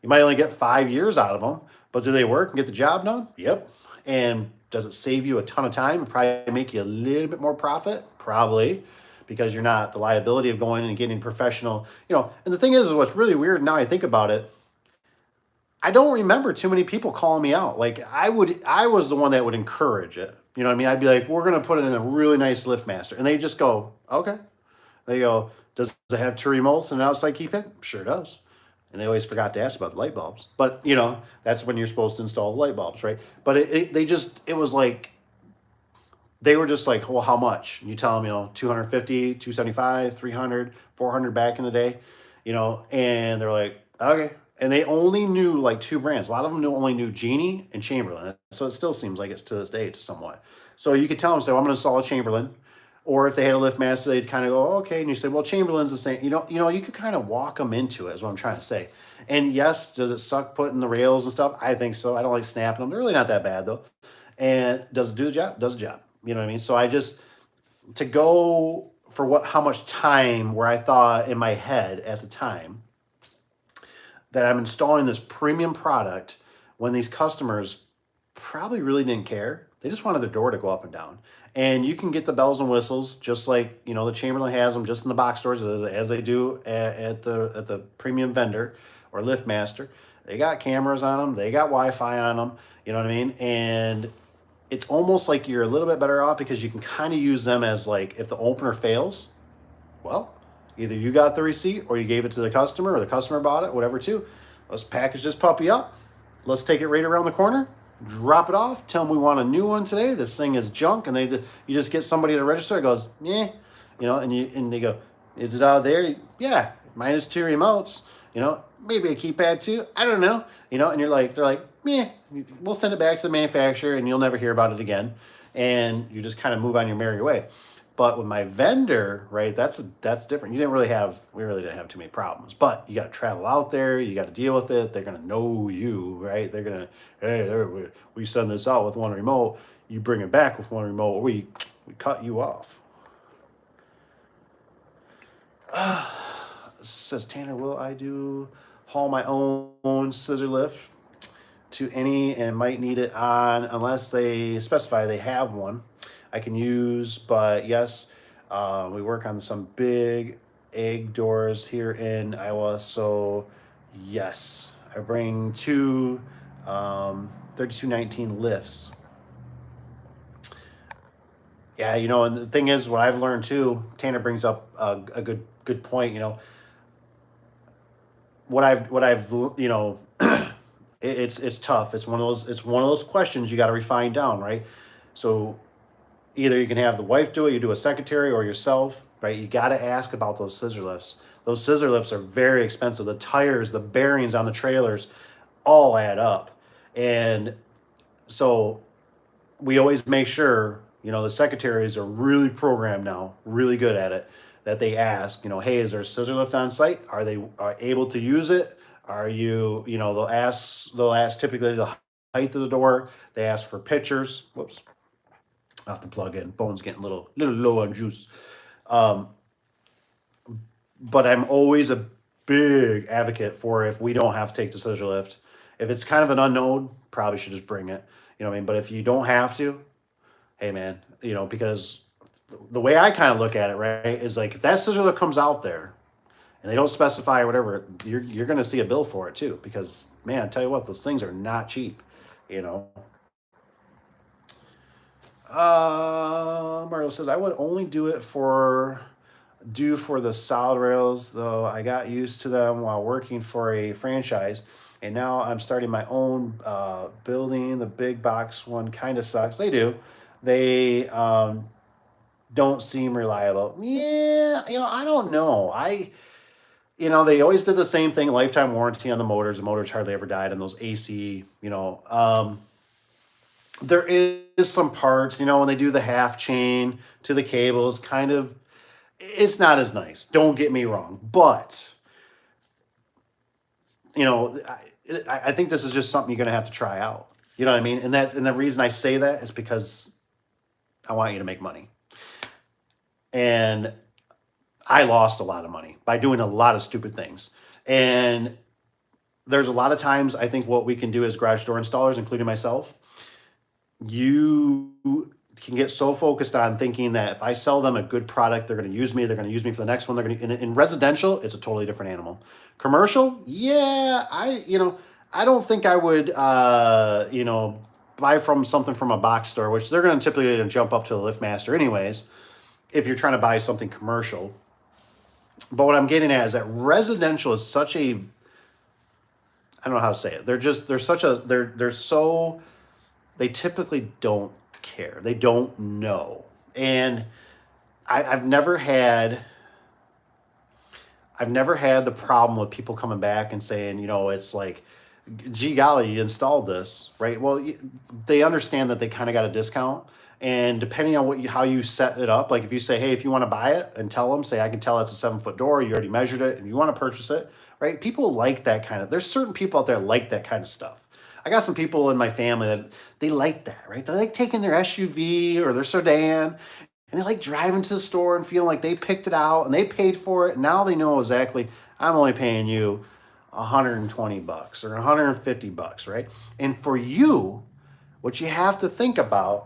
You might only get 5 years out of them, but do they work and get the job done? Yep. And does it save you a ton of time and probably make you a little bit more profit? Probably, because you're not the liability of going and getting professional, you know. And the thing is what's really weird now I think about it, I don't remember too many people calling me out. Like I was the one that would encourage it. You know what I mean? I'd be like, we're going to put it in a really nice LiftMaster. And they just go, okay. They go, does it have two remotes and an outside key pin? Sure does. And they always forgot to ask about the light bulbs. But, you know, that's when you're supposed to install the light bulbs, right? But it was like, they were just like, well, how much? And you tell them, you know, 250, 275, 300, 400 back in the day, you know, and they're like, okay. And they only knew like 2 brands. A lot of them only knew Genie and Chamberlain. So it still seems like it's to this day, it's somewhat. So you could tell them, say, well, I'm going to install a Chamberlain. Or if they had a LiftMaster, they'd kind of go, oh, okay. And you say, well, Chamberlain's the same. You could kind of walk them into it, is what I'm trying to say. And yes, does it suck putting the rails and stuff? I think so. I don't like snapping them. They're really not that bad, though. And does it do the job? Does the job. You know what I mean? So I just, to go for how much time where I thought in my head at the time that I'm installing this premium product when these customers probably really didn't care. They just wanted their door to go up and down. And you can get the bells and whistles, just like, the Chamberlain has them just in the box stores as they do at the premium vendor or LiftMaster. They got cameras on them. They got Wi-Fi on them. You know what I mean? And it's almost like you're a little bit better off because you can kind of use them as like, if the opener fails, well, either you got the receipt or you gave it to the customer or the customer bought it, whatever too. Let's package this puppy up. Let's take it right around the corner, drop it off, tell them we want a new one today. This thing is junk. And you just get somebody at a register that goes, yeah, and they go, is it out there? Yeah, minus 2 remotes, maybe a keypad too. I don't know, and they're like, yeah, we'll send it back to the manufacturer and you'll never hear about it again. And you just kind of move on your merry way. But with my vendor, right, that's different. We really didn't have too many problems. But you got to travel out there. You got to deal with it. They're going to know you, right? They're going to, hey, we send this out with 1 remote. You bring it back with 1 remote. We cut you off. Says Tanner, will I haul my own scissor lift to any and might need it on unless they specify they have one I can use, but yes, we work on some big egg doors here in Iowa, so yes, I bring 2 3219 lifts. Yeah, and the thing is, what I've learned too, Tanner brings up a good point. What I've it's tough. It's one of those questions you got to refine down, right? So either you can have the wife do it, you do a secretary, or yourself, right? You got to ask about those scissor lifts. Those scissor lifts are very expensive. The tires, the bearings on the trailers all add up. And so we always make sure, the secretaries are really programmed now, really good at it, that they ask, hey, is there a scissor lift on site? Are they able to use it? Are you, they'll ask typically the height of the door. They ask for pictures. Whoops. I have to plug in. Phone's getting a little low on juice. But I'm always a big advocate for if we don't have to take the scissor lift. If it's kind of an unknown, probably should just bring it. You know what I mean? But if you don't have to, hey man, because the way I kind of look at it, right, is like if that scissor lift comes out there and they don't specify or whatever, you're going to see a bill for it too. Because man, I tell you what, those things are not cheap. Mario says, I would only do it for the solid rails, though I got used to them while working for a franchise. And now I'm starting my own building. The big box one kind of sucks. They do. They don't seem reliable. Yeah, I don't know. They always did the same thing, lifetime warranty on the motors. The motors hardly ever died on those AC, there is some parts, when they do the half chain to the cables, kind of, it's not as nice. Don't get me wrong. But, I think this is just something you're going to have to try out. You know what I mean? And the reason I say that is because I want you to make money. And I lost a lot of money by doing a lot of stupid things. And there's a lot of times I think what we can do as garage door installers, including myself, you can get so focused on thinking that if I sell them a good product, they're going to use me. They're going to use me for the next one. They're going to, in residential, it's a totally different animal. Commercial, yeah, I don't think I would, buy something from a box store, which they're going to typically jump up to the LiftMaster anyways, if you're trying to buy something commercial. But what I'm getting at is that residential is such a, I don't know how to say it. They typically don't care. They don't know. And I've never had I've never had the problem with people coming back and saying, you know, it's like, gee golly, you installed this, right? Well, they understand that they kind of got a discount. And depending on how you set it up, like if you say, hey, if you want to buy it, and tell them, say, I can tell it's a 7-foot door, you already measured it, and you want to purchase it, right? People like that kind of, there's certain people out there like that kind of stuff. I got some people in my family that they like that, right? They like taking their SUV or their sedan, and they like driving to the store and feeling like they picked it out and they paid for it. And now they know exactly, I'm only paying you $120 or $150, right? And for you, what you have to think about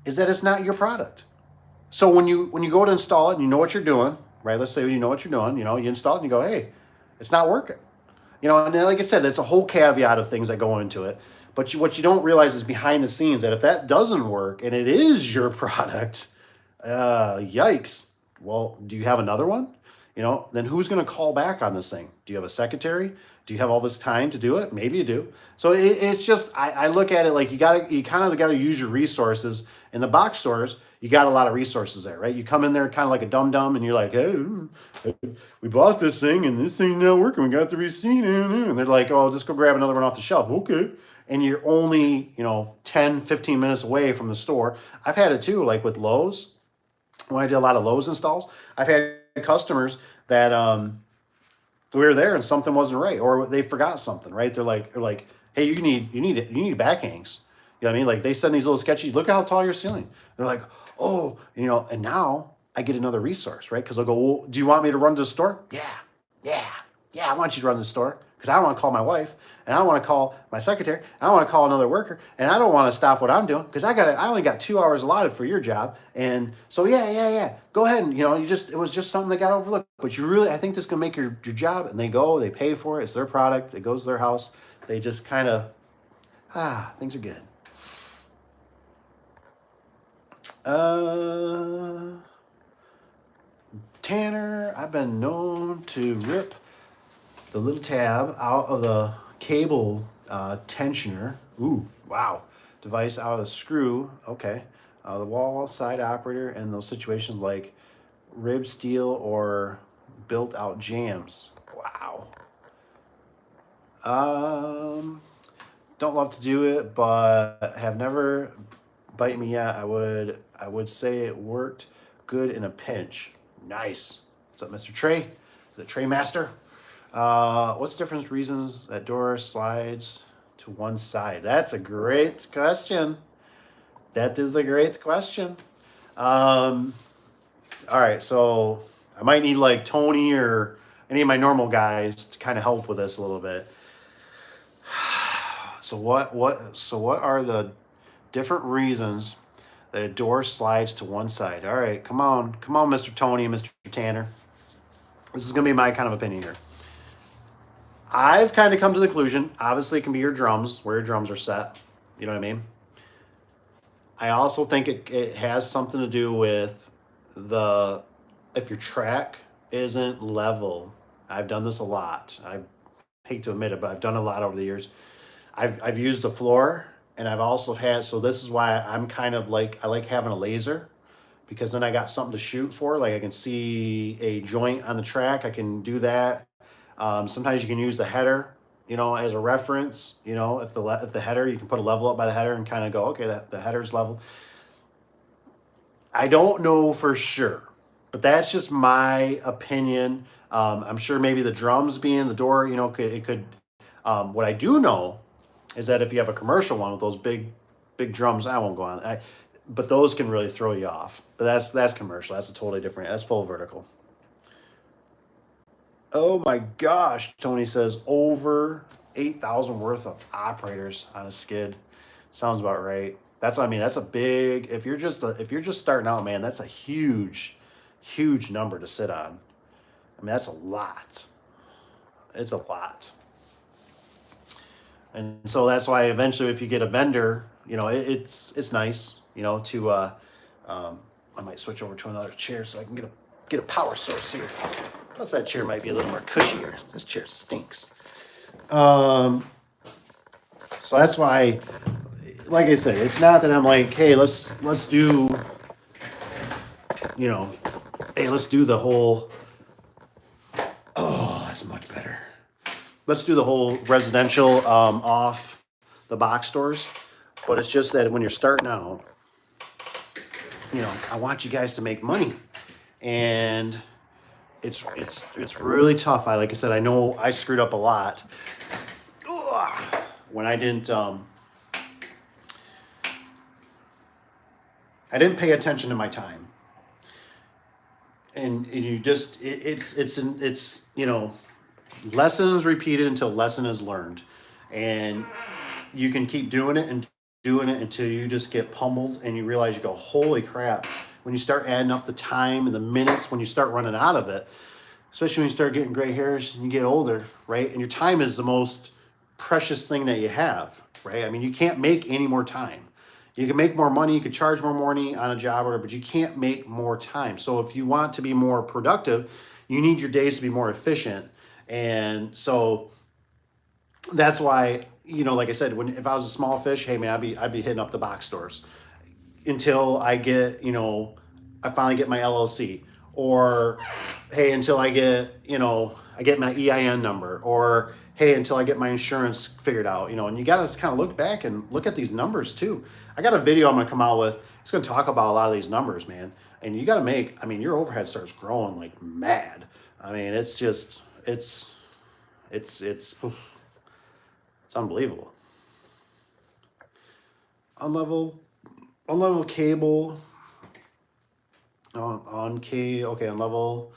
is that it's not your product. So when you go to install it and you know what you're doing, right? Let's say you know what you're doing, you know, you install it and you go, hey, it's not working. You know, and like I said, it's a whole caveat of things that go into it. But what you don't realize is behind the scenes that if that doesn't work and it is your product, yikes. Well, do you have another one? You know, then who's going to call back on this thing? Do you have a secretary? Do you have all this time to do it? Maybe you do. So it's just, I look at it like you kind of got to use your resources. In the box stores, you got a lot of resources there, right? You come in there kind of like a dum-dum and you're like, hey, we bought this thing and this thing's not working. We got the receipt. And they're like, oh, just go grab another one off the shelf. Okay. And you're only, 10, 15 minutes away from the store. I've had it too, like with Lowe's. When I did a lot of Lowe's installs, I've had customers that we were there and something wasn't right, or they forgot something, right? They're like, hey, you need back hangs. You know what I mean? Like they send these little sketchy, look at how tall your ceiling. They're like, oh, and now I get another resource, right? Because they'll go, well, do you want me to run to the store? Yeah, I want you to run to the store because I don't want to call my wife and I don't want to call my secretary. I don't want to call another worker and I don't want to stop what I'm doing because I only got 2 hours allotted for your job. And so, yeah, go ahead. And, it was just something that got overlooked, but I think this can make your job. And they pay for it. It's their product. It goes to their house. They just kind of, things are good. Tanner, I've been known to rip the little tab out of the cable tensioner. Ooh, wow. Device out of the screw. Okay. The wall side operator and those situations like rib steel or built out jams. Wow. Don't love to do it, but have never bite me yet. I would say it worked good in a pinch. Nice. What's up, Mr. Trey? Is it Trey Master? What's the difference reasons that door slides to one side? That's a great question. That is a great question. All right, so I might need like Tony or any of my normal guys to kind of help with this a little bit. So what are the different reasons that a door slides to one side? All right, come on, Mr. Tony and Mr. Tanner. This is going to be my kind of opinion here. I've kind of come to the conclusion, obviously it can be your drums, where your drums are set. You know what I mean? I also think it has something to do with if your track isn't level. I've done this a lot. I hate to admit it, but I've done a lot over the years. I've used the floor, and I've also had, so this is why I'm kind of like, I like having a laser, because then I got something to shoot for. Like I can see a joint on the track. I can do that. Sometimes you can use the header, as a reference. If the header, you can put a level up by the header and kind of go, okay, the header's level. I don't know for sure, but that's just my opinion. I'm sure maybe the drums being the door, it could. What I do know is that if you have a commercial one with those big drums, I won't go on. But those can really throw you off. But that's commercial. That's a totally different. That's full vertical. Oh my gosh, Tony says over 8,000 worth of operators on a skid. Sounds about right. That's what I mean. That's a big. If you're just starting out, man, that's a huge number to sit on. I mean, that's a lot. It's a lot. And so that's why eventually, if you get a vendor, it's nice, to. I might switch over to another chair so I can get a power source here. Plus, that chair might be a little more cushier. This chair stinks. So that's why, like I said, it's not that I'm like, hey, let's do, hey, let's do the whole. let's do the whole residential off the box stores. But it's just that when you're starting out, you know, I want you guys to make money, and it's really tough. Like I said, I know I screwed up a lot when I didn't pay attention to my time, and you just it's you know, lessons repeated until lesson is learned, and you can keep doing it and doing it until you just get pummeled and you realize, you go, holy crap. When you start adding up the time and the minutes, when you start running out of it, especially when you start getting gray hairs and you get older, right? And your time is the most precious thing that you have, right? I mean, you can't make any more time. You can make more money, you could charge more money on a job or whatever, but you can't make more time. So if you want to be more productive, you need your days to be more efficient. And so that's why, you know, like I said, if I was a small fish, hey man, I'd be hitting up the box stores until I get, you know, I finally get my LLC, or hey, until I get, you know, I get my EIN number, or hey, until I get my insurance figured out, you know. And you got to just kind of look back and look at these numbers too. I got a video I'm going to come out with. It's going to talk about a lot of these numbers, man. And you got to make, I mean, your overhead starts growing like mad. I mean, it's just, it's unbelievable. Unlevel cable unlevel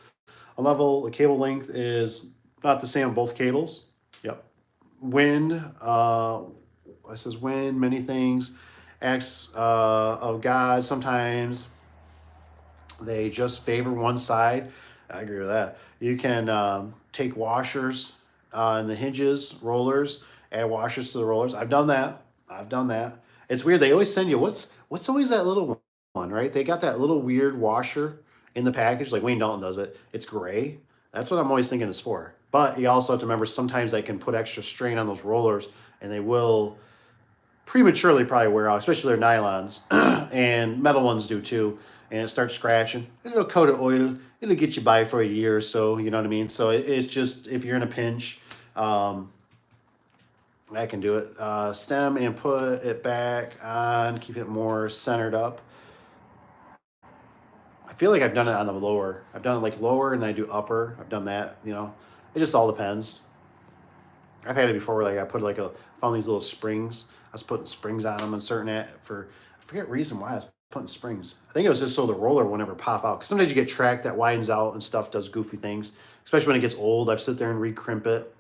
the cable length is not the same on both cables. Yep. Wind, it says wind, many things, acts of God. Sometimes they just favor one side. I agree with that. You can take washers and the hinges, rollers, add washers to the rollers. I've done that. It's weird. They always send you, what's always that little one, right? They got that little weird washer in the package, like Wayne Dalton does it. It's gray. That's what I'm always thinking it's for. But you also have to remember, sometimes they can put extra strain on those rollers, and they will prematurely probably wear out, especially their nylons, and metal ones do too. And it starts scratching. A little coat of oil, it'll get you by for a year or so. You know what I mean? So it's just, if you're in a pinch, I can do it. Stem and put it back on, keep it more centered up. I feel like I've done it on the lower. I've done it like lower, and I do upper. I've done that, you know. It just all depends. I've had it before where, like, I found these little springs. I was putting springs on them and I forget reason why I was putting springs. I think it was just so the roller won't ever pop out. Because sometimes you get track that widens out and stuff, does goofy things. Especially when it gets old. I've sit there and recrimp it.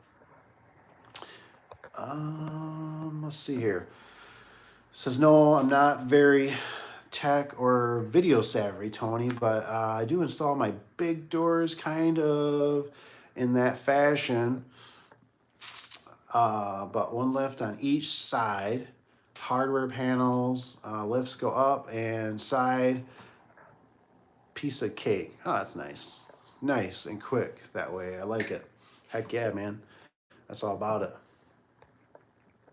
Let's see here. It says, no, I'm not very tech or video savvy, Tony, but I do install my big doors kind of in that fashion. But one lift on each side. Hardware panels, lifts go up and side. Piece of cake. Oh, that's nice. Nice and quick that way. I like it. Heck yeah, man. That's all about it.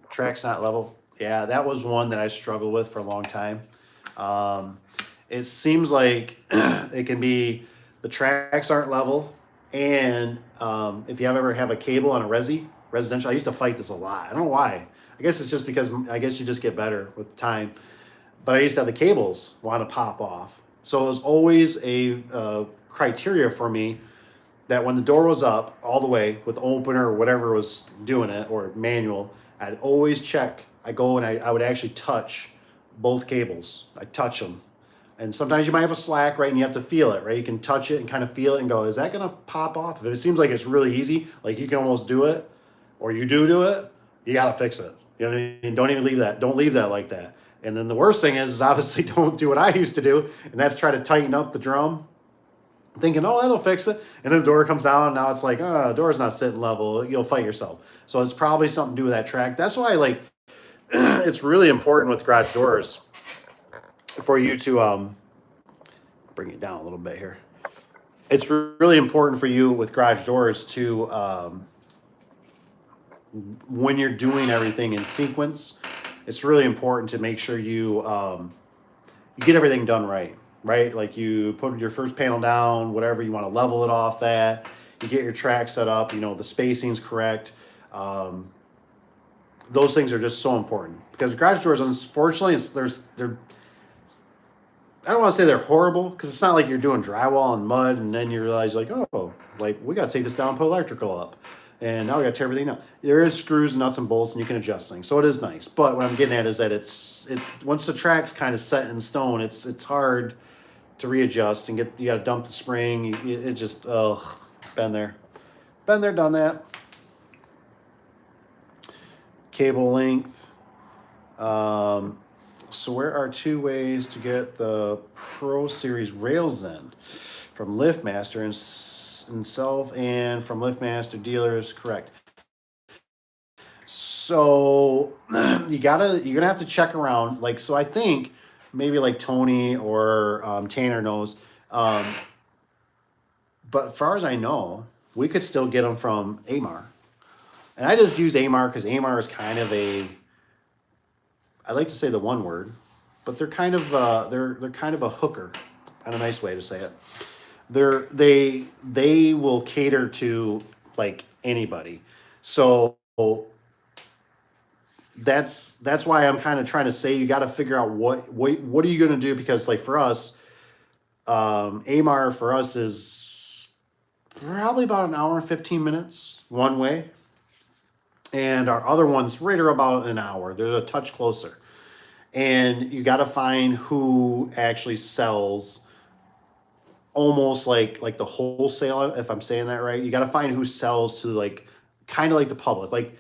Track's not level. Yeah, that was one that I struggled with for a long time. It seems like it can be, the tracks aren't level, and if you ever have a cable on a residential, I used to fight this a lot. I don't know why. I guess it's just because I guess you just get better with time. But I used to have the cables want to pop off. So it was always a criteria for me that when the door was up all the way with the opener or whatever was doing it, or manual, I'd always check. I go and I would actually touch both cables. I touch them. And sometimes you might have a slack, right? And you have to feel it, right? You can touch it and kind of feel it and go, is that going to pop off? If it seems like it's really easy, like you can almost do it, or you do it, you got to fix it. You know what I mean? Don't even leave that. Don't leave that like that. And then the worst thing is obviously don't do what I used to do, and that's try to tighten up the drum, thinking, oh, that'll fix it. And then the door comes down, and now it's like, oh, the door's not sitting level. You'll fight yourself. So it's probably something to do with that track. That's why, like, it's really important with garage doors for you to bring it down a little bit here. It's really important for you with garage doors to, when you're doing everything in sequence, it's really important to make sure you get everything done right? Like you put your first panel down, whatever, you want to level it off that. You get your track set up, you know, the spacing's correct. Those things are just so important because garage doors, unfortunately, they're I don't want to say they're horrible because it's not like you're doing drywall and mud and then you realize like, oh, like we got to take this down and put electrical up. And now we got to tear everything down. There is screws, nuts, and bolts, and you can adjust things. So it is nice. But what I'm getting at is that once the track's kind of set in stone, it's hard to readjust and you got to dump the spring. It just, been there. Been there, done that. Cable length. So where are 2 ways to get the Pro Series rails in? From LiftMaster himself and from LiftMaster dealers, correct. So you're gonna have to check around. Like, so I think maybe like Tony or Tanner knows. But as far as I know, we could still get them from Amar. And I just use Amar because Amar is kind of I like to say the one word, but they're kind of they're kind of a hooker, kind of nice way to say it. They will cater to like anybody. So that's why I'm kind of trying to say you got to figure out what are you going to do, because like for us, Amar for us is probably about an hour and 15 minutes one way. And our other ones right are about an hour. They're a touch closer. And you got to find who actually sells almost like the wholesale, if I'm saying that right. You got to find who sells to like kind of like the public. Like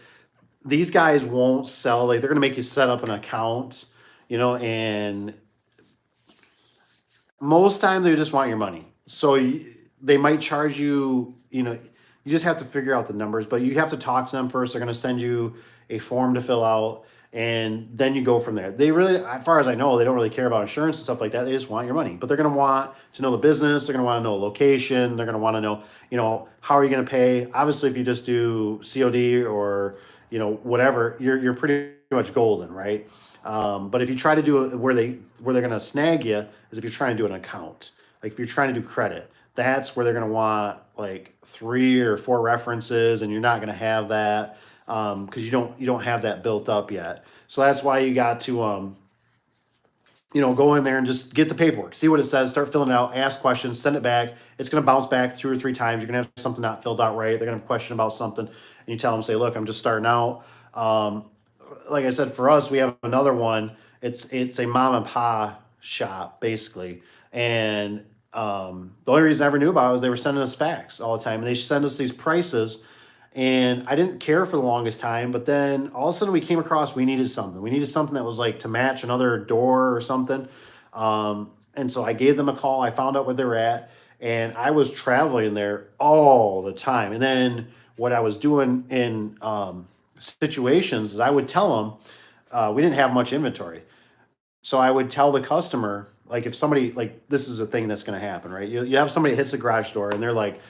these guys won't sell, like they're going to make you set up an account, and most time they just want your money. So they might charge you, you just have to figure out the numbers, but you have to talk to them first. They're going to send you a form to fill out, and then you go from there. They really, as far as I know, they don't really care about insurance and stuff like that. They just want your money, but they're going to want to know the business. They're going to want to know location. They're going to want to know, how are you going to pay? Obviously, if you just do COD or, whatever, you're pretty much golden, right? But if you try to do it where they're going to snag you is if you're trying to do an account. Like if you're trying to do credit, that's where they're going to want like 3 or 4 references, and you're not going to have that because you don't have that built up yet. So that's why you got to go in there and just get the paperwork, see what it says, start filling it out, ask questions, send it back. It's going to bounce back 2 or 3 times. You're going to have something not filled out right. They're going to have a question about something, and you tell them, say, look, I'm just starting out. Like I said, for us, we have another one. It's a mom and pop shop basically, and the only reason I ever knew about it was they were sending us fax all the time, and they send us these prices, and I didn't care for the longest time. But then all of a sudden we came across we needed something. We needed something that was like to match another door or something, and so I gave them a call. I found out where they were at, and I was traveling there all the time. And then what I was doing in situations is I would tell them we didn't have much inventory. So I would tell the customer, like if somebody, like this is a thing that's going to happen, right? You have somebody hits a garage door and they're like,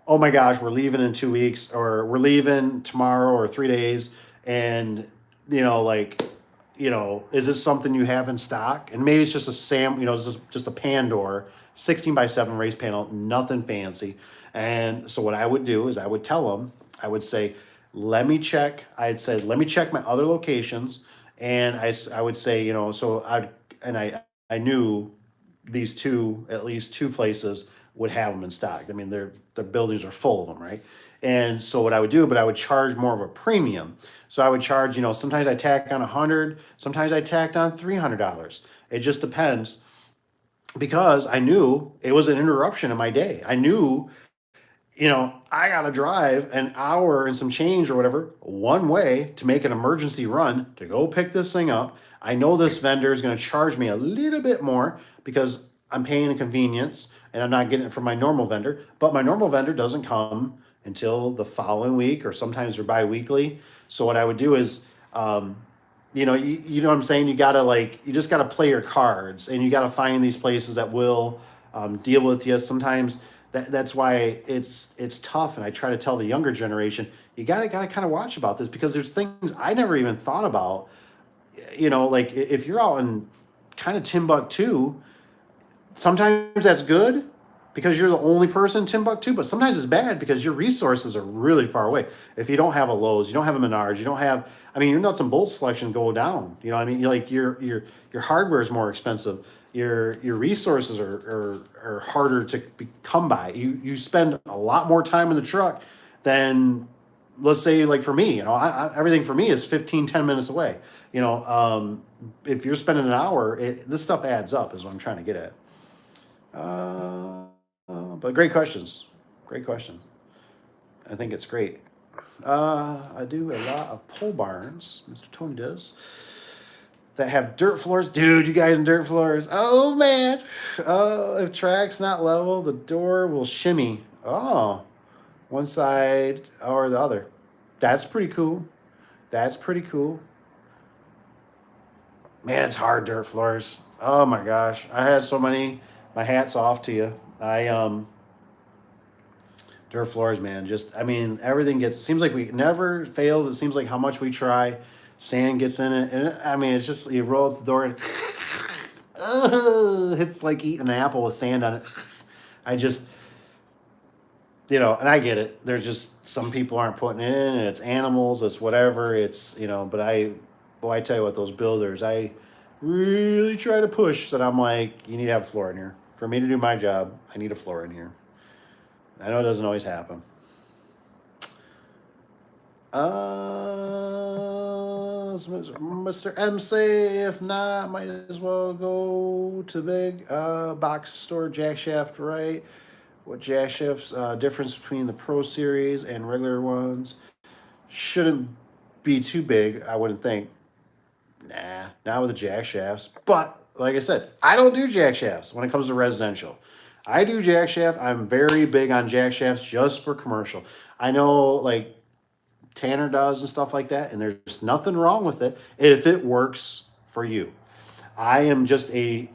oh my gosh, we're leaving in 2 weeks, or we're leaving tomorrow or 3 days. And, is this something you have in stock? And maybe it's just it's just a pan door, 16x7 raised panel, nothing fancy. And so what I would do is I would tell them, I would say, let me check my other locations. And I would say, I knew these at least two places would have them in stock. I mean, their buildings are full of them, right? And so what I would do, but I would charge more of a premium. So I would charge, sometimes I tack on $100, sometimes I tacked on $300. It just depends, because I knew it was an interruption in my day. I knew, I got to drive an hour and some change or whatever one way to make an emergency run to go pick this thing up. I know this vendor is going to charge me a little bit more because I'm paying a convenience and I'm not getting it from my normal vendor, but my normal vendor doesn't come until the following week, or sometimes they're bi-weekly. So what I would do is, you know what I'm saying? You just got to play your cards, and you got to find these places that will deal with you. Sometimes that's why it's tough. And I try to tell the younger generation, you gotta kind of watch about this, because there's things I never even thought about. Like if you're out in kind of Timbuktu, sometimes that's good, because you're the only person in Timbuktu, but sometimes it's bad because your resources are really far away. If you don't have a Lowe's, you don't have a Menards, you don't have, I mean, your nuts and bolts selection go down. You know what I mean? You're like your hardware is more expensive. Your resources are harder to come by. You spend a lot more time in the truck than, let's say, like for me, everything for me is 10 minutes away. If you're spending an hour, this stuff adds up is what I'm trying to get at. But great questions. Great question. I think it's great. I do a lot of pole barns, Mr. Tony does, that have dirt floors. Dude, you guys in dirt floors. Oh, man. If track's not level, the door will shimmy. Oh, one side or the other. That's pretty cool. That's pretty cool. Man, it's hard, dirt floors. Oh, my gosh. I had so many. My hat's off to you. Dirt floors, man. Everything seems like we never fails. It seems like how much we try. Sand gets in it. And it's just, you roll up the door and it's like eating an apple with sand on it. And I get it. There's just some people aren't putting it in, and it's animals, it's whatever. But I tell you what, those builders, I really try to push that. I'm like, you need to have a floor in here. For me to do my job, I need a floor in here. I know it doesn't always happen. Mr. M say, if not, might as well go to big box store jack shaft, right? What jack shafts, difference between the Pro Series and regular ones? Shouldn't be too big, I wouldn't think. Nah, not with the jack shafts. But like I said, I don't do jack shafts when it comes to residential. I do jack shaft. I'm very big on jack shafts just for commercial. I know like Tanner does and stuff like that, and there's nothing wrong with it if it works for you. I'm a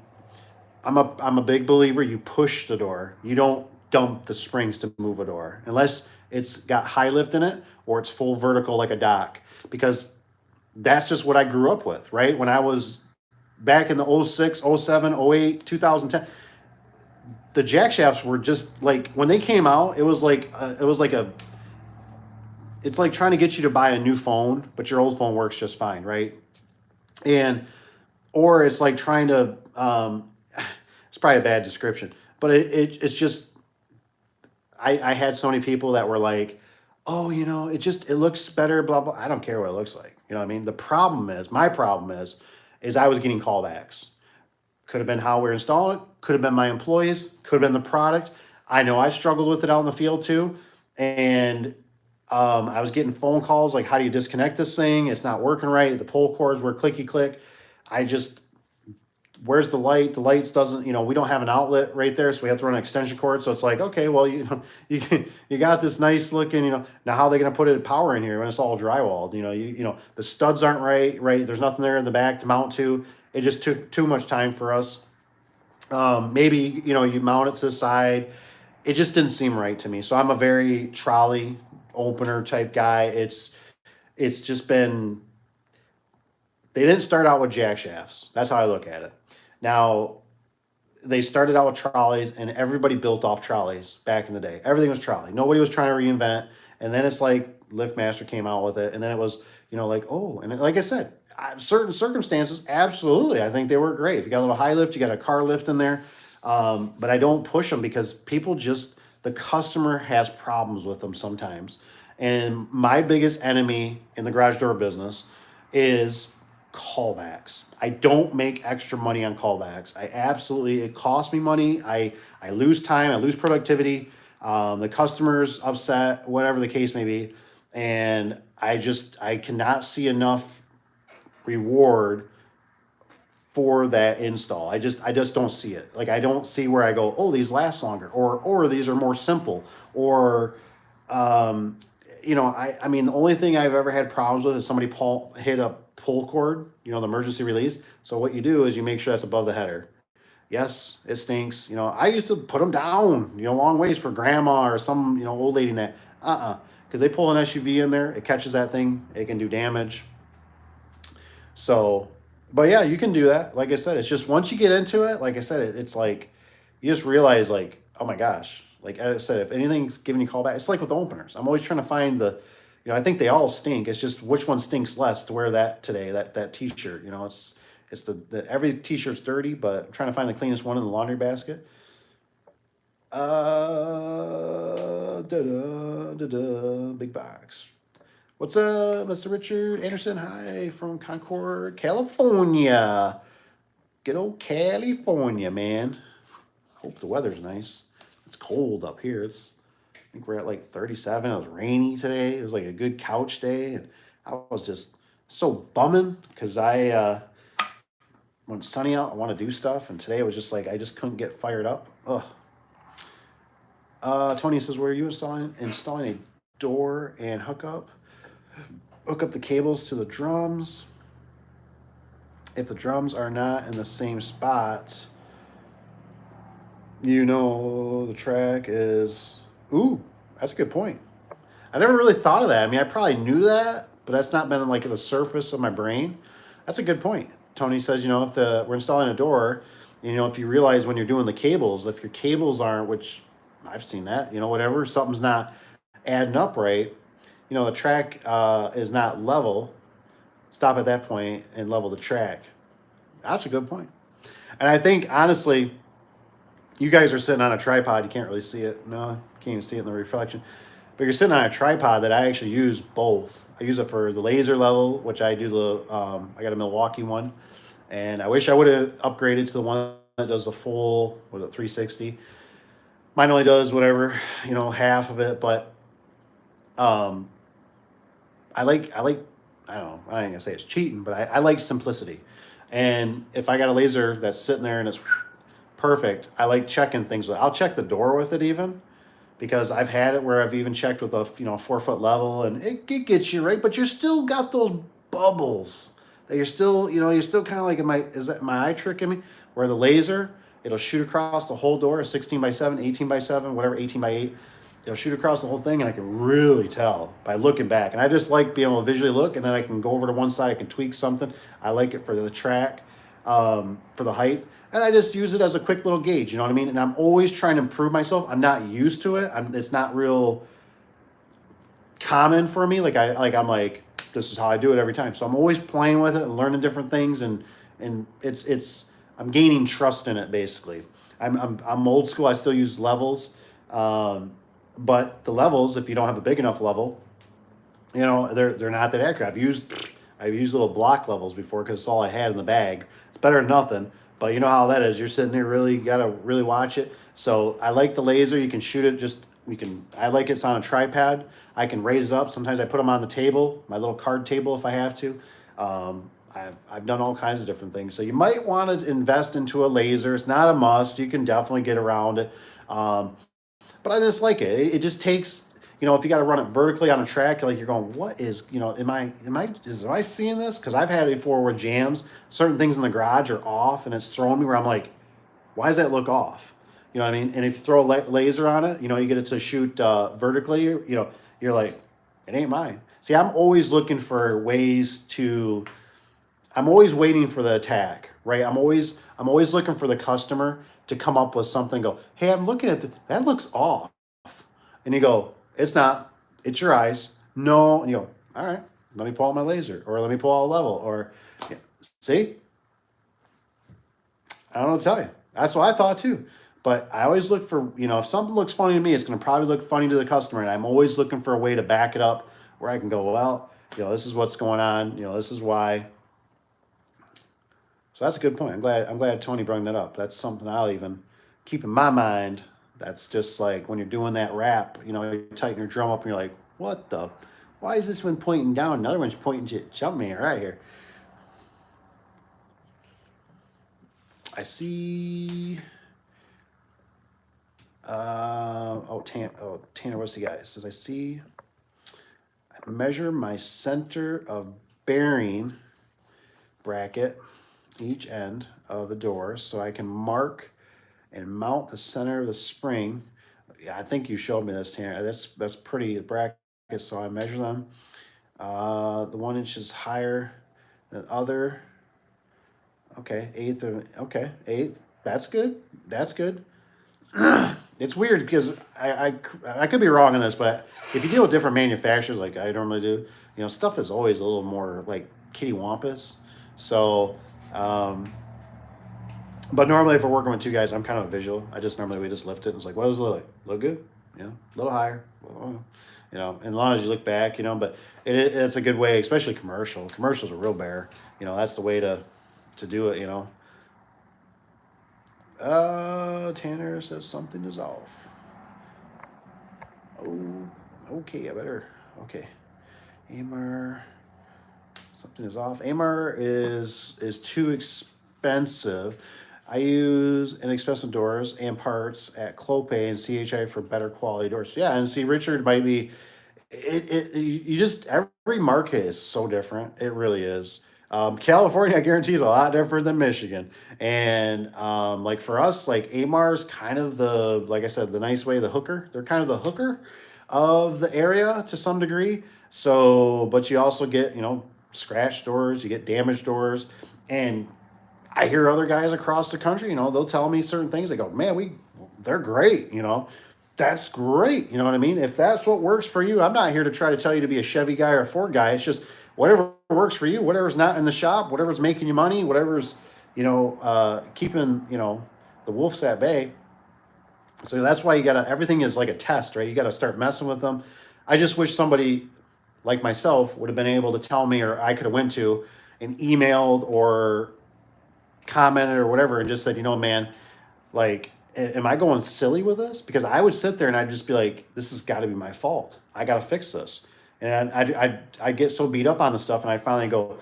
big believer you push the door. You don't dump the springs to move a door unless it's got high lift in it or it's full vertical like a dock, because that's just what I grew up with, right? When I was back in the 06, 07, 08, 2010, the jack shafts were just like, when they came out, it's like trying to get you to buy a new phone, but your old phone works just fine, right? Or it's like trying to, it's probably a bad description, but it's just, I had so many people that were like, oh, it looks better, blah, blah. I don't care what it looks like. You know what I mean? My problem is I was getting callbacks. Could have been how we're installing it. Could have been my employees. Could have been the product. I know I struggled with it out in the field too. And I was getting phone calls like, how do you disconnect this thing? It's not working right. The pull cords were clicky click. Where's the light? The lights doesn't, we don't have an outlet right there, so we have to run an extension cord. So it's like, okay, well, you got this nice looking, now how are they going to put it power in here when it's all drywalled? The studs aren't right. There's nothing there in the back to mount to. It just took too much time for us. Maybe, you mount it to the side. It just didn't seem right to me. So I'm a very trolley opener type guy. It's just been, they didn't start out with jack shafts. That's how I look at it. Now, they started out with trolleys, and everybody built off trolleys back in the day. Everything was trolley. Nobody was trying to reinvent. And then it's like LiftMaster came out with it, and then it was, like I said, certain circumstances, absolutely, I think they work great. If you got a little high lift, you got a car lift in there. But I don't push them because the customer has problems with them sometimes. And my biggest enemy in the garage door business is callbacks. I don't make extra money on callbacks. It costs me money. I lose time. I lose productivity. The customer's upset, whatever the case may be. And I cannot see enough reward for that install. I just don't see it. Like, I don't see where I go, oh, these last longer, or these are more simple, or, the only thing I've ever had problems with is somebody hit a pull cord, the emergency release. So what you do is you make sure that's above the header. Yes, it stinks. I used to put them down, long ways for grandma or some, old lady in that. Because they pull an SUV in there, it catches that thing, it can do damage. So, but yeah, you can do that. Like I said, it's just once you get into it, like I said, it's like, you just realize like, oh my gosh. Like I said, if anything's giving you a call back, it's like with openers. I'm always trying to find I think they all stink. It's just which one stinks less to wear that today, that t-shirt. It's every t-shirt's dirty, but I'm trying to find the cleanest one in the laundry basket. Big box. What's up, Mr. Richard Anderson? Hi from Concord, California. Good old California, man. Hope the weather's nice. It's cold up here. I think we're at like 37. It was rainy today. It was like a good couch day. And I was just so bumming because when it's sunny out, I want to do stuff. And today it was just like, I just couldn't get fired up. Ugh. Tony says, where are you installing a door and hook up the cables to the drums? If the drums are not in the same spot, the track is, ooh, that's a good point. I never really thought of that. I mean, I probably knew that, but that's not been like at the surface of my brain. That's a good point. Tony says, if we're installing a door, if you realize when you're doing the cables, if your cables aren't, which I've seen that, whatever, something's not adding up right, the track is not level, stop at that point and level the track. That's a good point. And I think, honestly, you guys are sitting on a tripod. You can't really see it. No, you can't even see it in the reflection. But you're sitting on a tripod that I actually use both. I use it for the laser level, which I do I got a Milwaukee one. And I wish I would have upgraded to the one that does the full, 360. Mine only does whatever, half of it. But I like, I don't know, I ain't gonna say it's cheating, but I like simplicity. And if I got a laser that's sitting there and it's perfect, I like checking things with it. I'll check the door with it even, because I've had it where I've even checked with a 4-foot level and it gets you right, but you're still got those bubbles that you're still kind of like, is that my eye tricking me? Where the laser, it'll shoot across the whole door, a 16x7, 18x7, whatever, 18x8. It'll shoot across the whole thing, and I can really tell by looking back. And I just like being able to visually look, and then I can go over to one side, I can tweak something. I like it for the track, for the height. And I just use it as a quick little gauge, you know what I mean? And I'm always trying to improve myself. I'm not used to it. It's not real common for me. I'm like, this is how I do it every time. So I'm always playing with it and learning different things, and I'm gaining trust in it basically. I'm old school. I still use levels. But the levels, if you don't have a big enough level, they're not that accurate. I've used little block levels before because it's all I had in the bag. It's better than nothing, but you know how that is. You're sitting there, you gotta really watch it. So I like the laser. You can shoot it. I like it's on a tripod. I can raise it up. Sometimes I put them on the table, my little card table if I have to. I've done all kinds of different things. So you might want to invest into a laser. It's not a must. You can definitely get around it. But I just like it. It just takes, if you got to run it vertically on a track, you're going, what is, am I seeing this? Because I've had it before where jams, certain things in the garage are off, and it's throwing me where I'm like, why does that look off? You know what I mean? And if you throw a laser on it, you get it to shoot vertically, you're like, it ain't mine. See, I'm always looking for ways I'm always waiting for the attack, right? I'm always looking for the customer to come up with something, go, hey, I'm looking at that looks off. And you go, it's not, it's your eyes. No, and you go, all right, let me pull out my laser, or let me pull out a level, or see? I don't know what to tell you. That's what I thought too. But I always look for, if something looks funny to me, it's going to probably look funny to the customer. And I'm always looking for a way to back it up where I can go, well, this is what's going on. This is why. So that's a good point. I'm glad Tony brought that up. That's something I'll even keep in my mind. That's just like when you're doing that rap, you tighten your drum up and you're like, why is this one pointing down? Another one's pointing to jump me right here. I see. Tanner, what's the guy? It says, I measure my center of bearing bracket each end of the door so I can mark and mount the center of the spring. Yeah, I think you showed me this, Tanner. That's pretty bracket. So I measure them. The 1 inch is higher than other. Okay, eighth. That's good. it's weird because I could be wrong on this, but if you deal with different manufacturers like I normally do, stuff is always a little more like kitty wampus. So, um, but normally if we're working with two guys, I'm kind of a visual. We just lift it. And it's like, what does it look like? Look good? A little higher. And as long as you look back, but it's a good way, especially commercial. Commercial's a real bear. That's the way to do it. Tanner says something is off. Oh, okay, okay. Amar, something is off. Amar is too expensive. I use inexpensive doors and parts at Clopay and CHI for better quality doors. Yeah, and see, Richard might be. You just every market is so different. It really is. California, I guarantee, is a lot different than Michigan. And like for us, like Amar's kind of like I said, the nice way, the hooker. They're kind of the hooker of the area to some degree. So, but you also get scratch doors, you get damaged doors, and I hear other guys across the country, they'll tell me certain things. They go, man, they're great, that's great. You know what I mean? If that's what works for you, I'm not here to try to tell you to be a Chevy guy or a Ford guy. It's just whatever works for you, whatever's not in the shop, whatever's making you money, whatever's, keeping, the wolves at bay. So that's why everything is like a test, right? You got to start messing with them. I just wish somebody like myself would have been able to tell me, or I could have went to and emailed or commented or whatever and just said, man, like, am I going silly with this? Because I would sit there and I'd just be like, this has got to be my fault. I got to fix this. And I get so beat up on the stuff, and I finally go,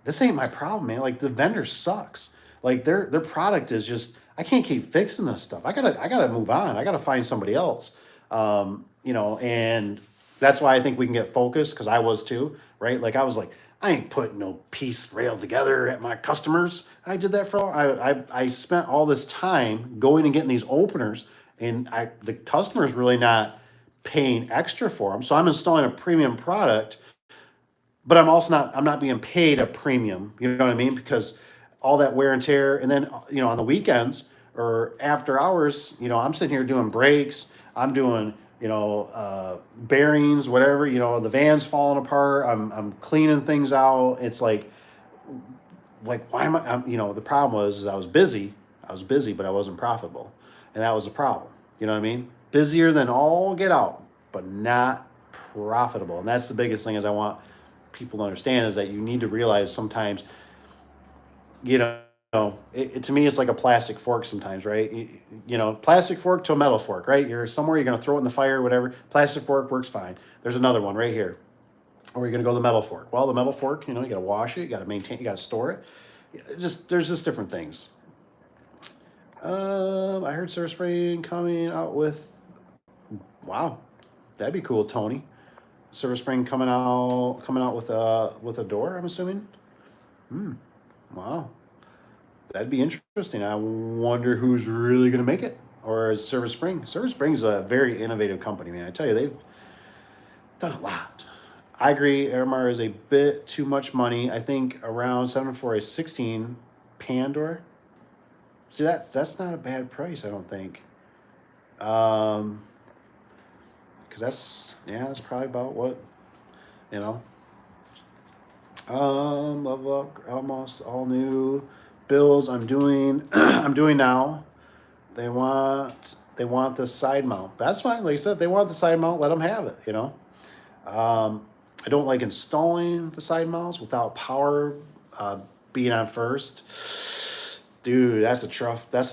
this ain't my problem, man. Like, the vendor sucks. Like, their product is just, I can't keep fixing this stuff. I gotta move on. I gotta find somebody else. And that's why I think we can get focused, because I was too, right? Like, I was like, I ain't putting no piece rail together at my customers. I did that I spent all this time going and getting these openers, and the customer's really not paying extra for them. So I'm installing a premium product, but I'm not being paid a premium. You know what I mean? Because all that wear and tear, and then on the weekends or after hours, I'm sitting here doing brakes. I'm doing bearings, whatever. The van's falling apart. I'm cleaning things out. It's like why am I? The problem was I was busy. But I wasn't profitable, and that was the problem. You know what I mean? Busier than all get out, but not profitable. And that's the biggest thing is I want people to understand is that you need to realize sometimes, to me, it's like a plastic fork sometimes, right? Plastic fork to a metal fork, right? You're somewhere, you're going to throw it in the fire, whatever. Plastic fork works fine. There's another one right here. Or you're going to go to the metal fork. Well, the metal fork, you got to wash it, you got to maintain, you got to store it. There's just different things. I heard Surf Spring coming out with, wow, that'd be cool, Tony. Silver Spring coming out with a door, I'm assuming. Wow, that'd be interesting. I wonder who's really going to make it, or is Silver Spring? Silver Spring's a very innovative company, man. I tell you, they've done a lot. I agree. Airmar is a bit too much money. I think around 7 for a 16 pan door. See, that's not a bad price, I don't think. Because that's probably about what, almost all new builds I'm doing. I'm doing now. They want the side mount. That's fine. Like I said, if they want the side mount, let them have it. I don't like installing the side mounts without power being on first. Dude, that's a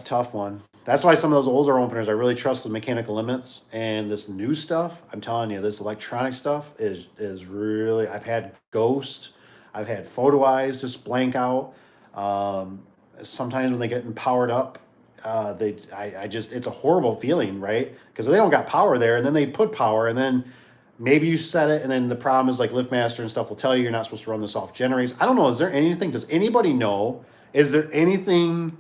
tough one. That's why some of those older openers, I really trust the mechanical limits. And this new stuff, I'm telling you, this electronic stuff is really, I've had ghost, I've had photo eyes just blank out. Sometimes when they get powered up, it's a horrible feeling, right? Because they don't got power there, and then they put power, and then maybe you set it, and then the problem is like LiftMaster and stuff will tell you you're not supposed to run this off generators. I don't know. Is there anything? Does anybody know? Is there anything?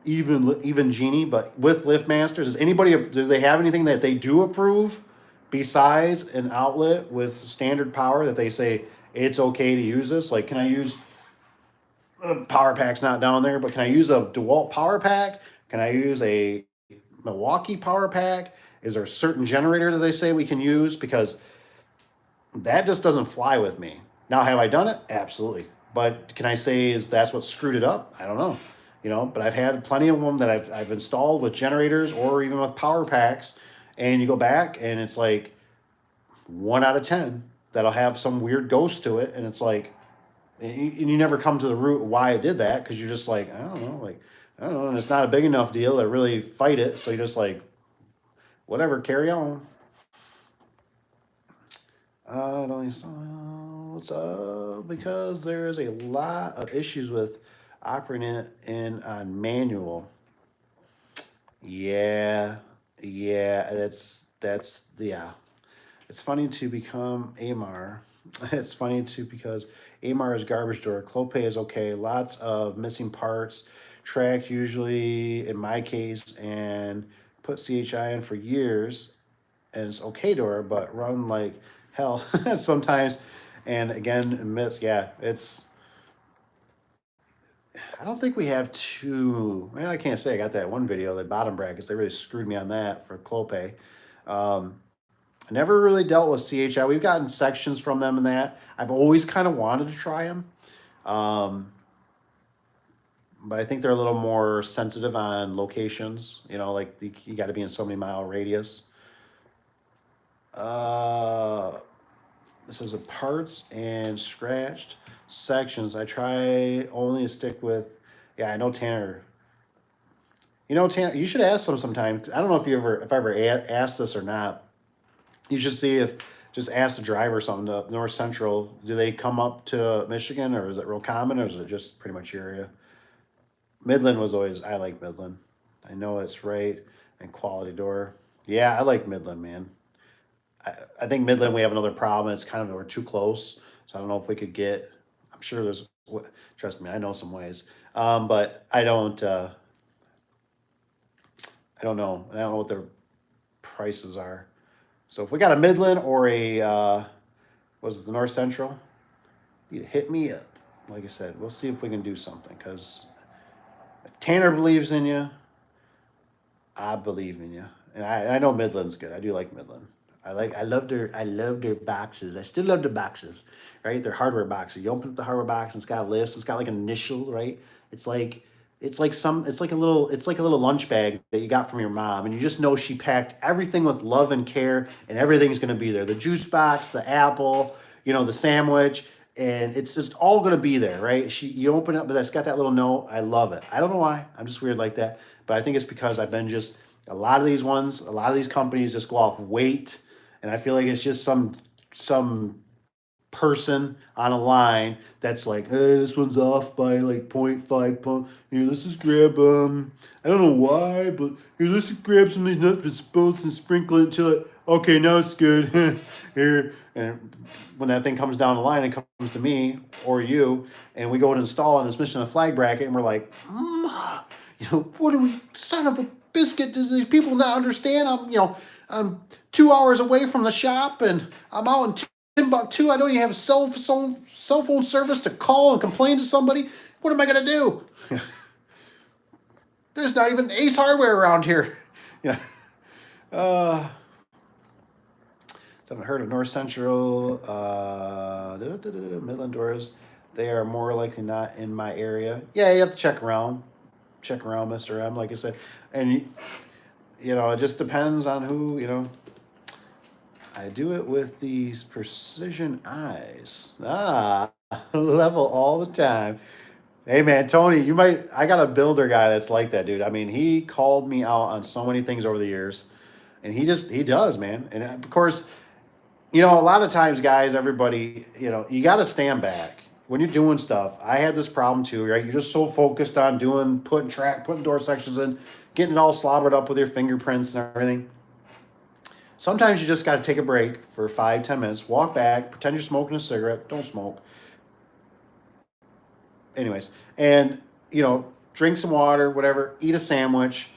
Even Genie, but with LiftMasters, do they have anything that they do approve besides an outlet with standard power that they say it's okay to use this? Like, can I use power pack's not down there, but can I use a DeWalt power pack? Can I use a Milwaukee power pack? Is there a certain generator that they say we can use? Because that just doesn't fly with me. Now, have I done it? Absolutely. But can I say is that's what screwed it up? I don't know. But I've had plenty of them that I've installed with generators or even with power packs, and you go back and it's like 1 out of 10 that'll have some weird ghost to it, and it's like, and you never come to the root of why it did that, because you're just like, I don't know, and it's not a big enough deal to really fight it, so you're just like, whatever, carry on. What's up? Because there is a lot of issues with operating it in on manual. Yeah, that's yeah. It's funny to become AMAR. It's funny too because AMAR is garbage door. Clopay is okay. Lots of missing parts. Tracked usually in my case, and put CHI in for years, and it's okay door, but run like hell sometimes. And again, miss. Yeah, it's. I don't think we have two. Well, I can't say I got that one video, the bottom brackets. They really screwed me on that for Clopay. I never really dealt with CHI. We've gotten sections from them and that. I've always kind of wanted to try them. But I think they're a little more sensitive on locations. Like you got to be in so many mile radius. This is a parts and scratched sections. I try only to stick with, yeah, I know Tanner. Tanner, you should ask them sometime. I don't know if I ever asked this or not. You should see just ask the driver something to North Central. Do they come up to Michigan, or is it real common, or is it just pretty much your area? Midland was always, I like Midland. I know it's right. And Quality Door. Yeah, I like Midland, man. I think Midland, we have another problem. It's kind of, we're too close. So I don't know if we could get, I'm sure there's, trust me, I know some ways. But I don't know. I don't know what their prices are. So if we got a Midland or a, was it the North Central? You hit me up. Like I said, we'll see if we can do something. Because if Tanner believes in you, I believe in you. And I know Midland's good. I do like Midland. I love their boxes. I still love the boxes, right? They're hardware boxes. You open up the hardware box and it's got a list. It's got like an initial, right? It's like a little lunch bag that you got from your mom, and you just know she packed everything with love and care, and everything's gonna be there. The juice box, the apple, the sandwich, and it's just all gonna be there, right? You open it up, but it's got that little note. I love it. I don't know why. I'm just weird like that, but I think it's because I've been just a lot of these companies just go off weight, and I feel like it's just some person on a line that's like, hey, this one's off by like 0.5 pounds. Here, let's just grab I don't know why, but here, let's just grab some of these nuts and bolts and sprinkle it until it. Okay, now it's good. Here, and when that thing comes down the line and comes to me or you, and we go and install it, and it's missing a flag bracket, and we're like, what do we, son of a biscuit? Does these people not understand? I'm 2 hours away from the shop, and I'm out in Timbuktu. I don't even have cell phone service to call and complain to somebody. What am I gonna do? There's not even Ace Hardware around here. So I've heard of North Central, Midland Doors. They are more likely not in my area. Yeah, you have to check around, Mr. M. Like I said, and it just depends on who. I do it with these precision eyes. Level all the time. Hey man, Tony, I got a builder guy that's like that, dude. I mean, he called me out on so many things over the years, and he does, man. And of course, a lot of times, guys, everybody, you got to stand back when you're doing stuff. I had this problem too, right? You're just so focused on putting door sections in, getting it all slobbered up with your fingerprints and everything. Sometimes you just got to take a break for 5-10 minutes, walk back, pretend you're smoking a cigarette. Don't smoke. Anyways, and, drink some water, whatever, eat a sandwich,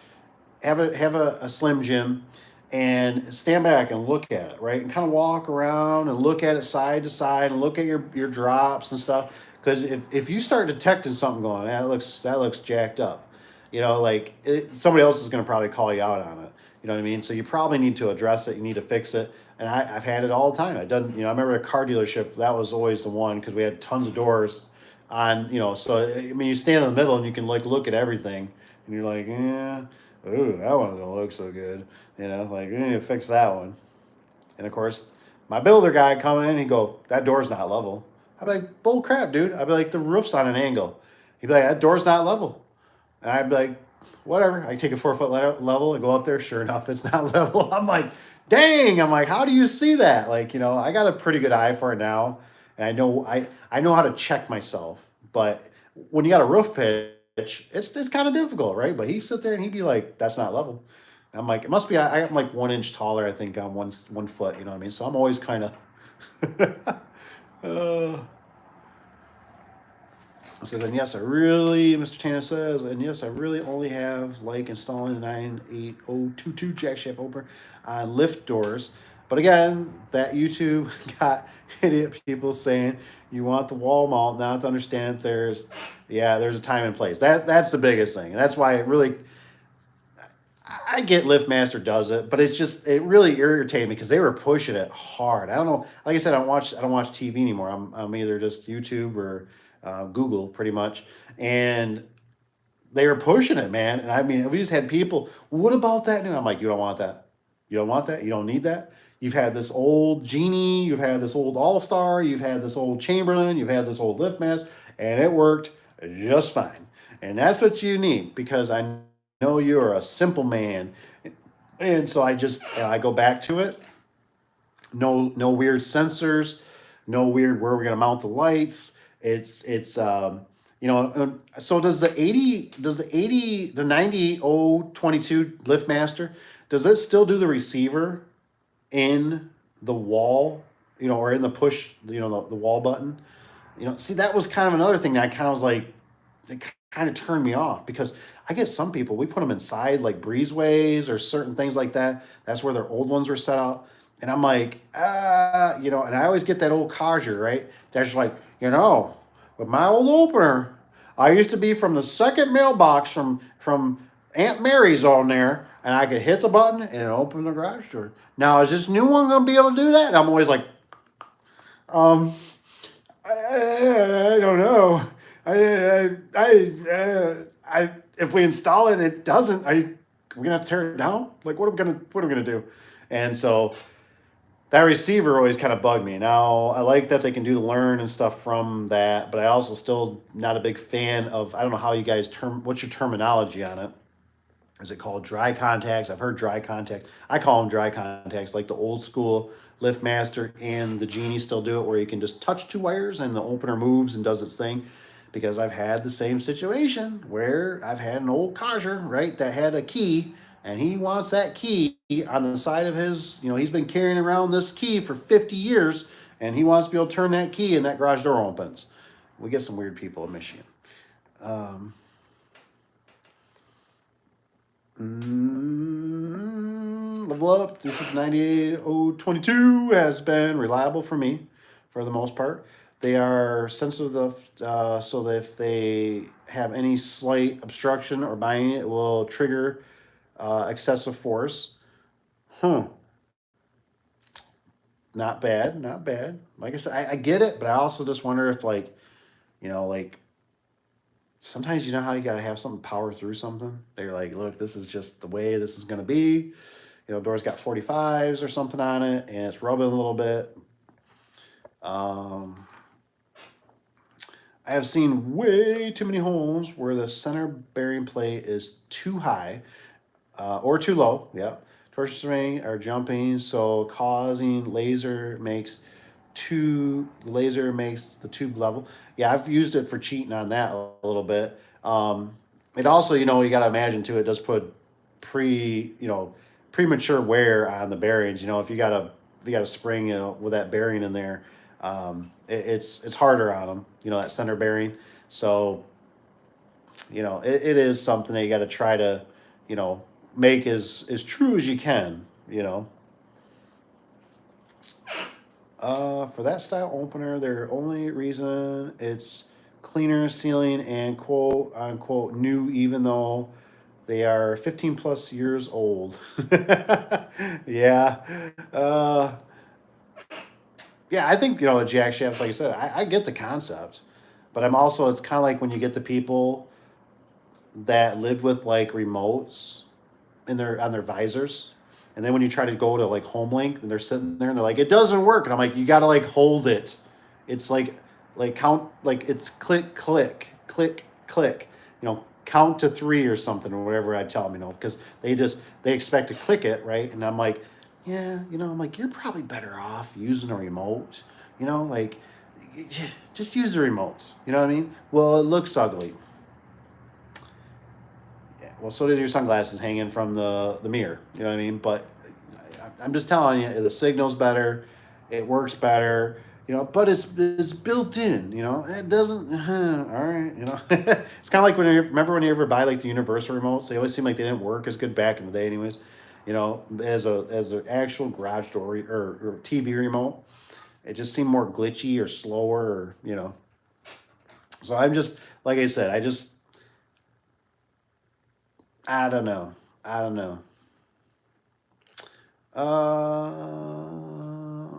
have a Slim Jim, and stand back and look at it, right? And kind of walk around and look at it side to side and look at your drops and stuff. Because if you start detecting something going, that looks jacked up. You know, like somebody else is going to probably call you out on it. You know what I mean? So you probably need to address it. You need to fix it. And I've had it all the time. I've done, you know, I remember a car dealership, that was always the one because we had tons of doors on, you know, so I mean, you stand in the middle and you can like look at everything and you're like, yeah, ooh, that one don't look so good. You know, like, we need to fix that one. And of course, my builder guy come in, he go, that door's not level. I'd be like, bull crap, dude. I'd be like, the roof's on an angle. He'd be like, that door's not level. And I'd be like, whatever. I take a 4 foot level and go up there. Sure enough, it's not level. I'm like, dang. I'm like, how do you see that? Like, you know, I got a pretty good eye for it now. And I know how to check myself. But when you got a roof pitch, it's kind of difficult, right? But he'd sit there and he'd be like, that's not level. And I'm like, it must be, I'm like 1 inch taller, I think, on 1 foot, you know what I mean? So I'm always kind of, uh, it says, and yes, I really, Mr. Tanner says, and yes, I really only have like installing a 98022 jack shaft opener on lift doors. But again, that YouTube got idiot people saying you want the wall mount, not to understand there's a time and place. That's the biggest thing. And that's why it really, I get LiftMaster does it, but it really irritated me because they were pushing it hard. I don't know. Like I said, I don't watch TV anymore. I'm either just YouTube or Google pretty much, and they were pushing it, man. And I mean, we just had people. What about that? And I'm like, you don't want that. You don't want that. You don't need that. You've had this old Genie. You've had this old All Star. You've had this old Chamberlain. You've had this old LiftMaster, and it worked just fine. And that's what you need because I know you're a simple man. And so I go back to it. No weird sensors, no weird where we're gonna mount the lights. You know, so does the 98022 LiftMaster, does it still do the receiver in the wall, you know, or in the push, you know, the wall button? You know, see, that was kind of another thing that I kind of was like, it kind of turned me off because I get some people, we put them inside like breezeways or certain things like that. That's where their old ones were set out. And I'm like, you know, and I always get that old codger, right? That's like, you know, with my old opener, I used to be from the second mailbox from Aunt Mary's on there, and I could hit the button and it opened the garage door. Now, is this new one going to be able to do that? And I'm always like, um, I don't know. If we install it, it doesn't. We're gonna have to tear it down. Like, what are we gonna do? And so that receiver always kind of bugged me. Now I like that they can do the learn and stuff from that, but I also still not a big fan of. I don't know how you guys what's your terminology on it? Is it called dry contacts? I've heard dry contact. I call them dry contacts, like the old school LiftMaster and the Genie still do it, where you can just touch two wires and the opener moves and does its thing. Because I've had the same situation where I've had an old codger, right, that had a key, and he wants that key on the side of his, you know, he's been carrying around this key for 50 years, and he wants to be able to turn that key and that garage door opens. We get some weird people in Michigan. Level up. This is 98022 has been reliable for me for the most part. They are sensitive so that if they have any slight obstruction or binding, it will trigger excessive force. Not bad, not bad. Like I said, I get it, but I also just wonder if, like, you know, like, sometimes you know how you got to have something power through something. They're like, look, this is just the way this is going to be. You know, door's got 45s or something on it, and it's rubbing a little bit. I have seen way too many homes where the center bearing plate is too high or too low. Yeah. Torsion string are jumping, so causing laser makes the tube level. Yeah, I've used it for cheating on that a little bit. It also, you know, you got to imagine too, it does put premature wear on the bearings. You know, if you got a spring, you know, with that bearing in there, it's harder on them, you know, that center bearing. So, you know, it is something that you got to try to, you know, make as true as you can, you know. For that style opener, their only reason it's cleaner, sealing, and quote unquote new, even though they are 15 plus years old. Yeah. Uh, yeah, I think, the jack shafts, like I said, I get the concept. But I'm also, it's kind of like when you get the people that live with like remotes in their on their visors. And then when you try to go to like home link and they're sitting there and they're like, it doesn't work. And I'm like, you gotta like hold it. It's like count, like it's click, click, click, click, count to 3 or something or whatever I tell them, because they expect to click it, right? And I'm like, yeah, I'm like, you're probably better off using a remote, like just use the remote. You know what I mean? Well, it looks ugly. Yeah, well, so does your sunglasses hanging from the mirror. You know what I mean? But I'm just telling you, the signal's better, it works better. But it's built in. It doesn't. All right. It's kind of like remember when you ever buy like the universal remotes? They always seem like they didn't work as good back in the day, anyways. As an actual garage door or TV remote, it just seemed more glitchy or slower, or. So I'm just like I said, I don't know. I don't know.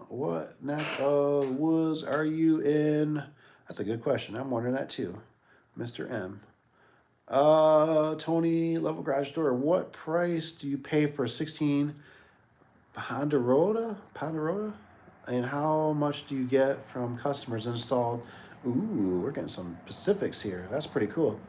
What neck of woods are you in? That's a good question. I'm wondering that too, Mr. M. Tony, level garage door. What price do you pay for a 16 Ponderosa? And how much do you get from customers installed? Ooh, we're getting some specifics here. That's pretty cool.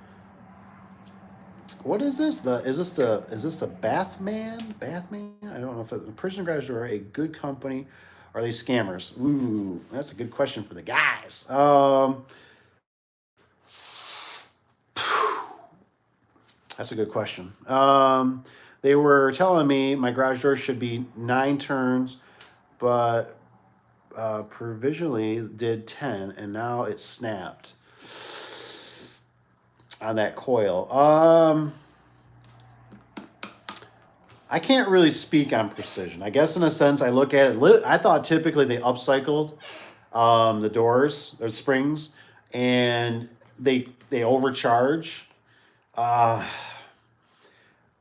What is this? Is this the Bathman? Bathman? I don't know if the prison garage door are a good company. Are they scammers? Ooh, that's a good question for the guys. That's a good question. They were telling me my garage door should be 9 turns, but provisionally did 10, and now it's snapped on that coil. I can't really speak on precision. I guess in a sense, I look at it. I thought typically they upcycled the doors, the springs, and they overcharge.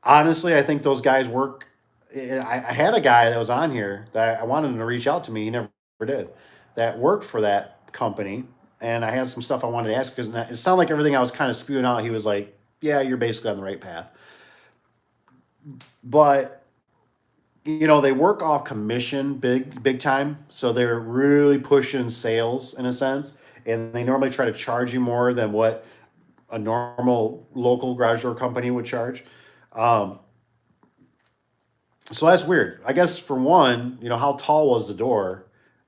Honestly, I think those guys work. I had a guy that was on here that I wanted him to reach out to me. He never did. That worked for that company, and I had some stuff I wanted to ask because it sounded like everything I was kind of spewing out. He was like, "Yeah, you're basically on the right path." But they work off commission big time, so they're really pushing sales in a sense, and they normally try to charge you more than what a normal local garage door company would charge. So that's weird. I guess for one, how tall was the door?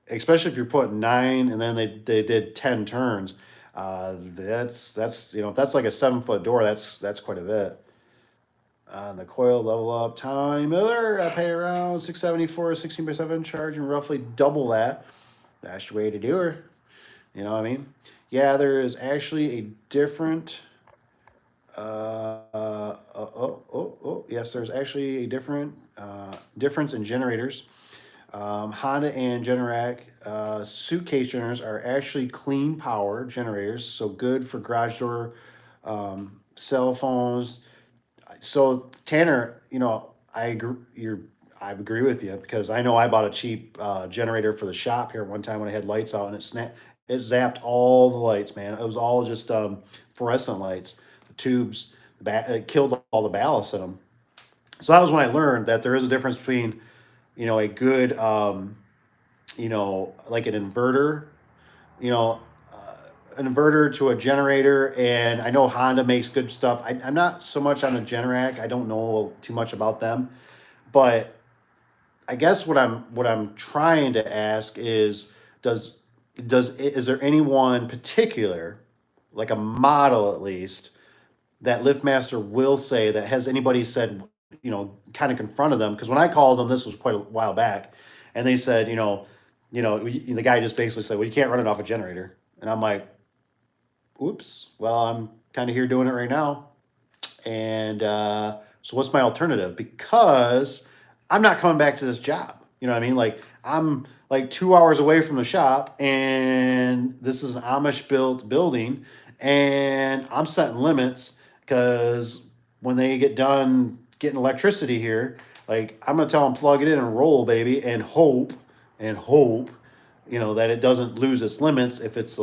Especially if you're putting 9 and then they did 10 turns. That's if that's like a 7-foot door, that's quite a bit. The coil level up, Tommy Miller, I pay around $674, 16x7, charging roughly double that. That's the way to do her. You know what I mean? Yeah, there is actually a different. Yes, there's actually a difference in generators. Honda and Generac suitcase generators are actually clean power generators, so good for garage door, cell phones. So Tanner, I agree. I agree with you because I know I bought a cheap generator for the shop here one time when I had lights out and it zapped all the lights, man. It was all just fluorescent lights, the tubes, it killed all the ballast in them. So that was when I learned that there is a difference between, a good, like an inverter, you know, an inverter to a generator. And I know Honda makes good stuff. I'm not so much on the Generac. I don't know too much about them, but I guess what I'm trying to ask is, is there any one particular, like a model at least, that LiftMaster will say that has anybody said, kind of confronted them? Because when I called them, this was quite a while back, and they said, the guy just basically said, well, you can't run it off a generator. And I'm like, oops, well, I'm kind of here doing it right now. And so what's my alternative? Because I'm not coming back to this job. You know what I mean? Like, I'm like 2 hours away from the shop, and this is an Amish built building, And I'm setting limits because when they get done getting electricity here, like I'm gonna tell them plug it in and roll, baby, and hope, that it doesn't lose its limits if it's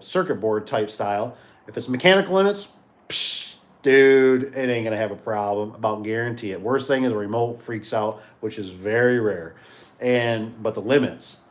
circuit board type style. If it's mechanical limits, psh, dude, it ain't gonna have a problem. About guarantee it. Worst thing is a remote freaks out, which is very rare. But the limits.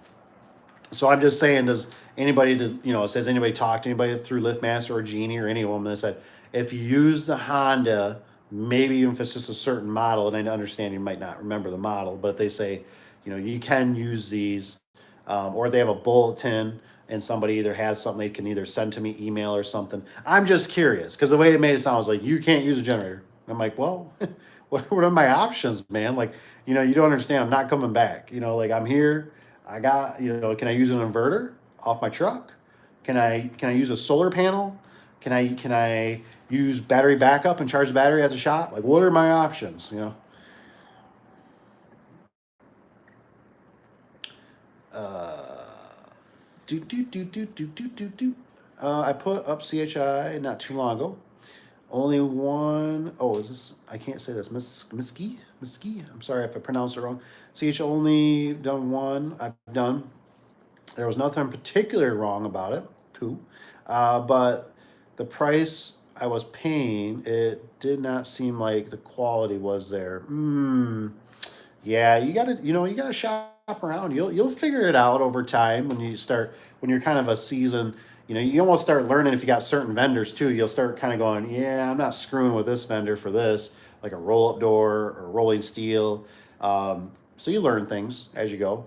So I'm just saying, does anybody says anybody talk to anybody through LiftMaster or Genie or any of them that said if you use the Honda, maybe even if it's just a certain model, and I understand you might not remember the model, but if they say, you can use these, or if they have a bulletin and somebody either has something they can either send to me, email or something. I'm just curious because the way it made it sound was like, you can't use a generator. And I'm like, well, what are my options, man? Like, you don't understand. I'm not coming back. Like I'm here. I got, can I use an inverter off my truck? Can I use a solar panel? Can I use battery backup and charge the battery at the shop? Like, what are my options? I put up CHI not too long ago. Only one. Oh, is this? I can't say this. Miski. I'm sorry if I pronounced it wrong. CH only done one. I've done. There was nothing particularly wrong about it. Cool. But the price I was paying, it did not seem like the quality was there. Yeah, you gotta shop around. You'll figure it out over time when you're kind of a seasoned. You almost start learning if you got certain vendors too. You'll start kind of going, yeah, I'm not screwing with this vendor for this, like a roll up door or rolling steel. So you learn things as you go.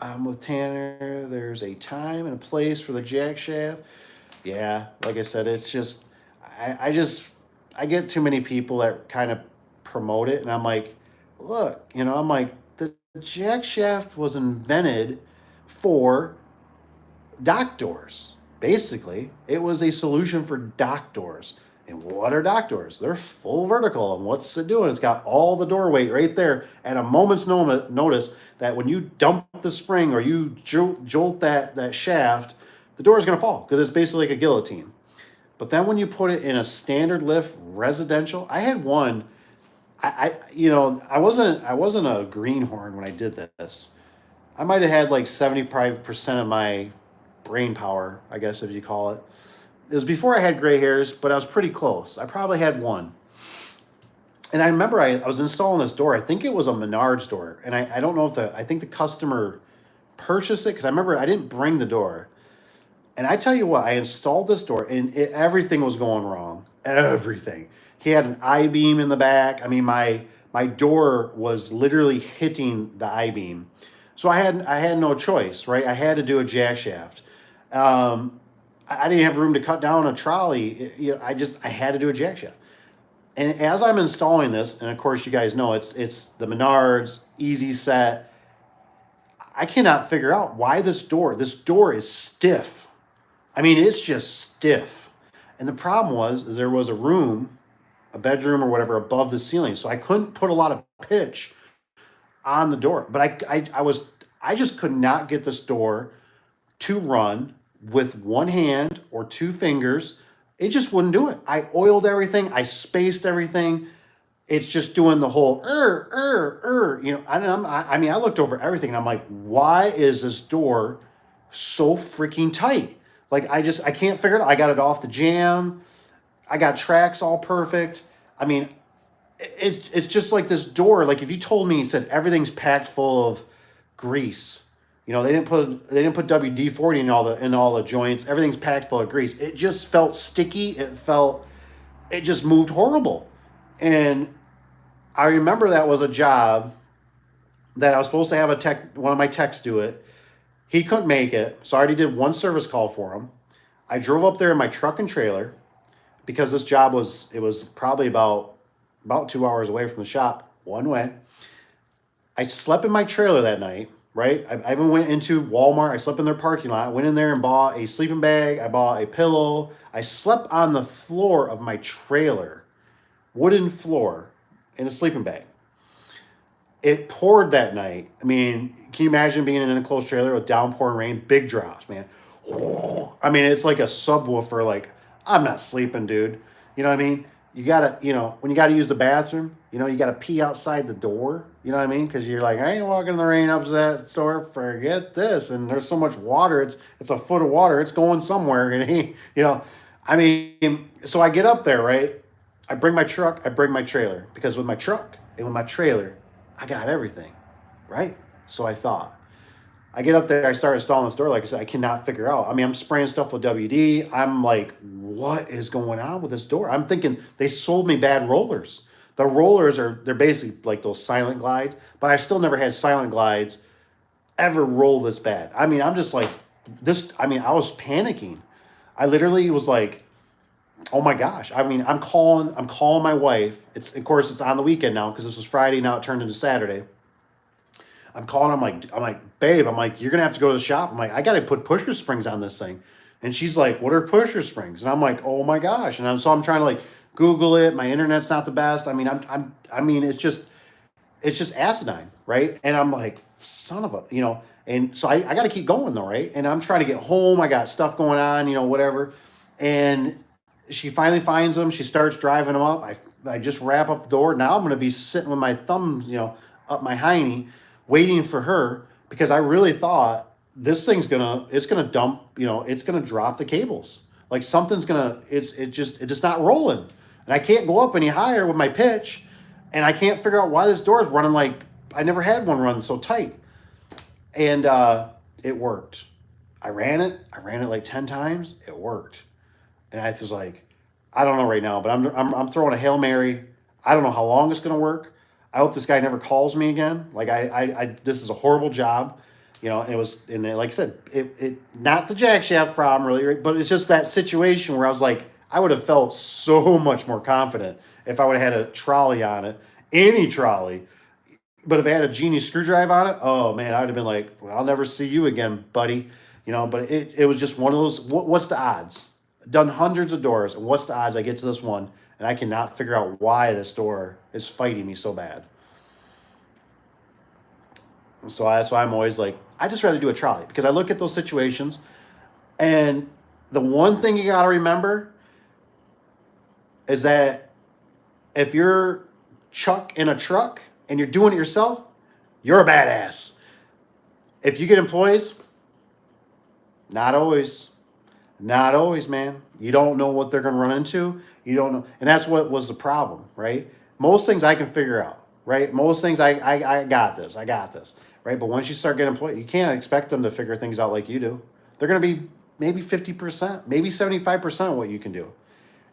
I'm with Tanner. There's a time and a place for the jack shaft. Yeah, like I said, it's just I get too many people that kind of promote it, and I'm like, look, I'm like the jack shaft was invented for dock doors. Basically, it was a solution for dock doors. And what are dock doors? They're full vertical. And what's it doing? It's got all the door weight right there at a moment's notice that when you dump the spring or you jolt that shaft, the door is going to fall because it's basically like a guillotine. But then when you put it in a standard lift residential, I had one. I wasn't a greenhorn when I did this. I might have had like 75% of my brain power, I guess if you call it. It was before I had gray hairs, but I was pretty close. I probably had one. And I remember I was installing this door. I think it was a Menards door. And I don't know if I think the customer purchased it because I remember I didn't bring the door. And I tell you what, I installed this door and everything was going wrong. Everything. He had an I-beam in the back. I mean, my door was literally hitting the I-beam. So I had no choice, right? I had to do a jack shaft. I didn't have room to cut down a trolley. I had to do a jack shaft. And as I'm installing this, and of course you guys know it's the Menards Easy Set. I cannot figure out why this door is stiff. I mean, it's just stiff. And the problem is there was a bedroom or whatever above the ceiling. So I couldn't put a lot of pitch on the door. But I just could not get this door to run with one hand or two fingers. It just wouldn't do it. I oiled everything. I spaced everything. It's just doing the whole I looked over everything and I'm like, why is this door so freaking tight? Like I can't figure it out. I got it off the jam. I got tracks all perfect. I mean, it's just like this door. Like if you told me, you said everything's packed full of grease. They didn't put WD-40 in all the joints. Everything's packed full of grease. It just felt sticky. It just moved horrible. And I remember that was a job that I was supposed to have one of my techs do it. He couldn't make it, so I already did one service call for him. I drove up there in my truck and trailer because this job was probably about 2 hours away from the shop one way. I slept in my trailer that night. Right? I even went into Walmart. I slept in their parking lot. I went in there and bought a sleeping bag. I bought a pillow. I slept on the floor of my trailer, wooden floor, in a sleeping bag. It poured that night. I mean, can you imagine being in an enclosed trailer with downpouring rain, big drops, man? I mean, it's like a subwoofer. Like, I'm not sleeping, dude. You know what I mean? You gotta, when you gotta use the bathroom, you gotta pee outside the door. You know what I mean? Because you're like, I ain't walking in the rain up to that store. Forget this. And there's so much water. It's a foot of water. It's going somewhere. And I mean, so I get up there, right? I bring my truck. I bring my trailer because with my truck and with my trailer, I got everything, right? So I thought. I get up there, I start installing this door. Like I said, I cannot figure out. I mean, I'm spraying stuff with WD. I'm like, what is going on with this door? I'm thinking they sold me bad rollers. The rollers they're basically like those silent glides, but I still never had silent glides ever roll this bad. I mean, I'm just like this. I mean, I was panicking. I literally was like, oh my gosh. I mean, I'm calling my wife. Of course it's on the weekend now because this was Friday. Now it turned into Saturday. I'm calling. I'm like, babe. I'm like, you're gonna have to go to the shop. I'm like, I gotta put pusher springs on this thing. And she's like, what are pusher springs? And I'm like, oh my gosh. And so I'm trying to like Google it. My internet's not the best. I mean, I mean, it's just asinine, right? And I'm like, son of a. And so I got to keep going though, right? And I'm trying to get home. I got stuff going on, whatever. And she finally finds them. She starts driving them up. I just wrap up the door. Now I'm going to be sitting with my thumbs, up my hiney, waiting for her because I really thought this thing's it's gonna dump, it's gonna drop the cables. Like something's it's just not rolling, and I can't go up any higher with my pitch, and I can't figure out why this door is running like I never had one run so tight, and it worked. I ran it like 10 times. It worked, and I was like, I don't know right now, but I'm throwing a Hail Mary. I don't know how long it's gonna work. I hope this guy never calls me again. Like I this is a horrible job, and like I said, it not the jack shaft problem really, right? But it's just that situation where I was like, I would have felt so much more confident if I would have had a trolley on it, any trolley. But if I had a genie screwdriver on it, oh man, I would have been like, well, I'll never see you again, buddy. But it was just one of those. What's the odds? I've done hundreds of doors, and what's the odds I get to this one? And I cannot figure out why this door is fighting me so bad. So that's why I'm always like, I just rather do a trolley because I look at those situations, and the one thing you got to remember is that if you're Chuck in a truck and you're doing it yourself, you're a badass. If you get employees, not always. Not always, man. You don't know what they're going to run into. You don't know. And that's what was the problem, right? Most things I can figure out, right? Most things I got this. I got this, right? But once you start getting employed, you can't expect them to figure things out like you do. They're going to be maybe 50%, maybe 75% of what you can do.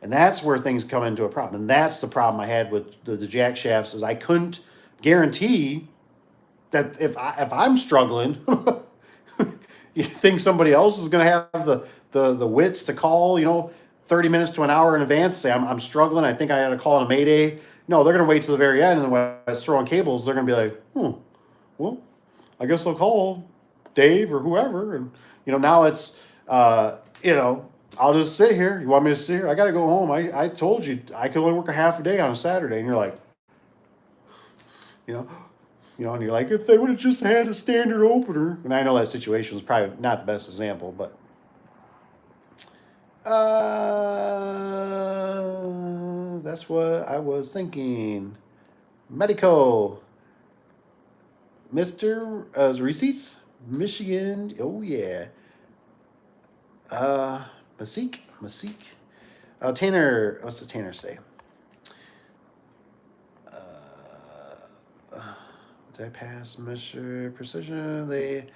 And that's where things come into a problem. And that's the problem I had with the jack shafts is I couldn't guarantee that if I'm struggling, you think somebody else is going to have the wits to call, 30 minutes to an hour in advance, say I'm struggling. I think I had to call in a Mayday. No, they're going to wait till the very end. And when it's throwing cables, they're going to be like, well, I guess I'll call Dave or whoever. And, now it's, I'll just sit here. You want me to sit here? I got to go home. I told you I could only work a half a day on a Saturday. And you're like, and you're like, if they would have just had a standard opener. And I know that situation is probably not the best example, but that's what I was thinking. Medico, Mr. Receipts, Michigan. Oh yeah. Masik. Tanner. What's the Tanner say? Did I pass Mr. Precision? They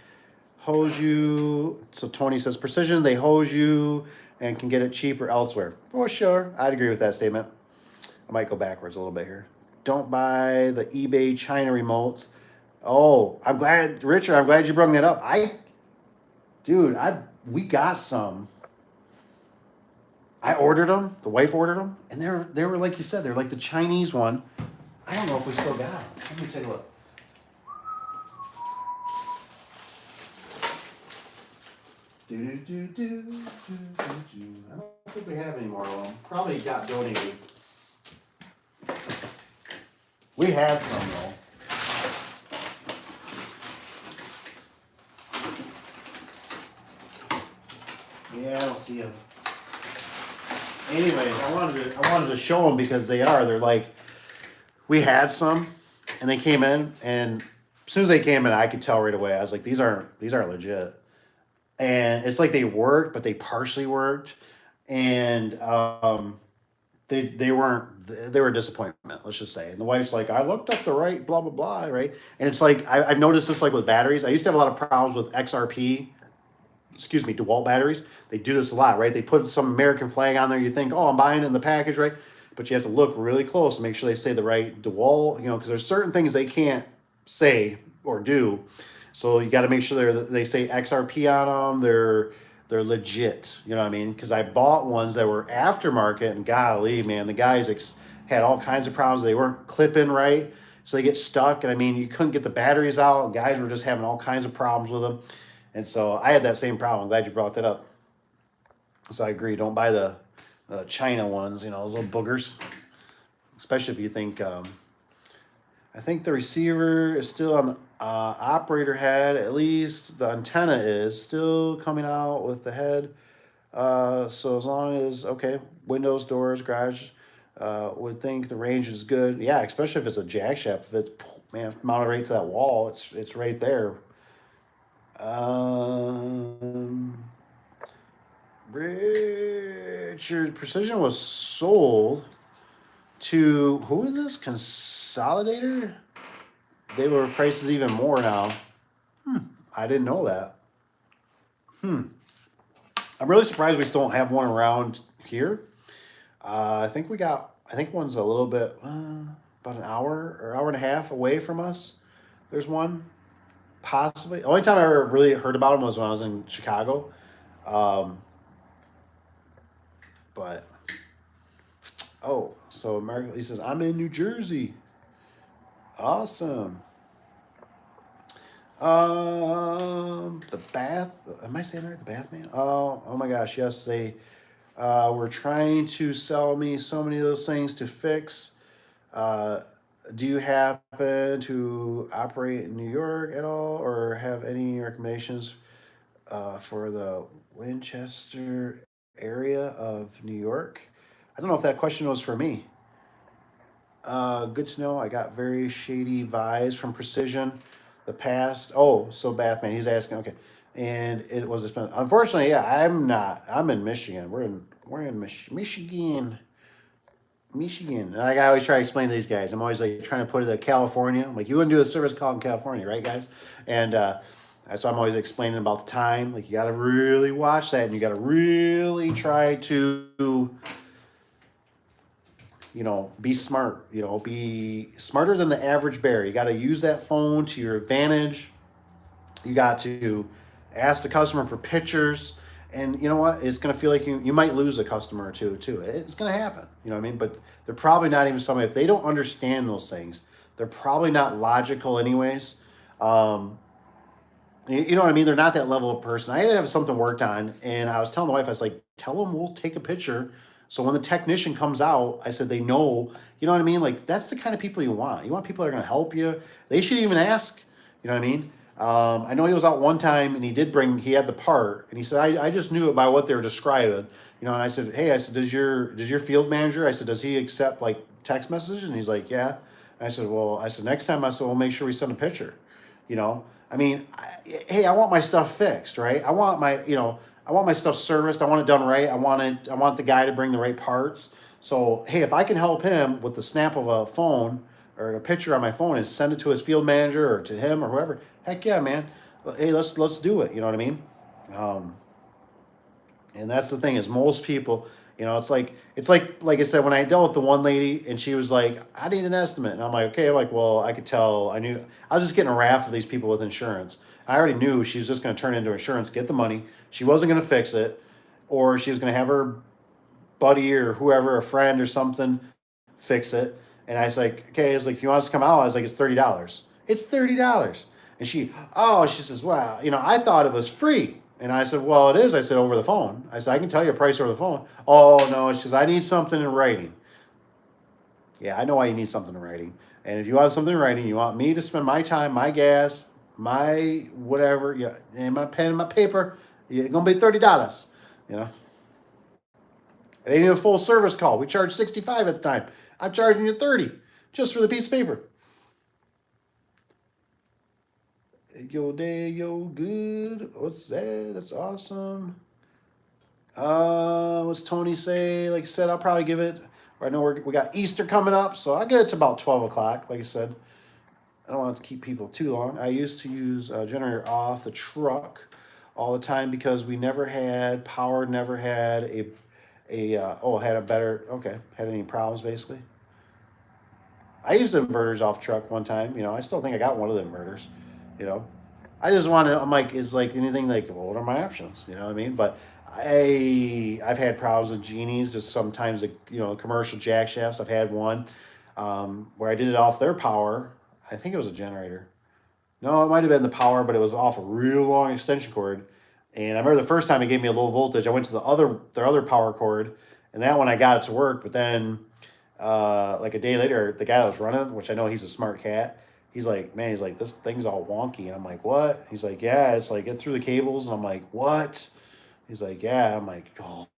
hose you. So Tony says Precision. They hose you and can get it cheaper elsewhere. For sure. I'd agree with that statement. I might go backwards a little bit here. Don't buy the eBay China remotes. Oh, I'm glad, Richard, I'm glad you brought that up. We got some. I ordered them. The wife ordered them. And they were like you said, they're like the Chinese one. I don't know if we still got them. Let me take a look. I don't think we have any more of them. Probably got donated. We had some though. Yeah, I don't see them. Anyways, I wanted to show them because they're like, we had some, and they came in, and as soon as they came in, I could tell right away. I was like, these aren't legit. And it's like they worked, but they partially worked, and they were a disappointment. Let's just say. And the wife's like, I looked up the right blah blah blah, right? And it's like I've noticed this like with batteries. I used to have a lot of problems with XRP. Excuse me, DeWalt batteries. They do this a lot, right? They put some American flag on there. You think, oh, I'm buying it in the package, right? But you have to look really close to make sure they say the right DeWalt, because there's certain things they can't say or do. So you got to make sure they say XRP on them. They're legit. You know what I mean? Because I bought ones that were aftermarket, and golly, man, the guys had all kinds of problems. They weren't clipping right, so they get stuck. And I mean, you couldn't get the batteries out. Guys were just having all kinds of problems with them. And so I had that same problem. I'm glad you brought that up. So I agree. Don't buy the China ones, those little boogers. Especially if you think, I think the receiver is still on the operator head. At least the antenna is still coming out with the head. So as long as, okay, windows, doors, garage, would think the range is good. Yeah, especially if it's a jack shaft. If it's, mounted right to that wall, it's right there. Richard Precision was sold to, who is this? Consolidator? They were prices even more now. I didn't know that. I'm really surprised we still don't have one around here. I think one's a little bit, about an hour or hour and a half away from us. There's one. Possibly. The only time I ever really heard about them was when I was in Chicago. But, so America, he says, I'm in New Jersey. Awesome. The bath, am I saying that right? The bath man? Oh my gosh, yes, they were trying to sell me so many of those things to fix. Do you happen to operate in New York at all, or have any recommendations for the Winchester area of New York? I don't know if that question was for me. Good to know. I got very shady vibes from Precision. The past. Oh, so Bathman. He's asking. Okay, and it was expensive. Unfortunately, yeah, I'm not. I'm in Michigan. We're in Michigan. Michigan. And I always try to explain to these guys. I'm always like trying to put it in California. I'm like, you wouldn't do a service call in California, right, guys? And so I'm always explaining about the time. Like, you got to really watch that, and you got to really try to, be smart. Be smarter than the average bear. You got to use that phone to your advantage. You got to ask the customer for pictures. And you know what? It's going to feel like you might lose a customer or two, too. It's going to happen. You know what I mean? But they're probably not even somebody, if they don't understand those things, they're probably not logical anyways. You know what I mean? They're not that level of person. I had to have something worked on, and I was telling the wife, I was like, tell them we'll take a picture. So when the technician comes out, I said, they know, you know what I mean? Like, that's the kind of people you want. You want people that are going to help you. They should even ask, you know what I mean? I know he was out one time, and he had the part, and he said, I just knew it by what they were describing, and I said, hey, does your field manager, I said, does he accept like text messages? And he's like, yeah. And I said, next time, we'll make sure we send a picture, I mean, hey, I want my stuff fixed, right? I want my stuff serviced. I want it done right. I want the guy to bring the right parts. So, hey, if I can help him with the snap of a phone or a picture on my phone and send it to his field manager or to him or whoever, heck yeah, man. Hey, let's do it. You know what I mean? And that's the thing is most people, it's like I said, when I dealt with the one lady and she was like, I need an estimate. And I'm like, okay. I'm like, well, I could tell. I was just getting a raft of these people with insurance. I already knew she was just going to turn into insurance, get the money. She wasn't going to fix it, or she was going to have her buddy or whoever, a friend or something, fix it. And I was like, okay. I was like, you want us to come out? I was like, it's $30. It's $30. And she says, well, I thought it was free. And I said, well, it is. I said, over the phone. I said, I can tell you a price over the phone. Oh, no. She says, I need something in writing. Yeah, I know why you need something in writing. And if you want something in writing, you want me to spend my time, my gas, my whatever, and my pen and my paper, it's going to be $30. you know. It ain't even a full service call. We charged $65 at the time. I'm charging you $30 just for the piece of paper. Yo, day, yo, good. What's that? That's awesome. What's Tony say? Like I said, I'll probably give it. I know we got Easter coming up, so I'll get it to about 12 o'clock. Like I said, I don't want to keep people too long. I used to use a generator off the truck all the time because we never had power, never had had any problems basically. I used inverters off truck one time. You know, I still think I got one of the inverters. You know, I just want to. I'm like, is like anything like, well, what are my options? You know what I mean? But I've had problems with genies. Just sometimes, commercial jack shafts. I've had one where I did it off their power. I think it was a generator. No, it might have been the power, but it was off a real long extension cord. And I remember the first time it gave me a low voltage. I went to their other power cord, and that one I got it to work. But then, like a day later, the guy that was running, which I know he's a smart cat, he's like, man, he's like, this thing's all wonky. And I'm like, what? He's like, yeah, it's like, get through the cables. And I'm like, what? He's like, yeah. I'm like, oh.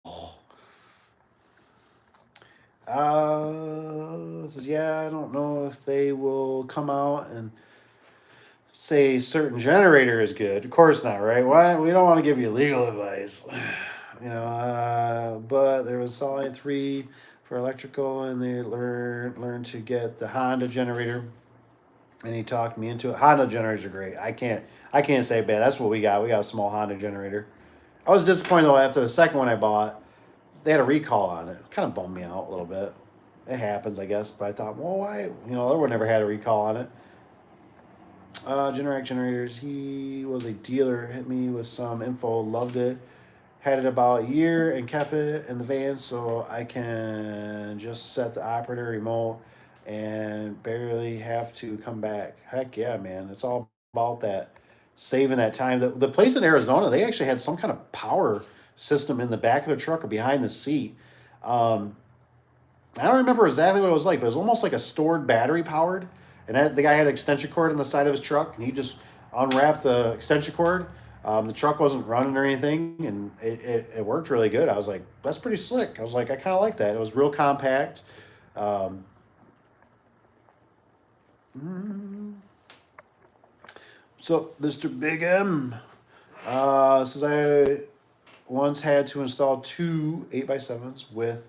Says, yeah, I don't know if they will come out and say certain generator is good. Of course not, right? Why? We don't want to give you legal advice. But there was only 3 for electrical, and they learned to get the Honda generator. And he talked me into it. Honda generators are great. I can't say bad. That's what we got. We got a small Honda generator. I was disappointed though after the second one I bought. They had a recall on it. It kind of bummed me out a little bit. It happens, I guess. But I thought, well, why? The other one never had a recall on it. Generac generators. He was a dealer. Hit me with some info. Loved it. Had it about a year and kept it in the van so I can just set the operator remote and barely have to come back. Heck yeah, man. It's all about that, saving that time. The place in Arizona, they actually had some kind of power system in the back of the truck or behind the seat. I don't remember exactly what it was like, but it was almost like a stored battery powered. And the guy had an extension cord on the side of his truck, and he just unwrapped the extension cord. The truck wasn't running or anything, and it worked really good. I was like, that's pretty slick. I was like, I kind of like that. It was real compact. So, Mr. Big M says, I once had to install 2 8x7s with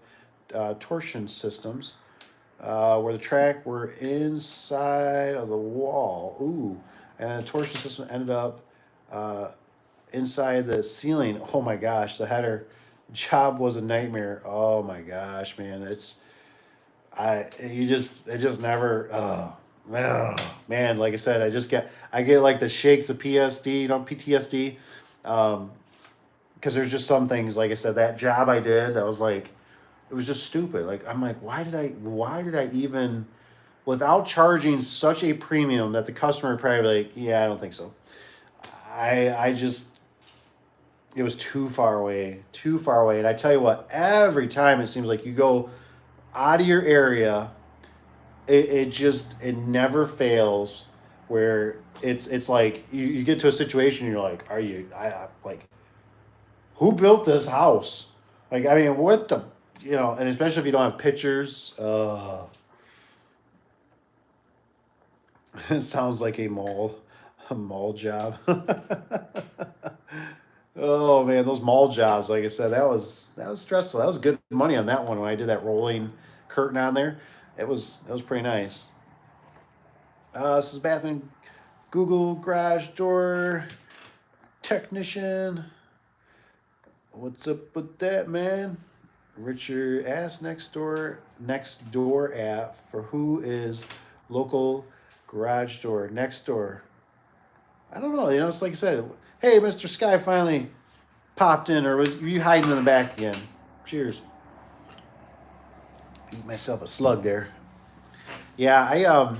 torsion systems where the track were inside of the wall. Ooh, and the torsion system ended up inside the ceiling. Oh my gosh, the header job was a nightmare. Oh my gosh, man, it just never. Man, like I said, I get like the shakes, the PTSD, because there's just some things, like I said, that job I did that was like, it was just stupid. Like, I'm like, why did I even, without charging such a premium that the customer would probably be like, yeah, I don't think so. It was too far away. And I tell you what, every time it seems like you go out of your area, it never fails where it's like you get to a situation and you're like, like, who built this house? Like, I mean, what the, and especially if you don't have pictures, it sounds like a mall job. Oh man, those mall jobs, like I said, that was stressful. That was good money on that one when I did that rolling curtain on there. It was pretty nice. This is bathroom Google garage door technician. What's up with that, man? Richard asked next door app for who is local garage door next door. I don't know. It's like I said. Hey, Mr. Sky finally popped in, or were you hiding in the back again? Cheers. Eat myself a slug there. Yeah,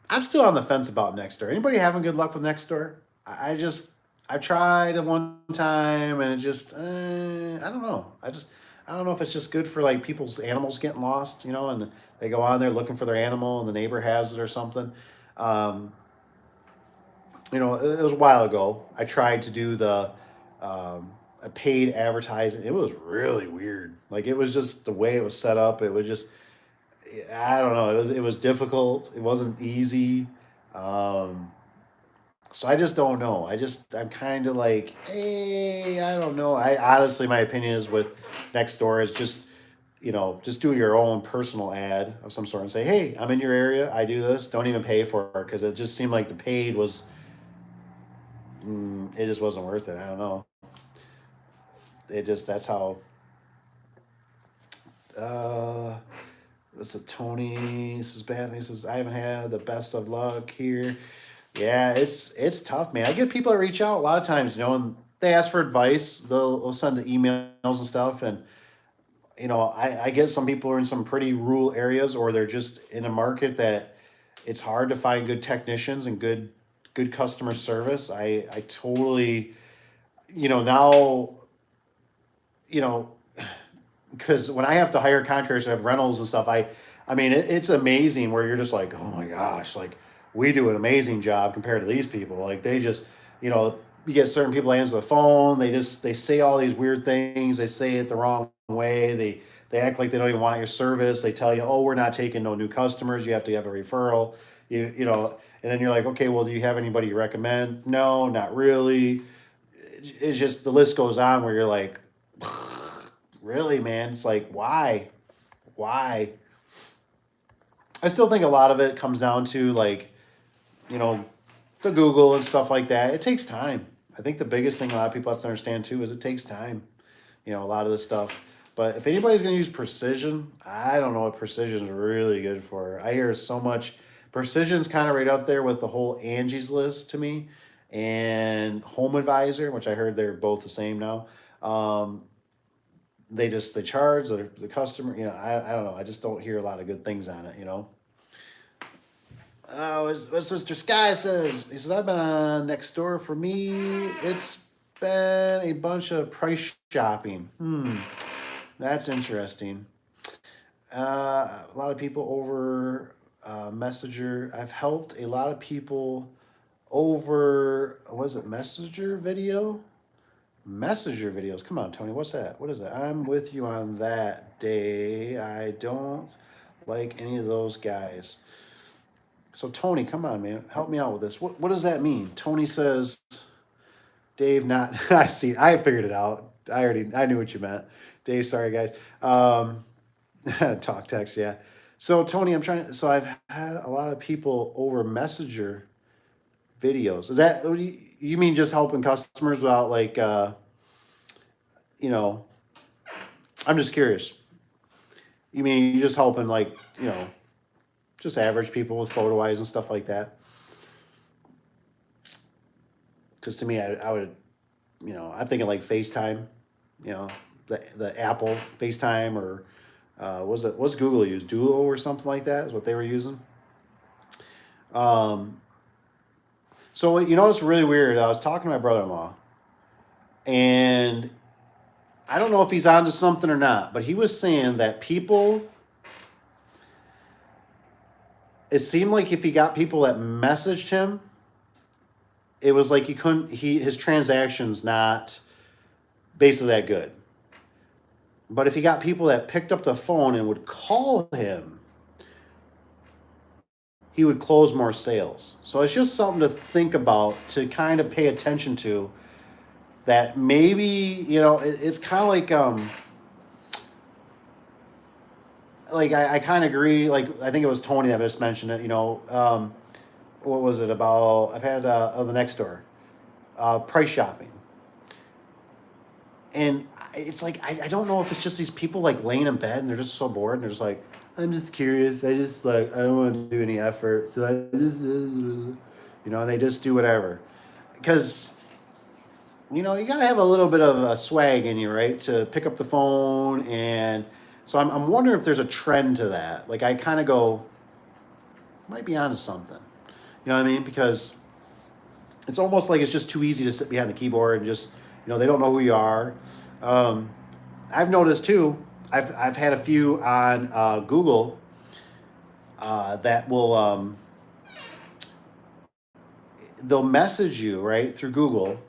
I'm still on the fence about Nextdoor. Anybody having good luck with Nextdoor? I tried it one time and it just I don't know. I don't know if it's just good for like people's animals getting lost, and they go on there looking for their animal and the neighbor has it or something. It was a while ago. I tried to do the a paid advertising. It was really weird. Like, it was just the way it was set up. It was just, I don't know. It was difficult. It wasn't easy. Um, so I just don't know. I'm kind of like, hey, I don't know. I honestly, my opinion is with Nextdoor is just, just do your own personal ad of some sort and say, hey, I'm in your area. I do this. Don't even pay for it, because it just seemed like the paid was, it just wasn't worth it. I don't know. That's how. Uh, what's it, Tony? This is Bethany. He says, I haven't had the best of luck here. Yeah, it's tough, man. I get people that reach out a lot of times, and they ask for advice. They'll send the emails and stuff, and I get some people are in some pretty rural areas, or they're just in a market that it's hard to find good technicians and good customer service. I totally, now, you know because when I have to hire contractors to have rentals and stuff, I mean, it's amazing where you're just like, oh my gosh, like, we do an amazing job compared to these people. Like, they just, you get certain people that answer the phone, they say all these weird things, they say it the wrong way, they act like they don't even want your service. They tell you, oh, we're not taking no new customers, you have to have a referral. And then you're like, okay, well, do you have anybody you recommend? No, not really. It's just, the list goes on where you're like, really, man? It's like, why? I still think a lot of it comes down to, like, you know the Google and stuff like that. It takes time. I think the biggest thing a lot of people have to understand too is it takes time, a lot of this stuff. But if anybody's going to use precision, I don't know what precision is really good for. I hear so much. Precision's kind of right up there with the whole Angie's List to me, and Home Advisor, which I heard they're both the same now. Um, they charge the customer. I don't know. I just don't hear a lot of good things on it. Oh, what's Mr. Sky says? He says, I've been on Nextdoor. For me, it's been a bunch of price shopping. That's interesting. A lot of people over Messenger. I've helped a lot of people over, was it Messenger video? Messenger videos. Come on, Tony. What's that? What is that? I'm with you on that day. I don't like any of those guys. So, Tony, come on, man. Help me out with this. What does that mean? Tony says, Dave, not. I see. I figured it out. I knew what you meant. Dave, sorry, guys. Talk text, yeah. So, Tony, so I've had a lot of people over Messenger videos. Is that, what do you mean, just helping customers without, like, you know, I'm just curious. You mean you just helping, like, just average people with photo eyes and stuff like that? Because to me, I would, I'm thinking like FaceTime, the Apple FaceTime, or what's Google use? Duo or something like that is what they were using. So it's really weird. I was talking to my brother-in-law, and I don't know if he's onto something or not, but he was saying that it seemed like if he got people that messaged him, it was like his transactions not basically that good. But if he got people that picked up the phone and would call him, he would close more sales. So it's just something to think about, to kind of pay attention to, that maybe, it's kind of like I kind of agree. Like, I think it was Tony that just mentioned it, what was it about? I've had the Nextdoor, price shopping. And it's like, I don't know if it's just these people like laying in bed and they're just so bored and they're just like, I'm just curious. I don't want to do any effort. So I just, they just do whatever. Because, you got to have a little bit of a swag in you, right? To pick up the phone. And so I'm wondering if there's a trend to that. Like, I kind of go, might be onto something. You know what I mean? Because it's almost like it's just too easy to sit behind the keyboard and just, they don't know who you are. I've noticed too, I've had a few on Google that will, they'll message you, right, through Google,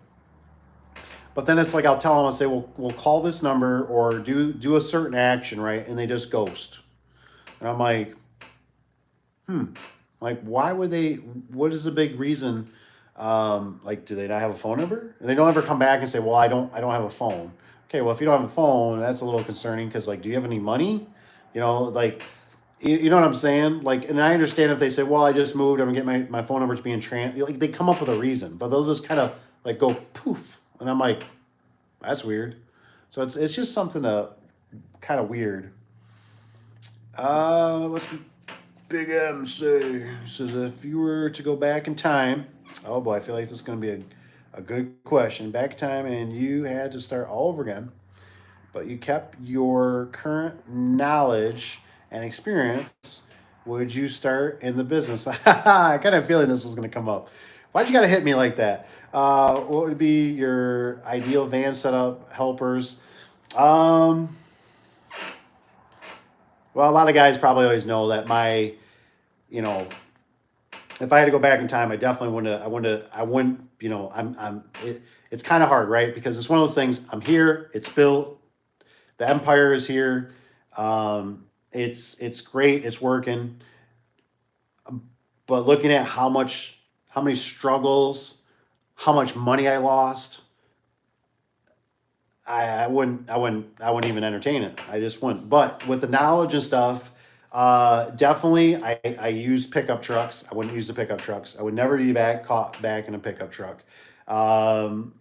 But then it's like, I'll tell them, I'll say, well, we'll call this number or do a certain action, right? And they just ghost. And I'm like, like, why would they, what is the big reason? Like, do they not have a phone number? And they don't ever come back and say, well, I don't have a phone. Okay, well, if you don't have a phone, that's a little concerning because, like, do you have any money? You know, like, you know what I'm saying? Like, and I understand if they say, well, I just moved, I'm gonna get my phone number's being like, they come up with a reason, but they'll just kind of like go poof. And I'm like, that's weird. So it's just something kind of weird. What's Big M say? Says, if you were to go back in time, oh boy, I feel like this is going to be a good question. Back in time and you had to start all over again, but you kept your current knowledge and experience, would you start in the business? I kind of feeling this was going to come up. Why'd you got to hit me like that? What would be your ideal van setup, helpers? Well, a lot of guys probably always know that you know, if I had to go back in time, I definitely wouldn't, you know, it's kind of hard, right? Because it's one of those things, I'm here, it's built, the empire is here. It's great, it's working. But looking at how many struggles, how much money I lost, I wouldn't even entertain it. I just wouldn't. But with the knowledge and stuff, definitely I use pickup trucks. I wouldn't use the pickup trucks. I would never be caught back in a pickup truck. I'd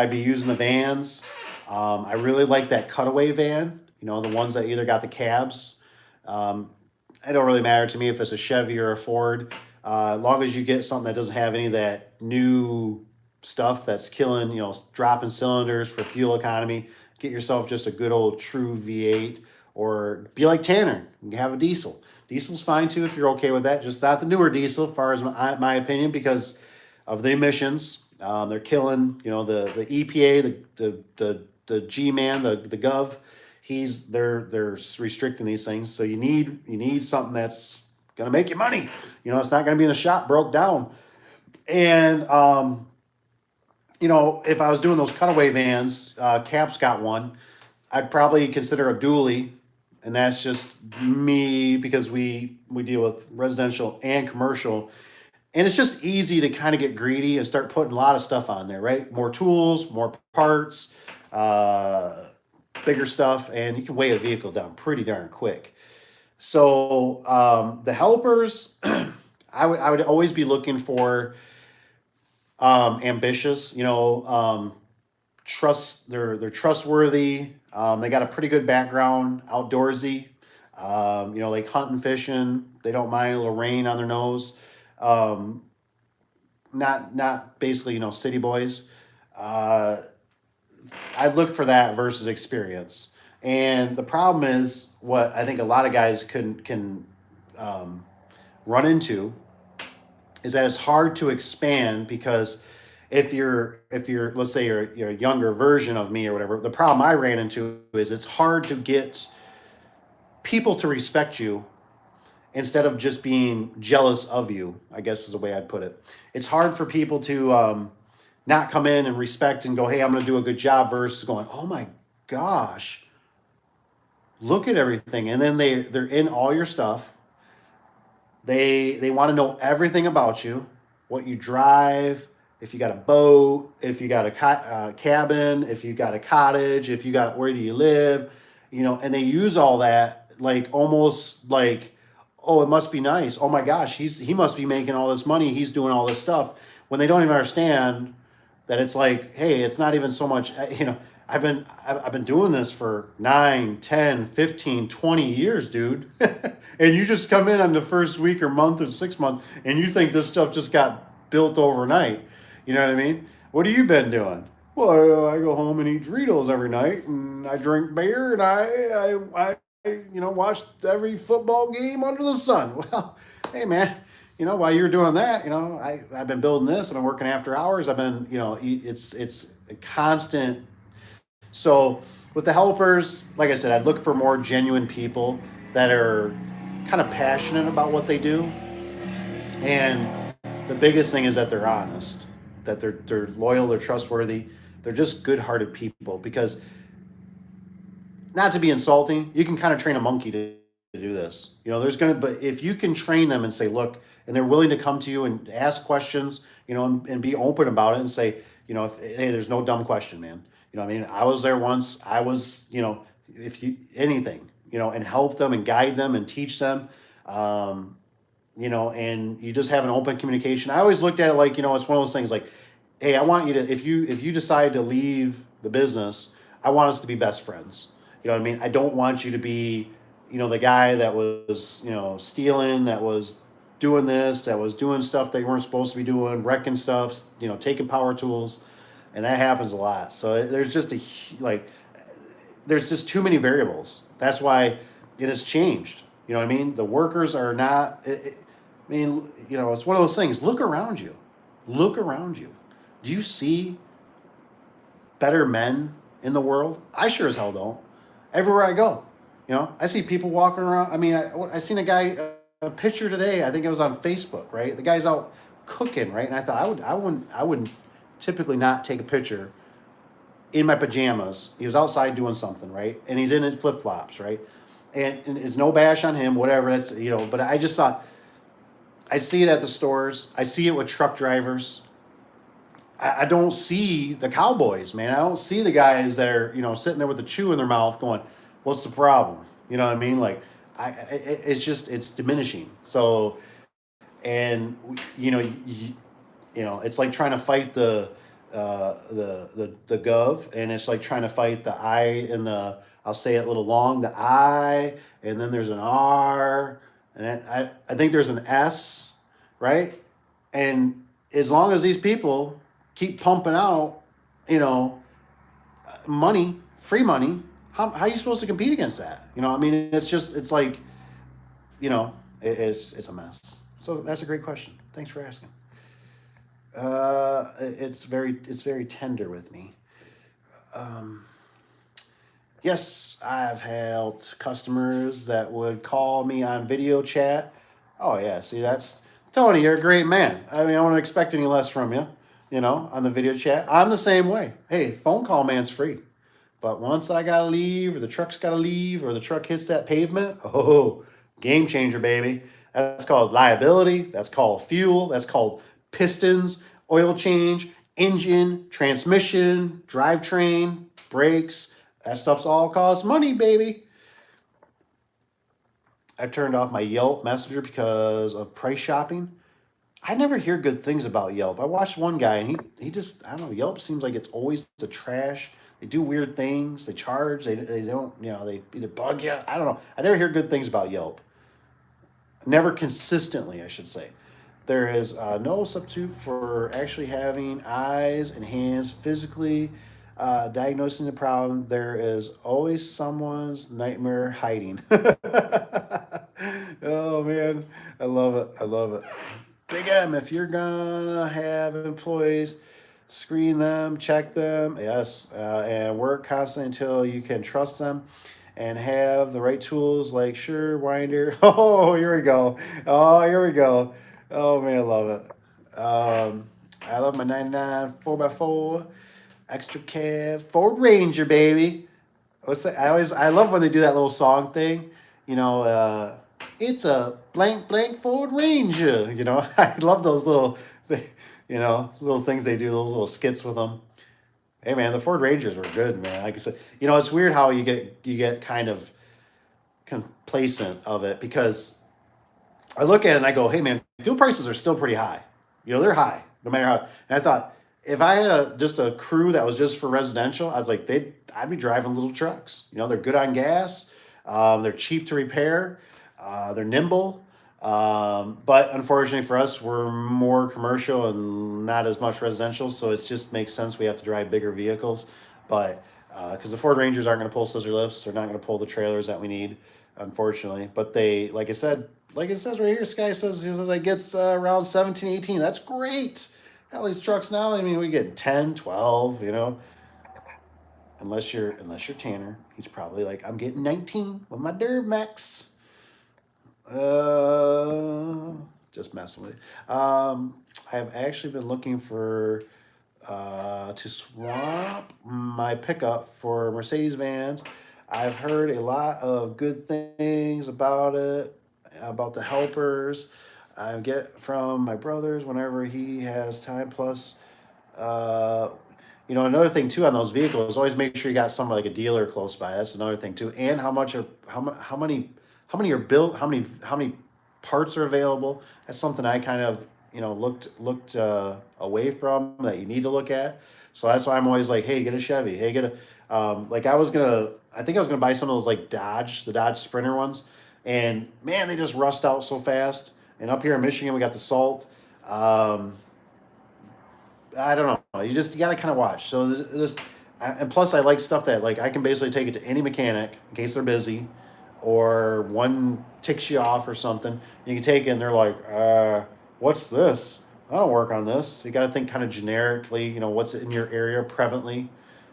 be using the vans. I really like that cutaway van, you know, the ones that either got the cabs. It don't really matter to me if it's a Chevy or a Ford. As long as you get something that doesn't have any of that new stuff that's killing, you know, dropping cylinders for fuel economy. Get yourself just a good old true V8, or be like Tanner, you can have a diesel. Diesel's fine too if you're okay with that. Just not the newer diesel, as far as my opinion, because of the emissions. They're killing, you know, the EPA, the G-man, the Gov. They're restricting these things. So you need something that's gonna make you money. You know, it's not gonna be in a shop broke down. And you know, if I was doing those cutaway vans, Cap's got one, I'd probably consider a dually, and that's just me because we deal with residential and commercial, and it's just easy to kind of get greedy and start putting a lot of stuff on there, right? More tools, more parts, bigger stuff, and you can weigh a vehicle down pretty darn quick. So the helpers, I would always be looking for ambitious, you know, they're trustworthy. They got a pretty good background, outdoorsy, you know, like hunting, fishing. They don't mind a little rain on their nose. Not basically, you know, city boys. I'd look for that versus experience. And the problem is, what I think a lot of guys can run into is that it's hard to expand, because if you're let's say you're a younger version of me or whatever, the problem I ran into is it's hard to get people to respect you instead of just being jealous of you, I guess is the way I'd put it. It's hard for people to not come in and respect and go, hey, I'm going to do a good job, versus going, oh my gosh, look at everything. And then they're in all your stuff. They want to know everything about you, what you drive, if you got a boat, if you got a cabin, if you got a cottage, if you got, where do you live, you know, and they use all that like almost like, oh, it must be nice. Oh my gosh, he must be making all this money. He's doing all this stuff, when they don't even understand that it's like, hey, it's not even so much, you know, I've been doing this for 9, 10, 15, 20 years, dude. And you just come in on the first week or month or 6 months and you think this stuff just got built overnight. You know what I mean? What have you been doing? Well, I go home and eat Doritos every night, and I drink beer, and I you know, watch every football game under the sun. Well, hey man, you know, while you're doing that, you know, I've been building this, and I'm working after hours. I've been, you know, it's a constant. So with the helpers, like I said, I'd look for more genuine people that are kind of passionate about what they do. And the biggest thing is that they're honest, that they're loyal, they're trustworthy. They're just good-hearted people, because, not to be insulting, you can kind of train a monkey to do this. But if you can train them and say, look, and they're willing to come to you and ask questions, and be open about it and say, hey, there's no dumb question, man. I mean, I was there once. I was, if you anything, and help them and guide them and teach them, and you just have an open communication. I always looked at it like, it's one of those things like, hey, I want you to, if you decide to leave the business, I want us to be best friends. You know what I mean? I don't want you to be, the guy that was, stealing, that was doing this, that was doing stuff they weren't supposed to be doing, wrecking stuff, taking power tools. And that happens a lot. So there's just there's just too many variables. That's why it has changed. You know what I mean? The workers are not, it's one of those things. Look around you. Look around you. Do you see better men in the world? I sure as hell don't. Everywhere I go, I see people walking around. I mean, I seen a guy, a picture today. I think it was on Facebook, right? The guy's out cooking, right? And I thought I wouldn't typically not take a picture in my pajamas. He was outside doing something, right? And he's in his flip flops, right? And it's no bash on him, whatever. That's But I just thought, I see it at the stores. I see it with truck drivers. I don't see the cowboys, man. I don't see the guys that are, sitting there with the chew in their mouth going, what's the problem? You know what I mean? Like, it's diminishing. So, and, it's like trying to fight the gov, and it's like trying to fight the I and I'll say it a little long, the I, and then there's an R, and I think there's an S, right? And as long as these people keep pumping out, money, free money, how are you supposed to compete against that? I mean, it's like, it's a mess. So that's a great question. Thanks for asking. It's very tender with me. Yes, I've helped customers that would call me on video chat. Oh yeah, see, that's Tony. You're a great man. I mean, I wouldn't expect any less from you. On the video chat, I'm the same way. Hey, phone call man's free, but once I gotta leave, or the truck's gotta leave, or the truck hits that pavement, oh, game changer, baby. That's called liability. That's called fuel. That's called pistons, oil change, engine, transmission, drivetrain, brakes. That stuff's all costs money, baby. I turned off my Yelp Messenger because of price shopping. I never hear good things about Yelp. I watched one guy, and he just, I don't know, Yelp seems like it's always the trash. They do weird things. They charge. They don't, they either bug you. I don't know. I never hear good things about Yelp. Never consistently, I should say. There is no substitute for actually having eyes and hands physically diagnosing the problem. There is always someone's nightmare hiding. Oh, man. I love it. I love it. Big M, if you're gonna have employees, screen them, check them, yes, and work constantly until you can trust them and have the right tools like sure, winder. Oh, here we go. Oh, here we go. Oh man, I love it. I love my 99 4x4 extra cab Ford Ranger, baby. I love when they do that little song thing. It's a blank blank Ford Ranger. I love those little, little things they do, those little skits with them. Hey man, the Ford Rangers were good, man. Like I said, it's weird how you get kind of complacent of it, because I look at it and I go, hey man, fuel prices are still pretty high. They're high no matter how. And I thought, if I had just a crew that was just for residential, I was like, I'd be driving little trucks. They're good on gas. They're cheap to repair. They're nimble. But unfortunately for us, we're more commercial and not as much residential. So it just makes sense. We have to drive bigger vehicles. But because the Ford Rangers aren't going to pull scissor lifts. They're not going to pull the trailers that we need, unfortunately. But they, like it says right here, Sky says it gets around 17, 18. That's great. Hell, these trucks now, I mean, we get 10, 12, Unless you're Tanner. He's probably like, I'm getting 19 with my Duramax. Just messing with it. I have actually been looking for to swap my pickup for Mercedes vans. I've heard a lot of good things about it, about the helpers. I get from my brothers whenever he has time. Plus, uh, another thing too on those vehicles, always make sure you got somebody like a dealer close by. That's another thing too. And how many are built, how many parts are available. That's something I kind of looked away from that you need to look at. So that's why I'm always like, hey, get a Chevy. Hey, get a like I think I was gonna buy some of those like the Dodge Sprinter ones, and man, they just rust out so fast. And up here in Michigan, we got the salt. Um, I don't know. You got to kind of watch. So and plus I like stuff that like I can basically take it to any mechanic in case they're busy, or one ticks you off or something. You can take it and they're like, what's this? I don't work on this. You got to think kind of generically. What's in your area prevalently.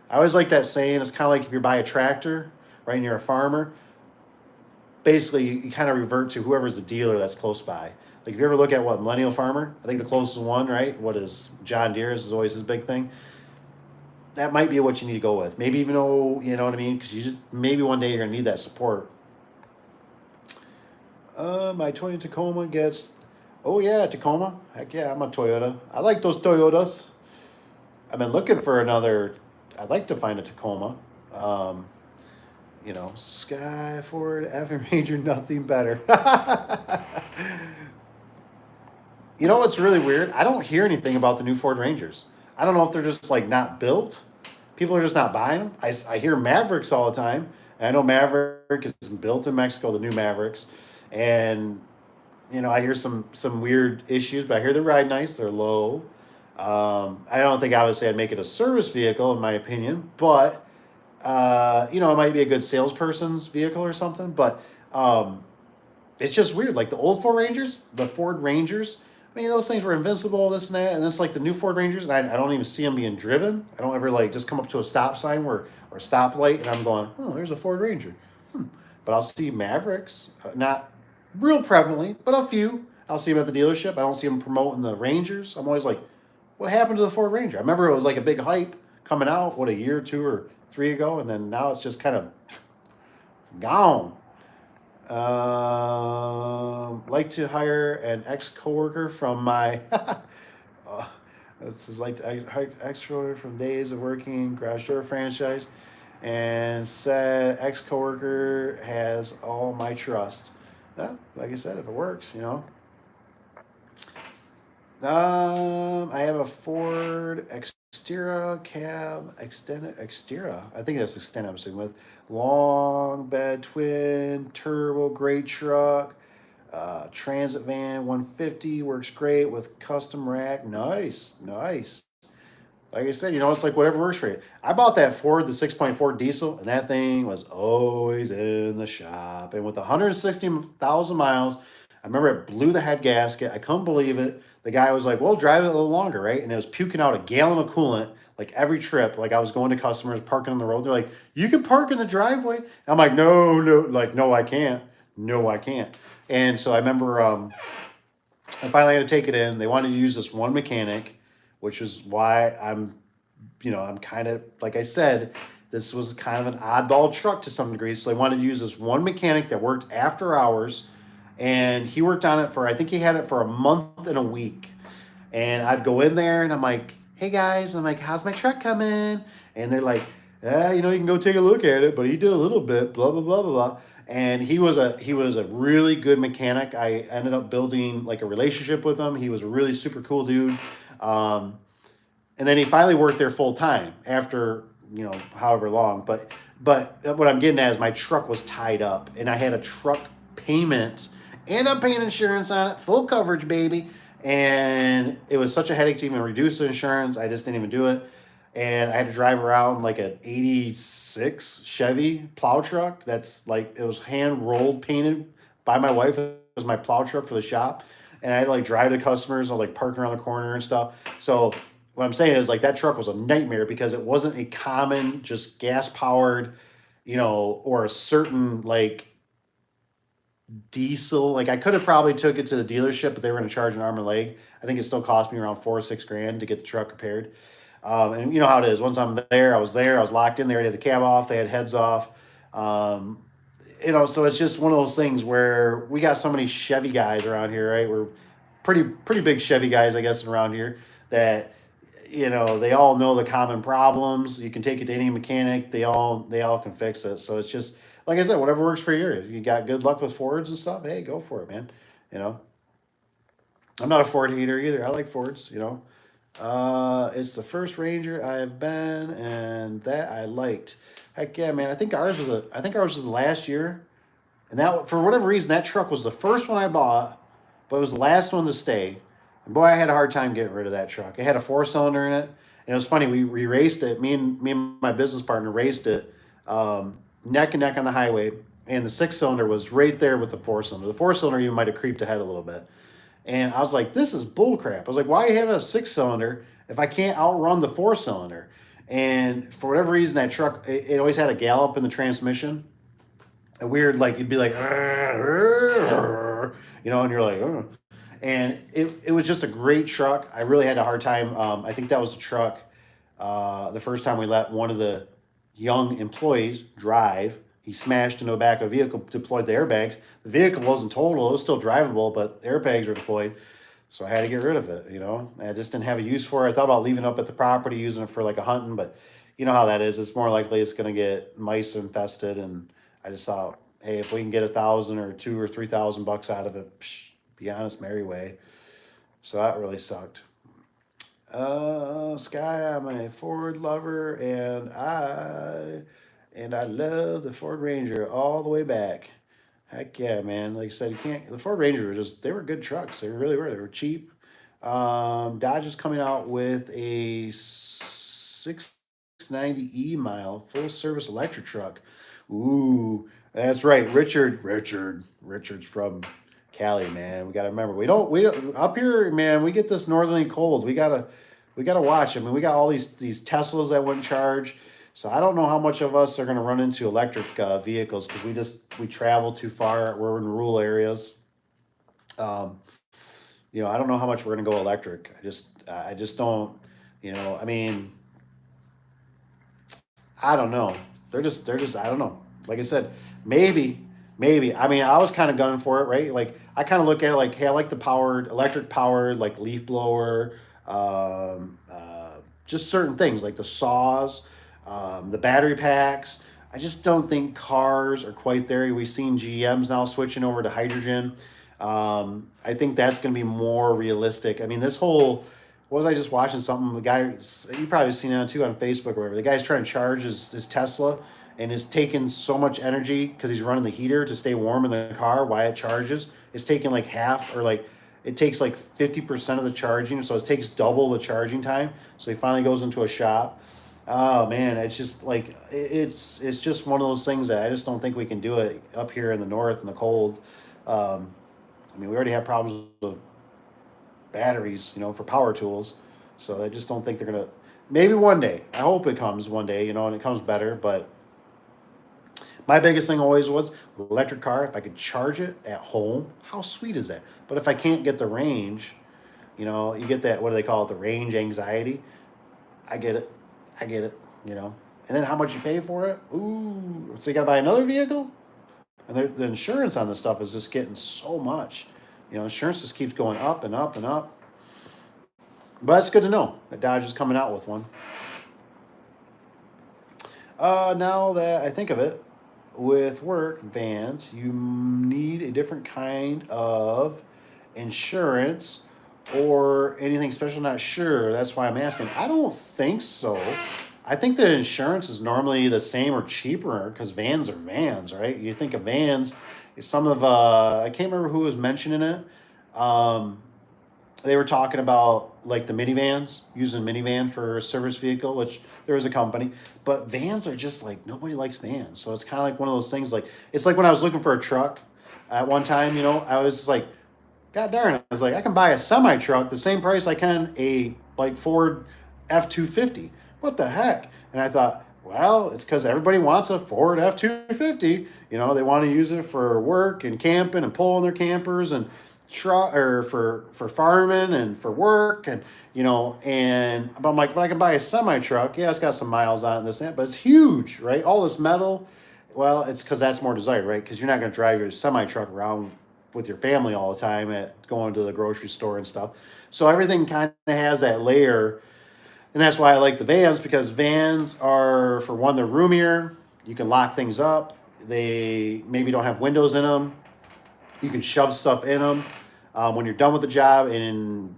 I always like that saying. It's kind of like if you buy a tractor, right, and you're a farmer. Basically, you kind of revert to whoever's the dealer that's close by. Like if you ever look at what Millennial Farmer, I think the closest one, right? What is John Deere is always his big thing. That might be what you need to go with. Maybe even though, you know what I mean? Because maybe one day you're gonna need that support. My 20 Tacoma gets, oh yeah, Tacoma. Heck yeah, I'm a Toyota. I like those Toyotas. I've been looking for I'd like to find a Tacoma. Um, Sky Ford, Evan Ranger, nothing better. What's really weird? I don't hear anything about the new Ford Rangers. I don't know if they're just like not built. People are just not buying them. I hear Mavericks all the time. And I know Maverick is built in Mexico, the new Mavericks. And, I hear some weird issues, but I hear they ride nice. They're low. I don't think obviously I'd make it a service vehicle in my opinion, but it might be a good salesperson's vehicle or something, but it's just weird. Like the old Ford Rangers, the Ford Rangers, I mean, those things were invincible, this and that, and it's like the new Ford Rangers, and I don't even see them being driven. I don't ever like just come up to a stop sign or a stoplight, and I'm going, oh, there's a Ford Ranger. But I'll see Mavericks, not real prevalently, but a few. I'll see them at the dealership. I don't see them promoting the Rangers. I'm always like, what happened to the Ford Ranger? I remember it was like a big hype coming out, a year or two or three ago, and then now it's just kind of gone. Like to hire an ex-coworker from my this is like ex-coworker from days of working garage door franchise, and said ex-coworker has all my trust. Like I said, if it works, I have a Ford Xterra cab, extended Xterra. I think that's extended. I'm saying with long bed, twin turbo, great truck, transit van, 150 works great with custom rack. Nice. Like I said, it's like whatever works for you. I bought that Ford, the 6.4 diesel, and that thing was always in the shop. And with 160,000 miles, I remember it blew the head gasket. I couldn't believe it. The guy was like, well, drive it a little longer, right? And it was puking out a gallon of coolant like every trip. Like I was going to customers parking on the road. They're like, you can park in the driveway. And I'm like, no, like, no, I can't. No, I can't. And so I remember I finally had to take it in. They wanted to use this one mechanic, which is why I'm kind of, like I said, this was kind of an oddball truck to some degree. So they wanted to use this one mechanic that worked after hours. And he worked on it I think he had it for a month and a week. And I'd go in there and I'm like, hey guys, I'm like, how's my truck coming? And they're like, you can go take a look at it, but he did a little bit, blah, blah, blah, blah, blah. And he was a really good mechanic. I ended up building like a relationship with him. He was a really super cool dude. And then he finally worked there full time after, however long. But what I'm getting at is my truck was tied up and I had a truck payment and I'm paying insurance on it, full coverage, baby. And it was such a headache to even reduce the insurance. I just didn't even do it. And I had to drive around like an 86 Chevy plow truck. That's like, it was hand rolled, painted by my wife. It was my plow truck for the shop. And I had to like drive to customers. I was like parking around the corner and stuff. So what I'm saying is like that truck was a nightmare because it wasn't a common, just gas powered, or a certain like diesel. Like I could have probably took it to the dealership, but they were going to charge an arm and leg. I think it still cost me around $4 or $6 grand to get the truck repaired. And you know how it is. Once I'm there, I was locked in there. They had the cab off, they had heads off. Um, you know, so it's just one of those things where we got so many Chevy guys around here, right? We're pretty big Chevy guys, I guess, around here that you know they all know the common problems. You can take it to any mechanic; they all can fix it. So it's just like I said, whatever works for you. If you got good luck with Fords and stuff, hey, go for it, man. You know, I'm not a Ford hater either. I like Fords. You know, it's the first Ranger I've been, and that I liked. Heck yeah, man! I think ours was last year, and that for whatever reason that truck was the first one I bought, but it was the last one to stay. And boy, I had a hard time getting rid of that truck. It had a 4-cylinder in it, and it was funny. We raced it. Me and my business partner raced it, neck and neck on the highway, and the 6-cylinder was right there with the 4-cylinder. The 4-cylinder even might have creeped ahead a little bit. And I was like, this is bullcrap. I was like, why have a 6-cylinder if I can't outrun the 4-cylinder? And for whatever reason, that truck, it always had a gallop in the transmission. A weird, like, you'd be like, you know, and you're like, "Ugh." And it was just a great truck. I really had a hard time. I think that was the truck the first time we let one of the young employees drive. He smashed into the back of a vehicle, deployed the airbags. The vehicle wasn't total; it was still drivable, but the airbags were deployed. So I had to get rid of it. You know, I just didn't have a use for it. I thought about leaving it up at the property, using it for like a hunting, but you know how that is. It's more likely it's going to get mice infested, and I just thought, hey, if we can get 1,000 or 2 or 3,000 bucks out of it, be honest, merry way. So that really sucked. Sky, I'm a Ford lover, and I love the Ford Ranger all the way back. Heck yeah, man! Like I said, you can't. The Ford Ranger were they were good trucks. They really were. They were cheap. Dodge is coming out with a 690 mile full service electric truck. Ooh, that's right, Richard's from Cali, man. We got to remember. We don't up here, man. We get this northerly cold. We gotta watch. I mean, we got all these Teslas that wouldn't charge. So I don't know how much of us are going to run into electric vehicles because we travel too far. We're in rural areas. Um, you know, I don't know how much we're going to go electric. I just don't. You know, I mean, I don't know. They're just I don't know. Like I said, maybe. I mean, I was kind of gunning for it, right? Like I kind of look at it like, hey, I like the electric powered, like leaf blower, just certain things like the saws, the battery packs. I just don't think cars are quite there. We've seen GMs now switching over to hydrogen. I think that's going to be more realistic. I mean, this whole what was I just watching something? The guy, you probably seen that too on Facebook or whatever. The guy's trying to charge his Tesla and is taking so much energy because he's running the heater to stay warm in the car while it charges. It's taking like half or like it takes like 50% of the charging. So it takes double the charging time. So he finally goes into a shop. Oh man, it's just like it's just one of those things that I just don't think we can do it up here in the north in the cold. I mean, we already have problems with batteries, you know, for power tools. So I just don't think they're gonna. Maybe one day. I hope it comes one day, you know, and it comes better. But my biggest thing always was electric car. If I could charge it at home, how sweet is that? But if I can't get the range, you know, you get that. What do they call it? The range anxiety. I get it. I get it. You know, and then how much you pay for it? Ooh, so you got to buy another vehicle, and the insurance on this stuff is just getting so much. You know, insurance just keeps going up and up and up. But it's good to know that Dodge is coming out with one. Now that I think of it, with work vans, you need a different kind of insurance or anything special. Not sure. That's why I'm asking. I don't think so. I think the insurance is normally the same or cheaper because vans are vans, right? You think of vans, some of I can't remember who was mentioning it. Um, they were talking about like the minivans, using minivan for a service vehicle, which there is a company, but vans are just like nobody likes vans. So it's kind of like one of those things. Like it's like when I was looking for a truck at one time, you know, I was just like, God darn it! I was like, I can buy a semi truck the same price I can a like Ford F-250. What the heck? And I thought, well, it's because everybody wants a Ford F-250. You know, they want to use it for work and camping and pulling their campers and truck or for farming and for work and but I'm like, but I can buy a semi truck. Yeah, it's got some miles on it and this and that, but it's huge, right? All this metal. Well, it's because that's more desired, right? Because you're not going to drive your semi truck around with your family all the time at going to the grocery store and stuff. So everything kind of has that layer, and that's why I like the vans, because vans are, for one, they're roomier. You can lock things up. They maybe don't have windows in them. You can shove stuff in them when you're done with the job. And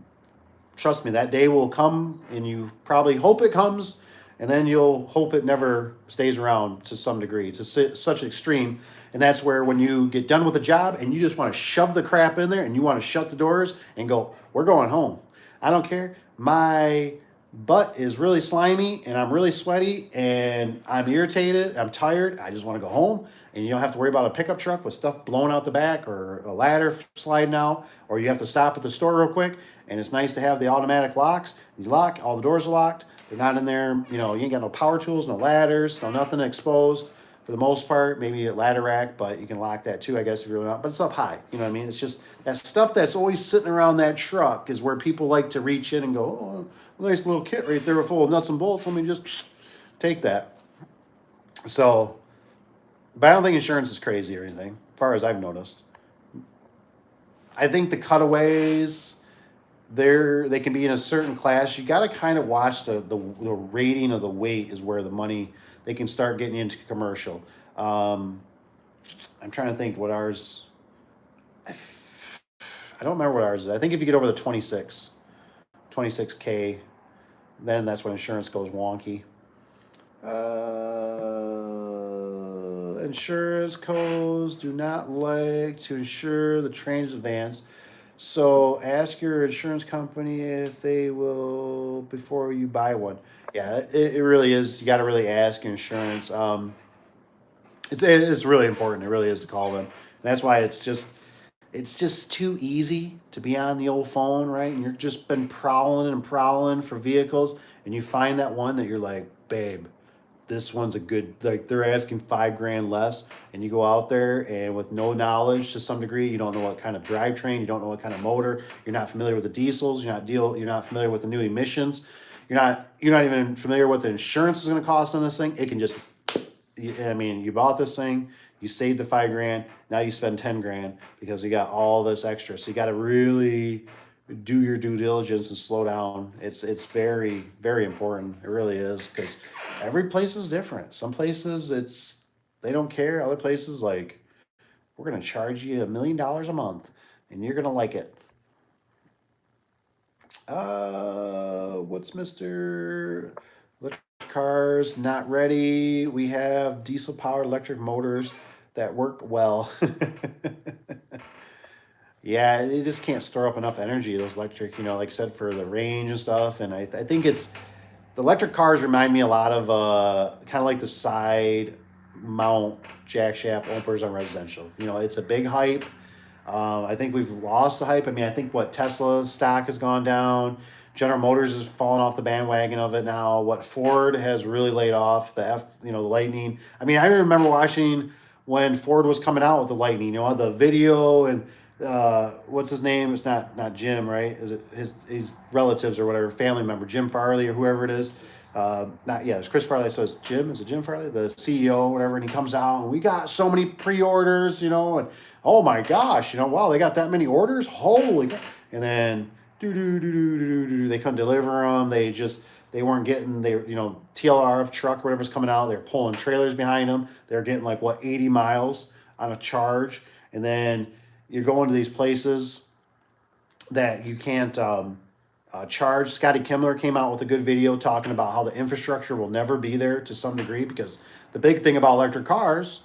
trust me, that day will come, and you probably hope it comes, and then you'll hope it never stays around to some degree, to such extreme. And that's where, when you get done with a job and you just want to shove the crap in there and you want to shut the doors and go, we're going home. I don't care. My butt is really slimy and I'm really sweaty and I'm irritated. I'm tired. I just want to go home. And you don't have to worry about a pickup truck with stuff blowing out the back or a ladder sliding out, or you have to stop at the store real quick. And it's nice to have the automatic locks. You lock, all the doors are locked. They're not in there. You ain't got no power tools, no ladders, no nothing exposed for the most part. Maybe a ladder rack, but you can lock that too, I guess, if you really want. But it's up high. You know what I mean? It's just that stuff that's always sitting around that truck is where people like to reach in and go, oh, nice little kit right there full of nuts and bolts. Let me just take that. So, but I don't think insurance is crazy or anything, as far as I've noticed. I think the cutaways, they can be in a certain class. You got to kind of watch the rating of the weight is where the money, they can start getting into commercial. I'm trying to think what ours, I don't remember what ours is. I think if you get over the 26K, then that's when insurance goes wonky. Insurance codes do not like to insure the trains advance. So ask your insurance company if they will before you buy one. Yeah, it really is. You got to really ask your insurance. It's really important. It really is to call them. And that's why it's just too easy to be on the old phone, right? And you're just been prowling for vehicles, and you find that one that you're like, babe, this one's a good, like, they're asking $5,000 less, and you go out there and with no knowledge to some degree, you don't know what kind of drivetrain, you don't know what kind of motor, you're not familiar with the diesels, you're not familiar with the new emissions, you're not even familiar what the insurance is going to cost on this thing. It can just, I mean, you bought this thing, you saved the $5,000, now you spend $10,000 because you got all this extra. So you got to really do your due diligence and slow down. It's very, very important. It really is, because every place is different. Some places they don't care. Other places, like, we're gonna charge you $1 million a month and you're gonna like it. What's Mr. Electric cars not ready? We have diesel powered electric motors that work well. Yeah, it just can't store up enough energy, those electric, like I said, for the range and stuff. And I think the electric cars remind me a lot of kind of like the side mount jack shaft openers on residential. It's a big hype. I think we've lost the hype. I mean, I think Tesla's stock has gone down. General Motors has fallen off the bandwagon of it now. What Ford has really laid off the Lightning. I mean, I remember watching when Ford was coming out with the Lightning. The video and what's his name? It's not Jim, right? Is it his relatives or whatever, family member, Jim Farley or whoever it is. It's Chris Farley. So it's Jim. Is it Jim Farley, the CEO, or whatever? And he comes out and we got so many pre-orders, and oh my gosh, wow, they got that many orders. Holy! And then they couldn't deliver them. They weren't getting TLRF truck or whatever's coming out. They're pulling trailers behind them. They're getting 80 miles on a charge, and then you're going to these places that you can't charge. Scotty Kimmler came out with a good video talking about how the infrastructure will never be there to some degree, because the big thing about electric cars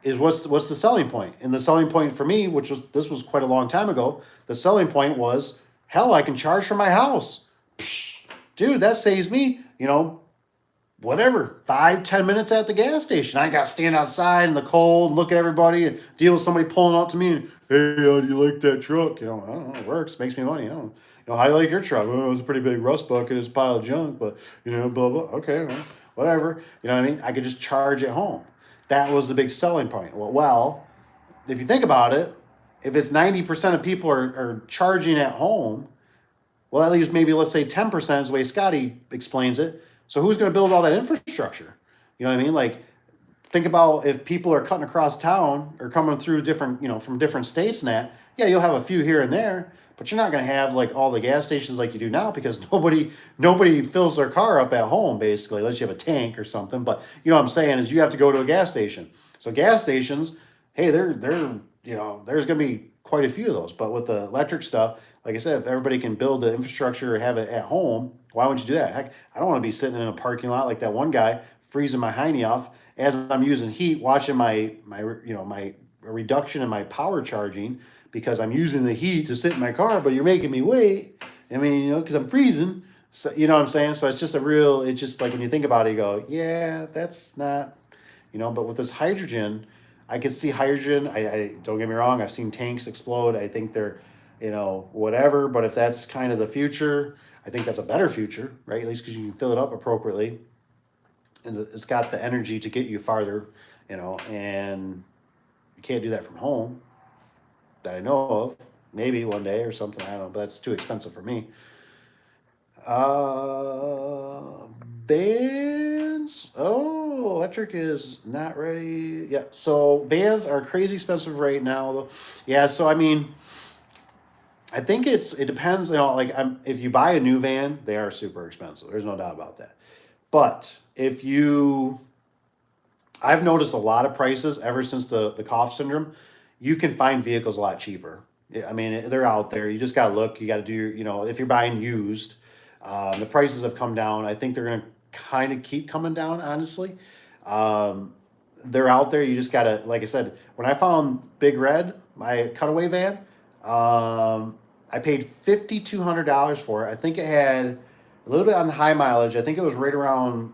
is what's the selling point. And the selling point for me, this was quite a long time ago, the selling point was, hell, I can charge from my house. Psh, dude, that saves me, 5-10 minutes at the gas station. I got to stand outside in the cold, look at everybody, and deal with somebody pulling up to me and, hey, how do you like that truck? I don't know, it works, makes me money. I don't how do you like your truck? Well, it was a pretty big rust bucket, it's a pile of junk, but blah blah. Okay, well, whatever. You know what I mean? I could just charge at home. That was the big selling point. Well, if you think about it, if it's 90% of people are charging at home, well, at least maybe let's say 10% is the way Scotty explains it. So who's going to build all that infrastructure? You know what I mean? Like, think about if people are cutting across town or coming through different, from different states and that, yeah, you'll have a few here and there, but you're not going to have like all the gas stations like you do now, because nobody fills their car up at home basically, unless you have a tank or something. But you know what I'm saying is you have to go to a gas station. So gas stations, hey, they're there's going to be quite a few of those. But with the electric stuff, like I said, if everybody can build the infrastructure or have it at home, why would you do that? Heck, I don't want to be sitting in a parking lot like that one guy freezing my hiney off as I'm using heat, watching my reduction in my power charging because I'm using the heat to sit in my car, but you're making me wait. I mean, because I'm freezing. So you know what I'm saying? So it's just it's just like when you think about it, you go, yeah, that's not, but with this hydrogen, I can see hydrogen. I don't get me wrong, I've seen tanks explode. I think they're, whatever, but if that's kind of the future, I think that's a better future, right? At least because you can fill it up appropriately. And it's got the energy to get you farther, and you can't do that from home that I know of. Maybe one day or something, I don't know, but that's too expensive for me. Vans. Oh, electric is not ready. Yeah, so vans are crazy expensive right now, though. Yeah, so I mean, I think it depends. Like if you buy a new van, they are super expensive. There's no doubt about that. But I've noticed a lot of prices ever since the cough syndrome. You can find vehicles a lot cheaper. I mean, they're out there. You just got to look. You got to do, if you're buying used, the prices have come down. I think they're going to kind of keep coming down, honestly. They're out there. You just got to, like I said, when I found Big Red, my cutaway van, I paid $5,200 for it. I think it had a little bit on the high mileage. I think it was right around,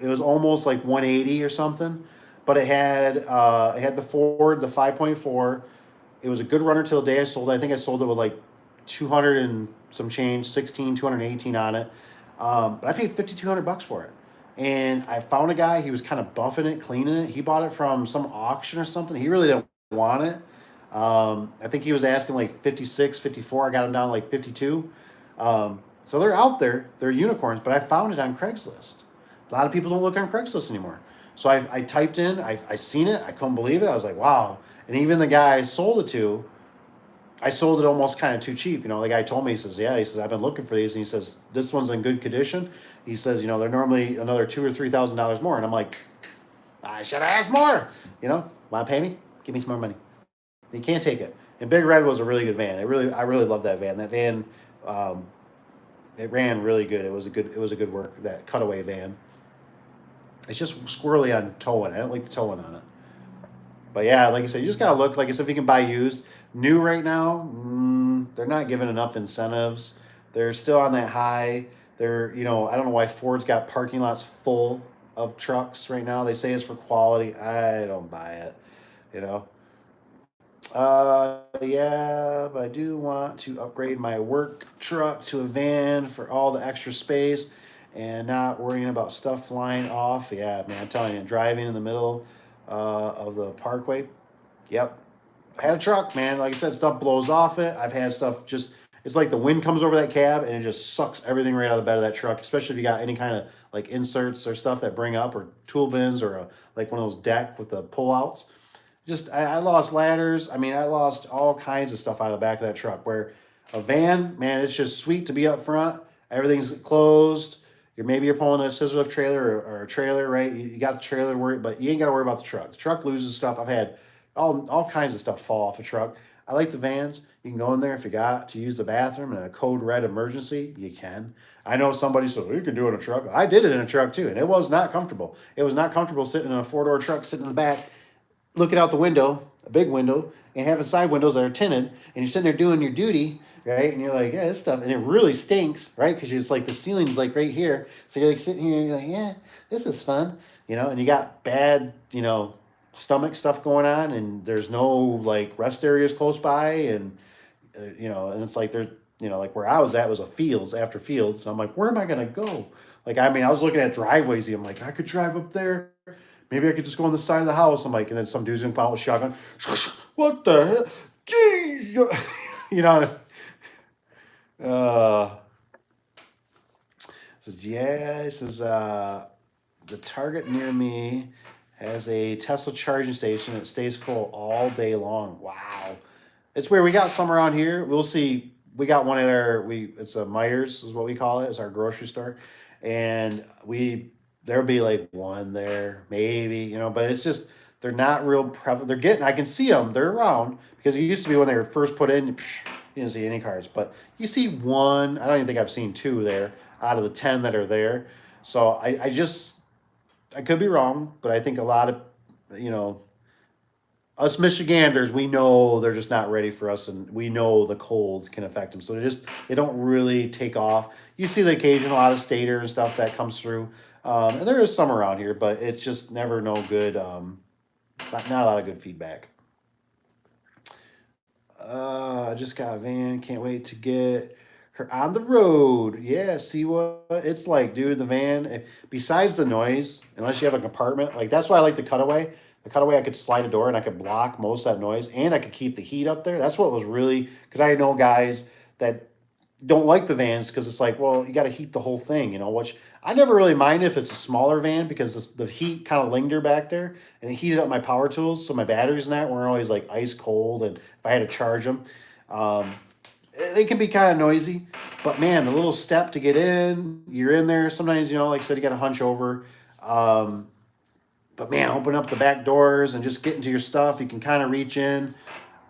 it was almost like 180 or something, but it had the Ford, the 5.4. It was a good runner till the day I sold it. I think I sold it with like 200 and some change, 218 on it. But I paid $5,200 for it. And I found a guy, he was kind of buffing it, cleaning it. He bought it from some auction or something. He really didn't want it. I think he was asking like 56, 54. I got him down to like 52. So they're out there. They're unicorns, but I found it on Craigslist. A lot of people don't look on Craigslist anymore. So I typed in, I seen it. I couldn't believe it. I was like, wow. And even the guy I sold it to, I sold it almost kind of too cheap. The guy told me, he says, I've been looking for these. And he says, this one's in good condition. He says, they're normally another $2,000 or $3,000 more. And I'm like, I should have asked more. Want to pay me? Give me some more money. You can't take it. And Big Red was a really good van. I really love that van. That van, it ran really good. It was a good work, that cutaway van. It's just squirrely on towing. I don't like the towing on it. But yeah, like I said, you just gotta look. Like I said, if you can buy used, new right now, they're not giving enough incentives. They're still on that high. They're, I don't know why Ford's got parking lots full of trucks right now. They say it's for quality. I don't buy it. Yeah, but I do want to upgrade my work truck to a van for all the extra space and not worrying about stuff flying off. Yeah, man, I'm telling you, driving in the middle of the parkway. Yep. I had a truck, man. Like I said, stuff blows off it. I've had stuff it's like the wind comes over that cab and it just sucks everything right out of the bed of that truck, especially if you got any kind of like inserts or stuff that bring up, or tool bins, or like one of those deck with the pullouts. I lost ladders. I mean, I lost all kinds of stuff out of the back of that truck. Where a van, man, it's just sweet to be up front. Everything's closed. You're pulling a scissor lift trailer or a trailer, right? You got the trailer to worry, but you ain't got to worry about the truck. The truck loses stuff. I've had all kinds of stuff fall off a truck. I like the vans. You can go in there if you got to use the bathroom in a code red emergency. You can. I know somebody says, well, you can do it in a truck. I did it in a truck too, and it was not comfortable. It was not comfortable sitting in a four-door truck, sitting in the back, looking out the window, a big window, and having side windows that are tinted, and you're sitting there doing your duty, right? And you're like, yeah, this stuff, and it really stinks, right? Because it's like the ceiling's like right here, so you're like sitting here, and you're like, yeah, this is fun, and you got bad, stomach stuff going on, and there's no like rest areas close by, and and it's like there's, like where I was at was a fields after fields, so I'm like, where am I gonna go? Like, I mean, I was looking at driveways, and I'm like, I could drive up there. Maybe I could just go on the side of the house. I'm like, and then some dude's gonna come out with a shotgun. What the hell? Jeez. You know, says, yeah, it says, the Target near me has a Tesla charging station. It stays full all day long. Wow. It's weird. We got some around here. We'll see. We got one at it's a Myers is what we call it. It's our grocery store. And there'll be like one there, maybe, you know, but it's just, they're not real prevalent. I can see them. They're around because it used to be when they were first put in, you didn't see any cars, but you see one. I don't even think I've seen two there out of the 10 that are there. So I could be wrong, but I think a lot of, you know, us Michiganders, we know they're just not ready for us, and we know the cold can affect them. So they don't really take off. You see the occasional out of stater and stuff that comes through, and there is some around here, but it's just never no good. Not a lot of good feedback. I just got a van. Can't wait to get her on the road. Yeah, see what it's like, dude. The van, besides the noise, unless you have a compartment, like that's why I like the Cutaway. The Cutaway, I could slide a door and I could block most of that noise, and I could keep the heat up there. That's what was really, because I know guys that don't like the vans because it's like, well, you got to heat the whole thing, you know, which I never really mind if it's a smaller van because the heat kind of linger back there, and it heated up my power tools. So my batteries and that weren't always like ice cold. And if I had to charge them, they can be kind of noisy, but man, the little step to get in, you're in there. Sometimes, you know, like I said, you got to hunch over. But man, open up the back doors and just get into your stuff. You can kind of reach in.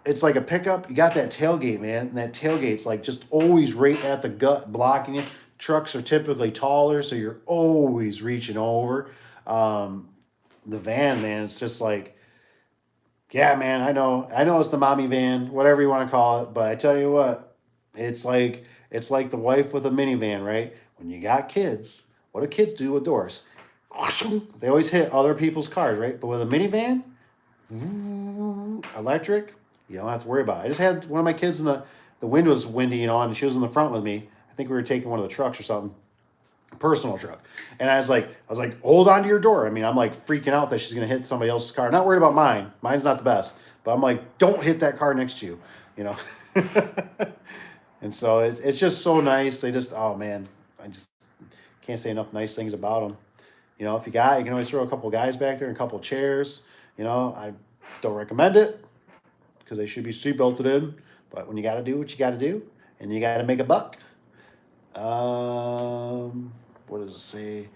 It's like a pickup. You got that tailgate, man. And that tailgate's like just always right at the gut blocking it. Trucks are typically taller, so you're always reaching over. The van, man, it's just like, yeah, man, I know it's the mommy van, whatever you want to call it, but I tell you what, it's like the wife with a minivan, right? When you got kids, what do kids do with doors? They always hit other people's cars, right? But with a minivan, electric, you don't have to worry about it. I just had one of my kids the wind was windy, you know, and she was in the front with me. I think we were taking one of the trucks or something, personal truck. And I was like, hold on to your door. I mean, I'm like freaking out that she's going to hit somebody else's car. Not worried about mine. Mine's not the best, but I'm like, don't hit that car next to you, you know? And so it's just so nice. They just, oh man, I just can't say enough nice things about them. You know, if you can always throw a couple guys back there and a couple chairs. You know, I don't recommend it because they should be seatbelted in. But when you got to do what you got to do, and you got to make a buck. What does it say?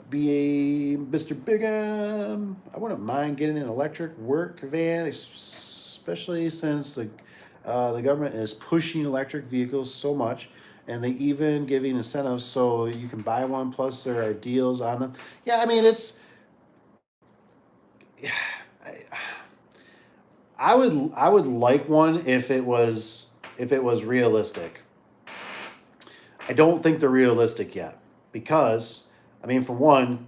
Be a Mr. Bigham. I wouldn't mind getting an electric work van, especially since the government is pushing electric vehicles so much. And they even giving incentives so you can buy one, plus there are deals on them. Yeah, I mean, I would like one if it was realistic. I don't think they're realistic yet because, I mean, for one,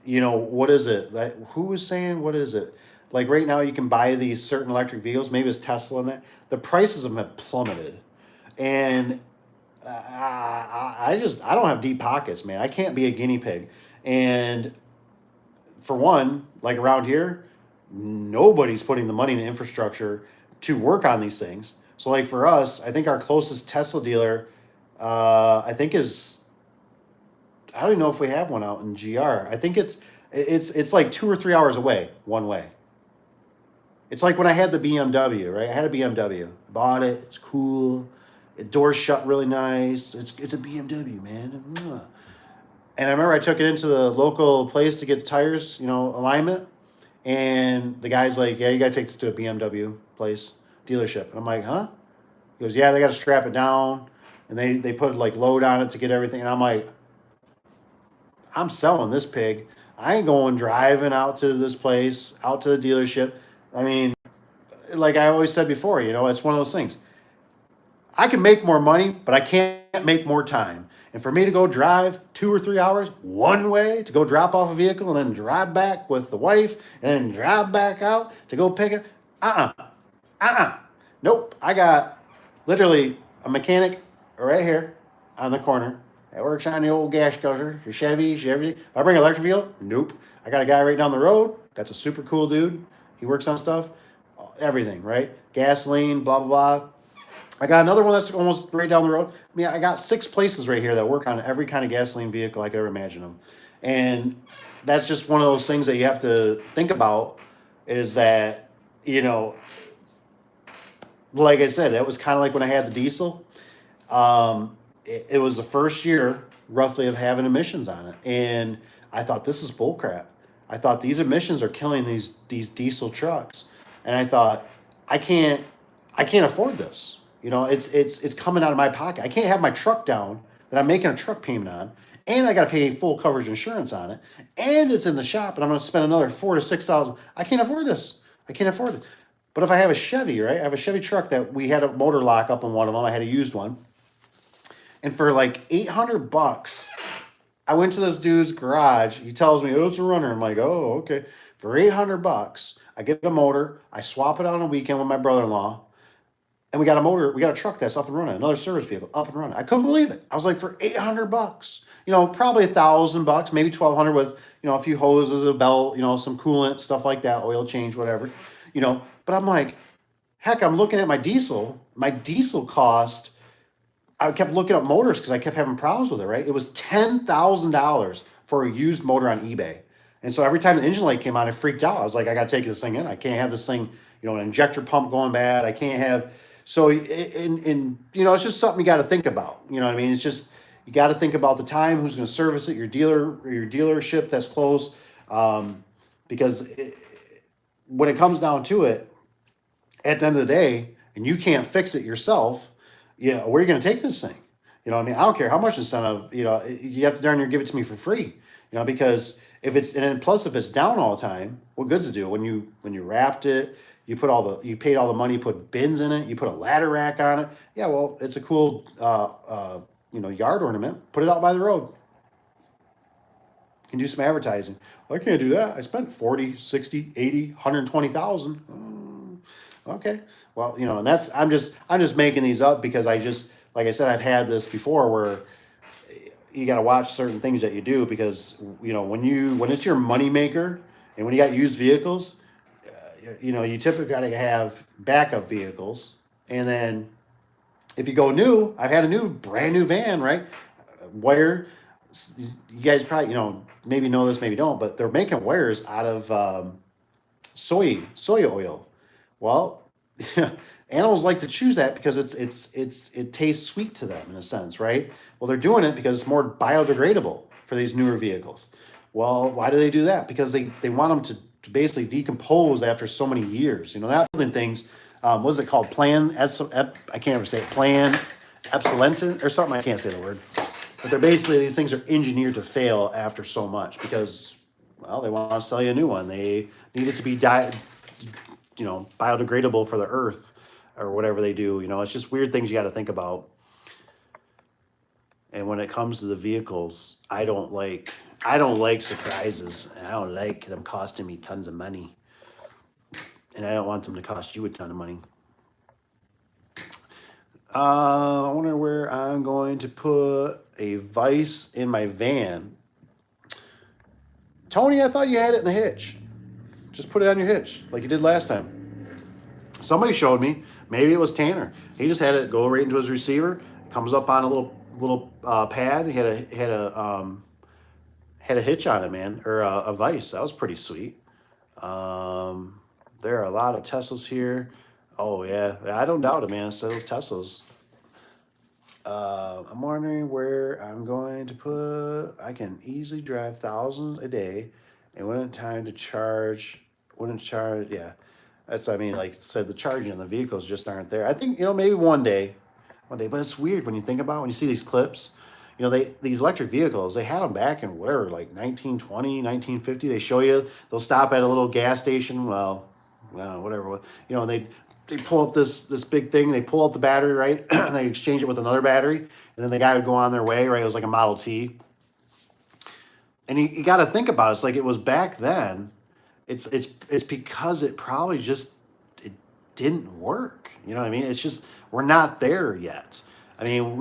you know, what is it? Who was saying, what is it? Like right now you can buy these certain electric vehicles, maybe it's Tesla in that. The prices of them have plummeted. And I don't have deep pockets, man. I can't be a guinea pig. And for one, like around here, nobody's putting the money in infrastructure to work on these things. So like for us, I think our closest Tesla dealer, I think I don't even know if we have one out in GR. I think it's like 2 or 3 hours away, one way. It's like when I had the BMW, right? I had a BMW, bought it. It's cool. It doors shut really nice. It's a BMW, man. And I remember I took it into the local place to get the tires, you know, alignment. And the guy's like, yeah, you got to take this to a BMW place, dealership. And I'm like, huh? He goes, yeah, they got to strap it down. And they put like load on it to get everything. And I'm like, I'm selling this pig. I ain't going driving out to this place, out to the dealership. I mean, like I always said before, you know, it's one of those things. I can make more money, but I can't make more time. And for me to go drive 2 or 3 hours one way to go drop off a vehicle and then drive back with the wife and then drive back out to go pick it. Nope. I got literally a mechanic right here on the corner. That works on the old gas guzzler, your Chevys, everything. If I bring an electric vehicle, nope. I got a guy right down the road. That's a super cool dude. He works on stuff, everything, right? Gasoline, blah, blah, blah. I got another one that's almost right down the road. I mean, I got 6 places right here that work on every kind of gasoline vehicle I could ever imagine them. And that's just one of those things that you have to think about is that, you know, like I said, that was kind of like when I had the diesel. It was the first year roughly of having emissions on it. And I thought, this is bullcrap. I thought these emissions are killing these diesel trucks. And I thought, I can't afford this. You know, it's coming out of my pocket. I can't have my truck down that I'm making a truck payment on, and I got to pay full coverage insurance on it, and it's in the shop, and I'm going to spend another $4,000 to $6,000. I can't afford this. I can't afford it. But if I have a Chevy, right? I have a Chevy truck that we had a motor lock up on one of them. I had a used one, and for like $800, I went to this dude's garage. He tells me, "Oh, it's a runner." I'm like, "Oh, okay." For $800, I get a motor. I swap it out on a weekend with my brother-in-law. And we got a motor, we got a truck that's up and running, another service vehicle up and running. I couldn't believe it. I was like, for $800, you know, probably $1,000, maybe $1,200 with, you know, a few hoses, a belt, you know, some coolant, stuff like that, oil change, whatever, you know. But I'm like, heck, I'm looking at my diesel. My diesel cost, I kept looking up motors because I kept having problems with it, right? It was $10,000 for a used motor on eBay. And so every time the engine light came on, I freaked out. I was like, I got to take this thing in. I can't have this thing, you know, an injector pump going bad. I can't have. So, in you know, it's just something you got to think about. You know what I mean? It's just, you got to think about the time, who's going to service it, your dealer or your dealership that's close. Because when it comes down to it, at the end of the day, and you can't fix it yourself, you know, where are you going to take this thing? You know what I mean? I don't care how much incentive, you know, you have to darn near give it to me for free. You know, because if it's, and then plus if it's down all the time, what good's it do? When you wrapped it, you paid all the money, you put bins in it, you put a ladder rack on it. Yeah, well, it's a cool, you know, yard ornament. Put it out by the road. You can do some advertising. Well, I can't do that. I spent 40, 60, 80, 120,000. Okay. Well, you know, and that's, I'm just making these up because like I said, I've had this before where you got to watch certain things that you do because, you know, when it's your money maker and when you got used vehicles, you know, you typically got to have backup vehicles. And then if you go new, I've had a brand new van, right? Wire, you guys probably, you know, maybe know this, maybe don't, but they're making wires out of soy oil. Well, animals like to choose that because it tastes sweet to them in a sense, right? Well, they're doing it because it's more biodegradable for these newer vehicles. Well, why do they do that? Because they want them to basically decompose after so many years. You know, not building things. What is it called? I can't ever say it. Plan obsolescent or something. I can't say the word. But they're basically, these things are engineered to fail after so much because, well, they want to sell you a new one. They need it to be biodegradable for the earth or whatever they do. You know, it's just weird things you got to think about. And when it comes to the vehicles, I don't like surprises. And I don't like them costing me tons of money. And I don't want them to cost you a ton of money. I wonder where I'm going to put a vise in my van. Tony, I thought you had it in the hitch. Just put it on your hitch like you did last time. Somebody showed me. Maybe it was Tanner. He just had it go right into his receiver. It comes up on a little pad. He had a hitch on it, man, or a vise. That was pretty sweet. There are a lot of Teslas here. Oh yeah, I don't doubt it, man. It's those Teslas. I'm wondering where I'm going to put. I can easily drive thousands a day, and when it's time to charge, yeah. That's, I mean, like I said, the charging on the vehicles just aren't there. I think, you know, maybe one day, but it's weird when you think about it, when you see these clips. You know, these electric vehicles, they had them back in whatever, like 1920, 1950. They show you, they'll stop at a little gas station. Well, whatever. You know, they pull up this big thing. They pull out the battery, right? And they exchange it with another battery. And then the guy would go on their way, right? It was like a Model T. And you got to think about it. It's like it was back then. It's because it probably just, it didn't work. You know what I mean? It's just, we're not there yet. I mean,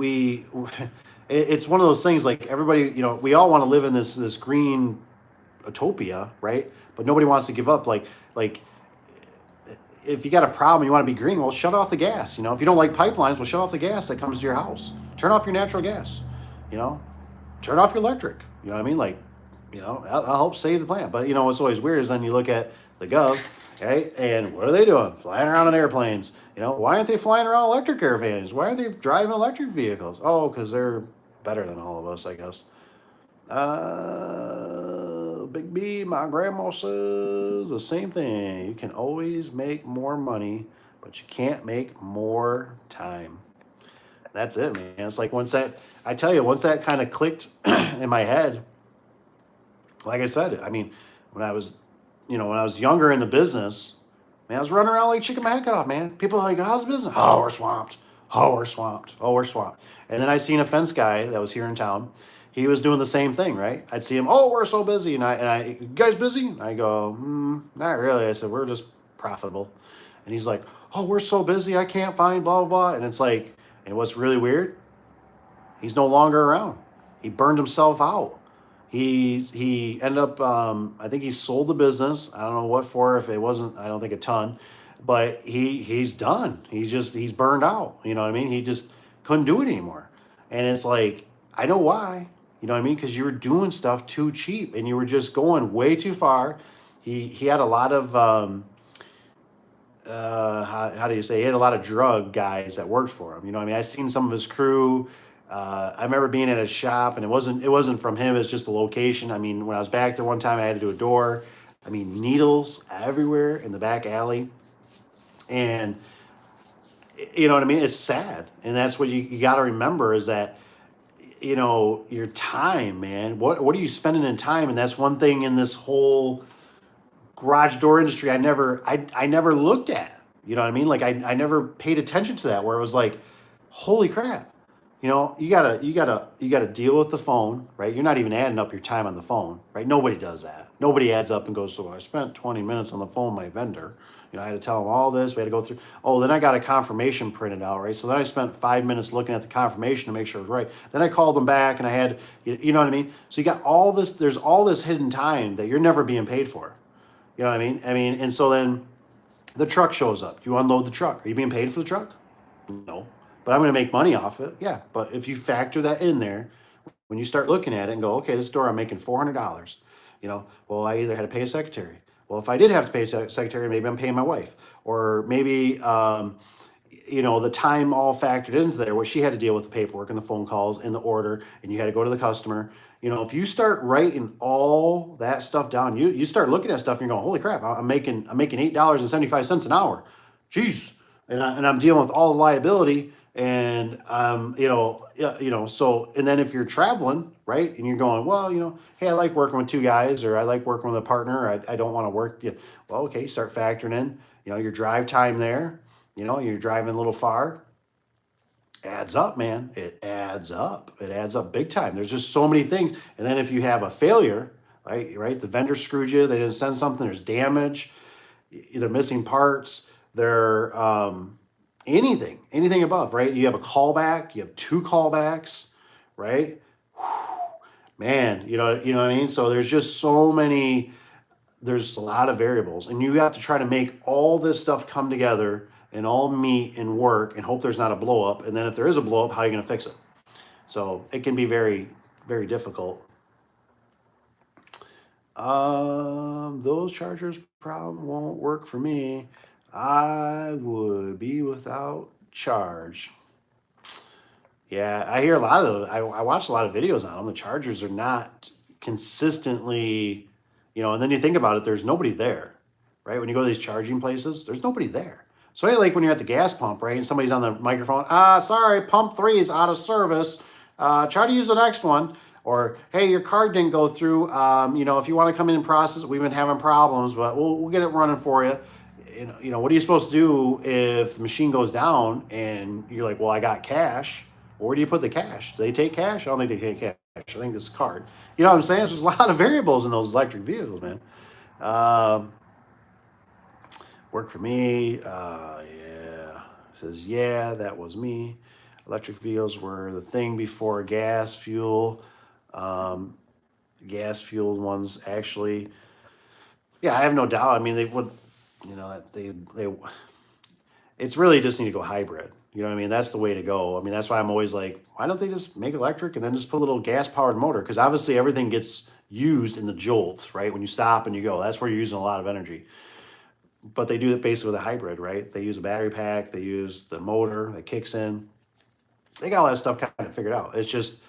it's one of those things like everybody, you know, we all want to live in this green utopia, right? But nobody wants to give up. Like if you got a problem, you want to be green, well, shut off the gas. You know, if you don't like pipelines, well, shut off the gas that comes to your house. Turn off your natural gas. You know, turn off your electric. You know what I mean? Like, you know, that'll help save the planet. But you know, what's always weird is then you look at the gov, right? And what are they doing? Flying around in airplanes. You know, why aren't they flying around electric airplanes? Why aren't they driving electric vehicles? Oh, because they're better than all of us, I guess. Big B, my grandma says the same thing. You can always make more money, but you can't make more time. That's it, man. It's like once that, I tell you, once that kind of clicked in my head, like I said, I mean, when I was, you know, when I was younger in the business, man, I was running around like chicken my head cut off, man. People are like, how's the business? Oh, we're swamped. Oh, we're swamped. Oh, we're swamped. And then I seen a fence guy that was here in town. He was doing the same thing, right? I'd see him, oh, we're so busy. You guys busy? And I go, not really. I said, we're just profitable. And he's like, oh, we're so busy. I can't find blah, blah, blah. And it's like, and what's really weird, he's no longer around. He burned himself out. He ended up, I think he sold the business. I don't know what for, if it wasn't, I don't think a ton, but he's done. He's burned out. You know what I mean? He just couldn't do it anymore. And it's like, I know why. You know what I mean? Because you were doing stuff too cheap and you were just going way too far. He had a lot of how do you say? He had a lot of drug guys that worked for him. You know what I mean? I seen some of his crew. I remember being at his shop, and it wasn't from him. It's just the location. I mean, when I was back there one time, I had to do a door. I mean, needles everywhere in the back alley, and you know what I mean. It's sad, and that's what you got to remember is that, you know, your time, man. What are you spending in time? And that's one thing in this whole garage door industry I never looked at. You know what I mean? Like I never paid attention to that, where it was like, holy crap. You know, you gotta deal with the phone, right? You're not even adding up your time on the phone, right? Nobody does that. Nobody adds up and goes, so I spent 20 minutes on the phone with my vendor. You know, I had to tell them all this. We had to go through. Oh, then I got a confirmation printed out, right? So then I spent 5 minutes looking at the confirmation to make sure it was right. Then I called them back and I had, you know what I mean? So you got all this, there's all this hidden time that you're never being paid for. You know what I mean? And so then the truck shows up. You unload the truck. Are you being paid for the truck? No. But I'm going to make money off it. Yeah. But if you factor that in there, when you start looking at it and go, okay, this door I'm making $400. You know, well, I either had to pay a secretary. Well, if I did have to pay a secretary, maybe I'm paying my wife. Or maybe, you know, the time all factored into there, where she had to deal with the paperwork and the phone calls and the order, and you had to go to the customer. You know, if you start writing all that stuff down, you start looking at stuff and you're going, holy crap, I'm making $8.75 an hour. Jeez. And I'm dealing with all the liability, and you know, you know, so, and then if you're traveling, right, and you're going, well, you know, hey, I like working with two guys, or I like working with a partner, I don't want to work, you know, well, okay, start factoring in, you know, your drive time there, you know, you're driving a little far, adds up, man. It adds up. It adds up big time. There's just so many things. And then if you have a failure, right, the vendor screwed you, they didn't send something, there's damage, either missing parts, they're anything above, right? You have a callback, you have two callbacks, right? Man, you know what I mean? So there's just so many, there's a lot of variables, and you have to try to make all this stuff come together and all meet and work and hope there's not a blow up. And then if there is a blow up, how are you going to fix it? So it can be very, very difficult. Those chargers probably won't work for me. I would be without charge. Yeah, I hear a lot of those. I watch a lot of videos on them. The chargers are not consistently, you know, and then you think about it, there's nobody there, right? When you go to these charging places, there's nobody there. So like when you're at the gas pump, right, and somebody's on the microphone, sorry, pump 3 is out of service. Try to use the next one. Or, hey, your card didn't go through. You know, if you want to come in and process, we've been having problems, but we'll get it running for you. You know, what are you supposed to do if the machine goes down and you're like, well, I got cash. Well, where do you put the cash? Do they take cash? I don't think they take cash. I think it's a card. You know what I'm saying? There's a lot of variables in those electric vehicles, man. Work for me. Yeah. It says, yeah, that was me. Electric vehicles were the thing before gas fuel. Gas fueled ones actually, yeah, I have no doubt. I mean, they would, they it's really just need to go hybrid. You know what I mean? That's the way to go. I mean, that's why I'm always like, why don't they just make electric and then just put a little gas powered motor? Because obviously everything gets used in the jolt, right? When you stop and you go, that's where you're using a lot of energy. But they do it basically with a hybrid, right? They use a battery pack, they use the motor that kicks in. They got all that stuff kind of figured out. It's just,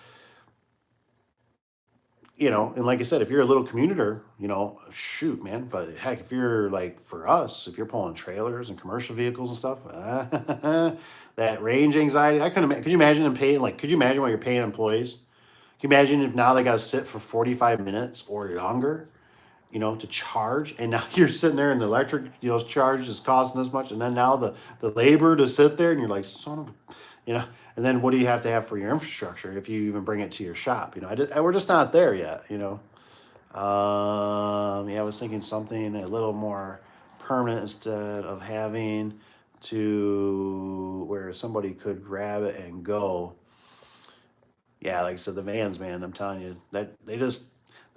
and like I said, if you're a little commuter, shoot, man. But heck, if you're like for us, if you're pulling trailers and commercial vehicles and stuff, that range anxiety, I couldn't. Could you imagine them paying? Like, could you imagine what you're paying employees? Can you imagine if now they got to sit for 45 minutes or longer, to charge, and now you're sitting there and the electric, charge is costing this much, and then now the labor to sit there, and you're like, son of, and then what do you have to have for your infrastructure if you even bring it to your shop? We're just not there yet. Yeah, I was thinking something a little more permanent instead of having to where somebody could grab it and go. Yeah, like I said, the vans, man, I'm telling you that the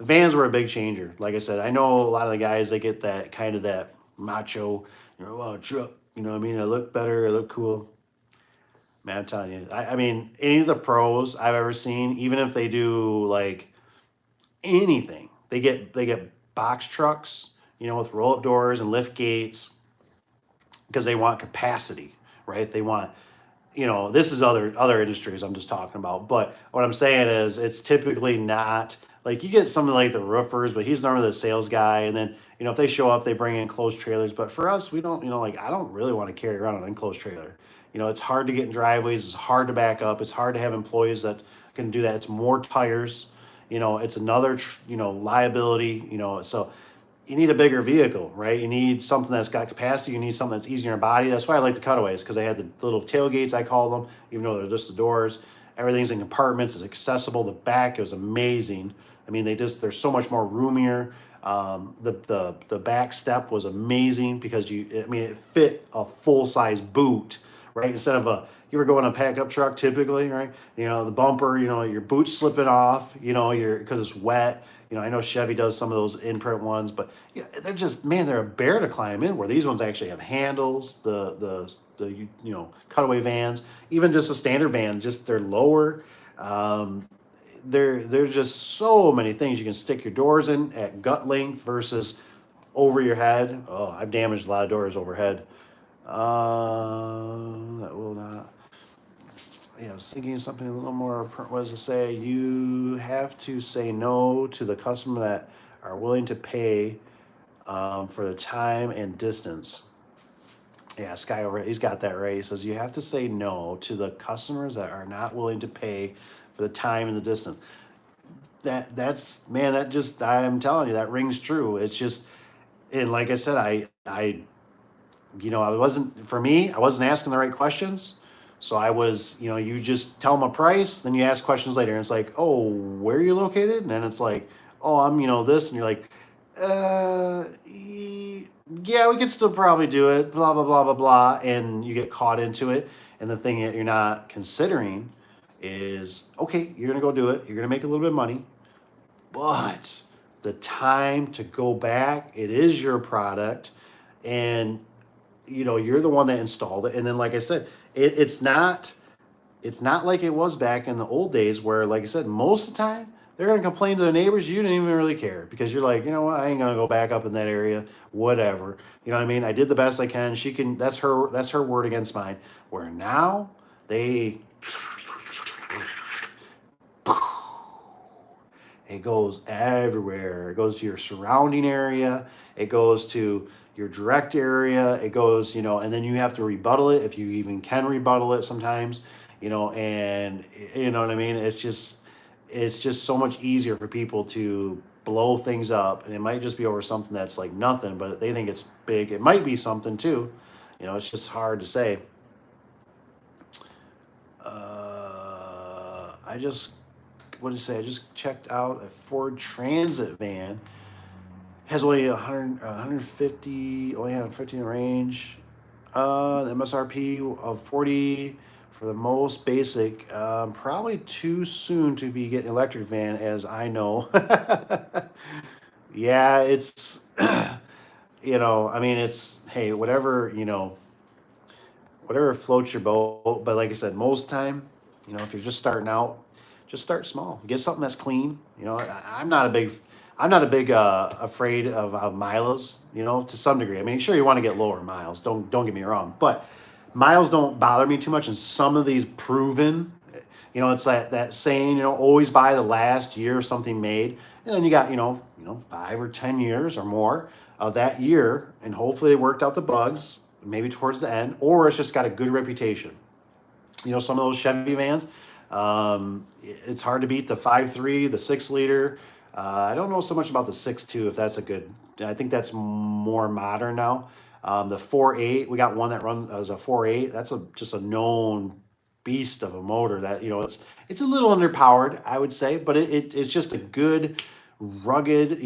vans were a big changer. Like I said, I know a lot of the guys, they get that kind of that macho, truck, what I mean? I look better, I look cool. Man, I'm telling you, I mean, any of the pros I've ever seen, even if they do like anything, they get box trucks, with roll up doors and lift gates because they want capacity, right? They want, this is other industries I'm just talking about. But what I'm saying is it's typically not like you get something like the roofers, but he's normally the sales guy. And then, if they show up, they bring in enclosed trailers. But for us, we don't, like I don't really want to carry around an enclosed trailer. It's hard to get in driveways. It's hard to back up. It's hard to have employees that can do that. It's more tires. It's another, liability. So you need a bigger vehicle, right? You need something that's got capacity. You need something that's easier on your body. That's why I like the cutaways, because they had the little tailgates, I call them, even though they're just the doors. Everything's in compartments. It's accessible. The back is amazing. I mean, they're so much more roomier. The back step was amazing because it fit a full size boot, right? Instead of you ever go in a pickup truck typically, right? The bumper, your boot's slipping off, because it's wet. I know Chevy does some of those imprint ones, but they're just, man, they're a bear to climb in, where these ones actually have handles, the cutaway vans, even just a standard van, just they're lower. There's just so many things you can stick your doors in at gut length versus over your head. Oh, I've damaged a lot of doors overhead. That will not. I was thinking something a little more. What does it say? You have to say no to the customer that are willing to pay for the time and distance. Yeah, Sky over, he's got that right. He says you have to say no to the customers that are not willing to pay for the time and the distance. That's man, that just, I'm telling you, that rings true. It's just, and like I said, I I wasn't asking the right questions. So I was, you just tell them a price, then you ask questions later. And it's like, oh, where are you located? And then it's like, oh, I'm, this. And you're like, yeah, we could still probably do it, blah, blah, blah, blah, blah. And you get caught into it. And the thing that you're not considering is, okay, you're going to go do it. You're going to make a little bit of money. But the time to go back, it is your product. And, you're the one that installed it. And then, like I said, it's not like it was back in the old days where, like I said, most of the time they're going to complain to the neighbors. You didn't even really care because you're like, what, I ain't going to go back up in that area, whatever. You know what I mean? I did the best I can. That's her word against mine. Where now it goes everywhere. It goes to your surrounding area. It goes to your direct area. It goes, and then you have to rebuttal it if you even can rebuttal it sometimes, and you know what I mean? It's just so much easier for people to blow things up, and it might just be over something that's like nothing, but they think it's big. It might be something too. It's just hard to say. What did it say? I just checked out a Ford Transit van. Has only 150, only 150 in range. The MSRP of 40, for the most basic, probably too soon to be getting electric van, as I know. Yeah, it's, I mean, it's, hey, whatever, whatever floats your boat. But like I said, most time, if you're just starting out, just start small. Get something that's clean. I'm not a big afraid of miles. To some degree. I mean, sure you want to get lower miles. Don't get me wrong, but miles don't bother me too much. And some of these proven, it's that saying, always buy the last year of something made, and then you got 5 or 10 years or more of that year, and hopefully they worked out the bugs maybe towards the end, or it's just got a good reputation. Some of those Chevy vans, it's hard to beat the 5.3, the 6 liter. I don't know so much about the 6.2, if that's a good, I think that's more modern now. The 4.8, we got one that runs as a 4.8. That's just a known beast of a motor that, it's a little underpowered, I would say, but it's just a good, rugged,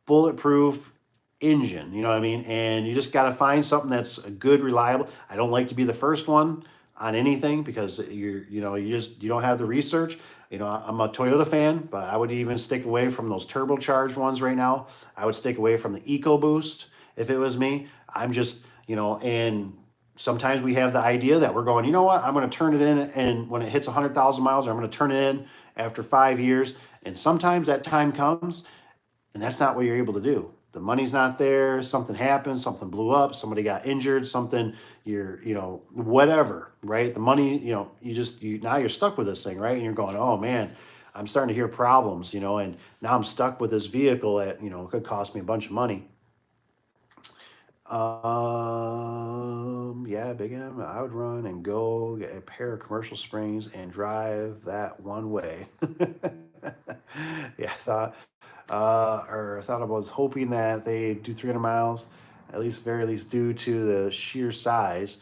bulletproof engine, you know what I mean? And you just got to find something that's a good, reliable. I don't like to be the first one on anything because you don't have the research. I'm a Toyota fan, but I would even stick away from those turbocharged ones right now. I would stick away from the EcoBoost if it was me. I'm just, and sometimes we have the idea that we're going, you know what, I'm going to turn it in, and when it hits 100,000 miles, I'm going to turn it in after 5 years. And sometimes that time comes, and that's not what you're able to do. The money's not there, something happened, something blew up, somebody got injured, something, whatever, right? The money, now you're stuck with this thing, right? And you're going, oh man, I'm starting to hear problems, and now I'm stuck with this vehicle that, could cost me a bunch of money. Yeah, Big M, I would run and go get a pair of commercial springs and drive that one way. Yeah, I thought I was hoping that they do 300 miles, very least due to the sheer size.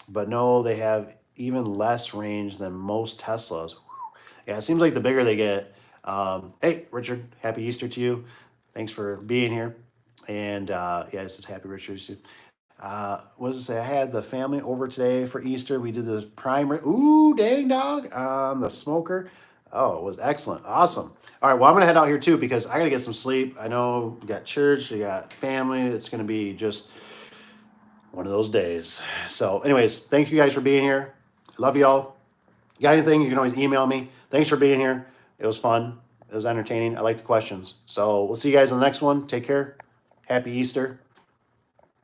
But no, they have even less range than most Teslas. Yeah, it seems like the bigger they get. Hey, Richard, happy Easter to you. Thanks for being here. And yeah, this is Happy Richard. What does it say? I had the family over today for Easter. We did the prime. Ooh, dang dog on the smoker. Oh, it was excellent. Awesome. All right, well, I'm going to head out here too because I got to get some sleep. I know we got church, we got family. It's going to be just one of those days. So anyways, thank you guys for being here. Love y'all. Got anything, you can always email me. Thanks for being here. It was fun. It was entertaining. I like the questions. So we'll see you guys on the next one. Take care. Happy Easter.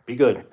Be good.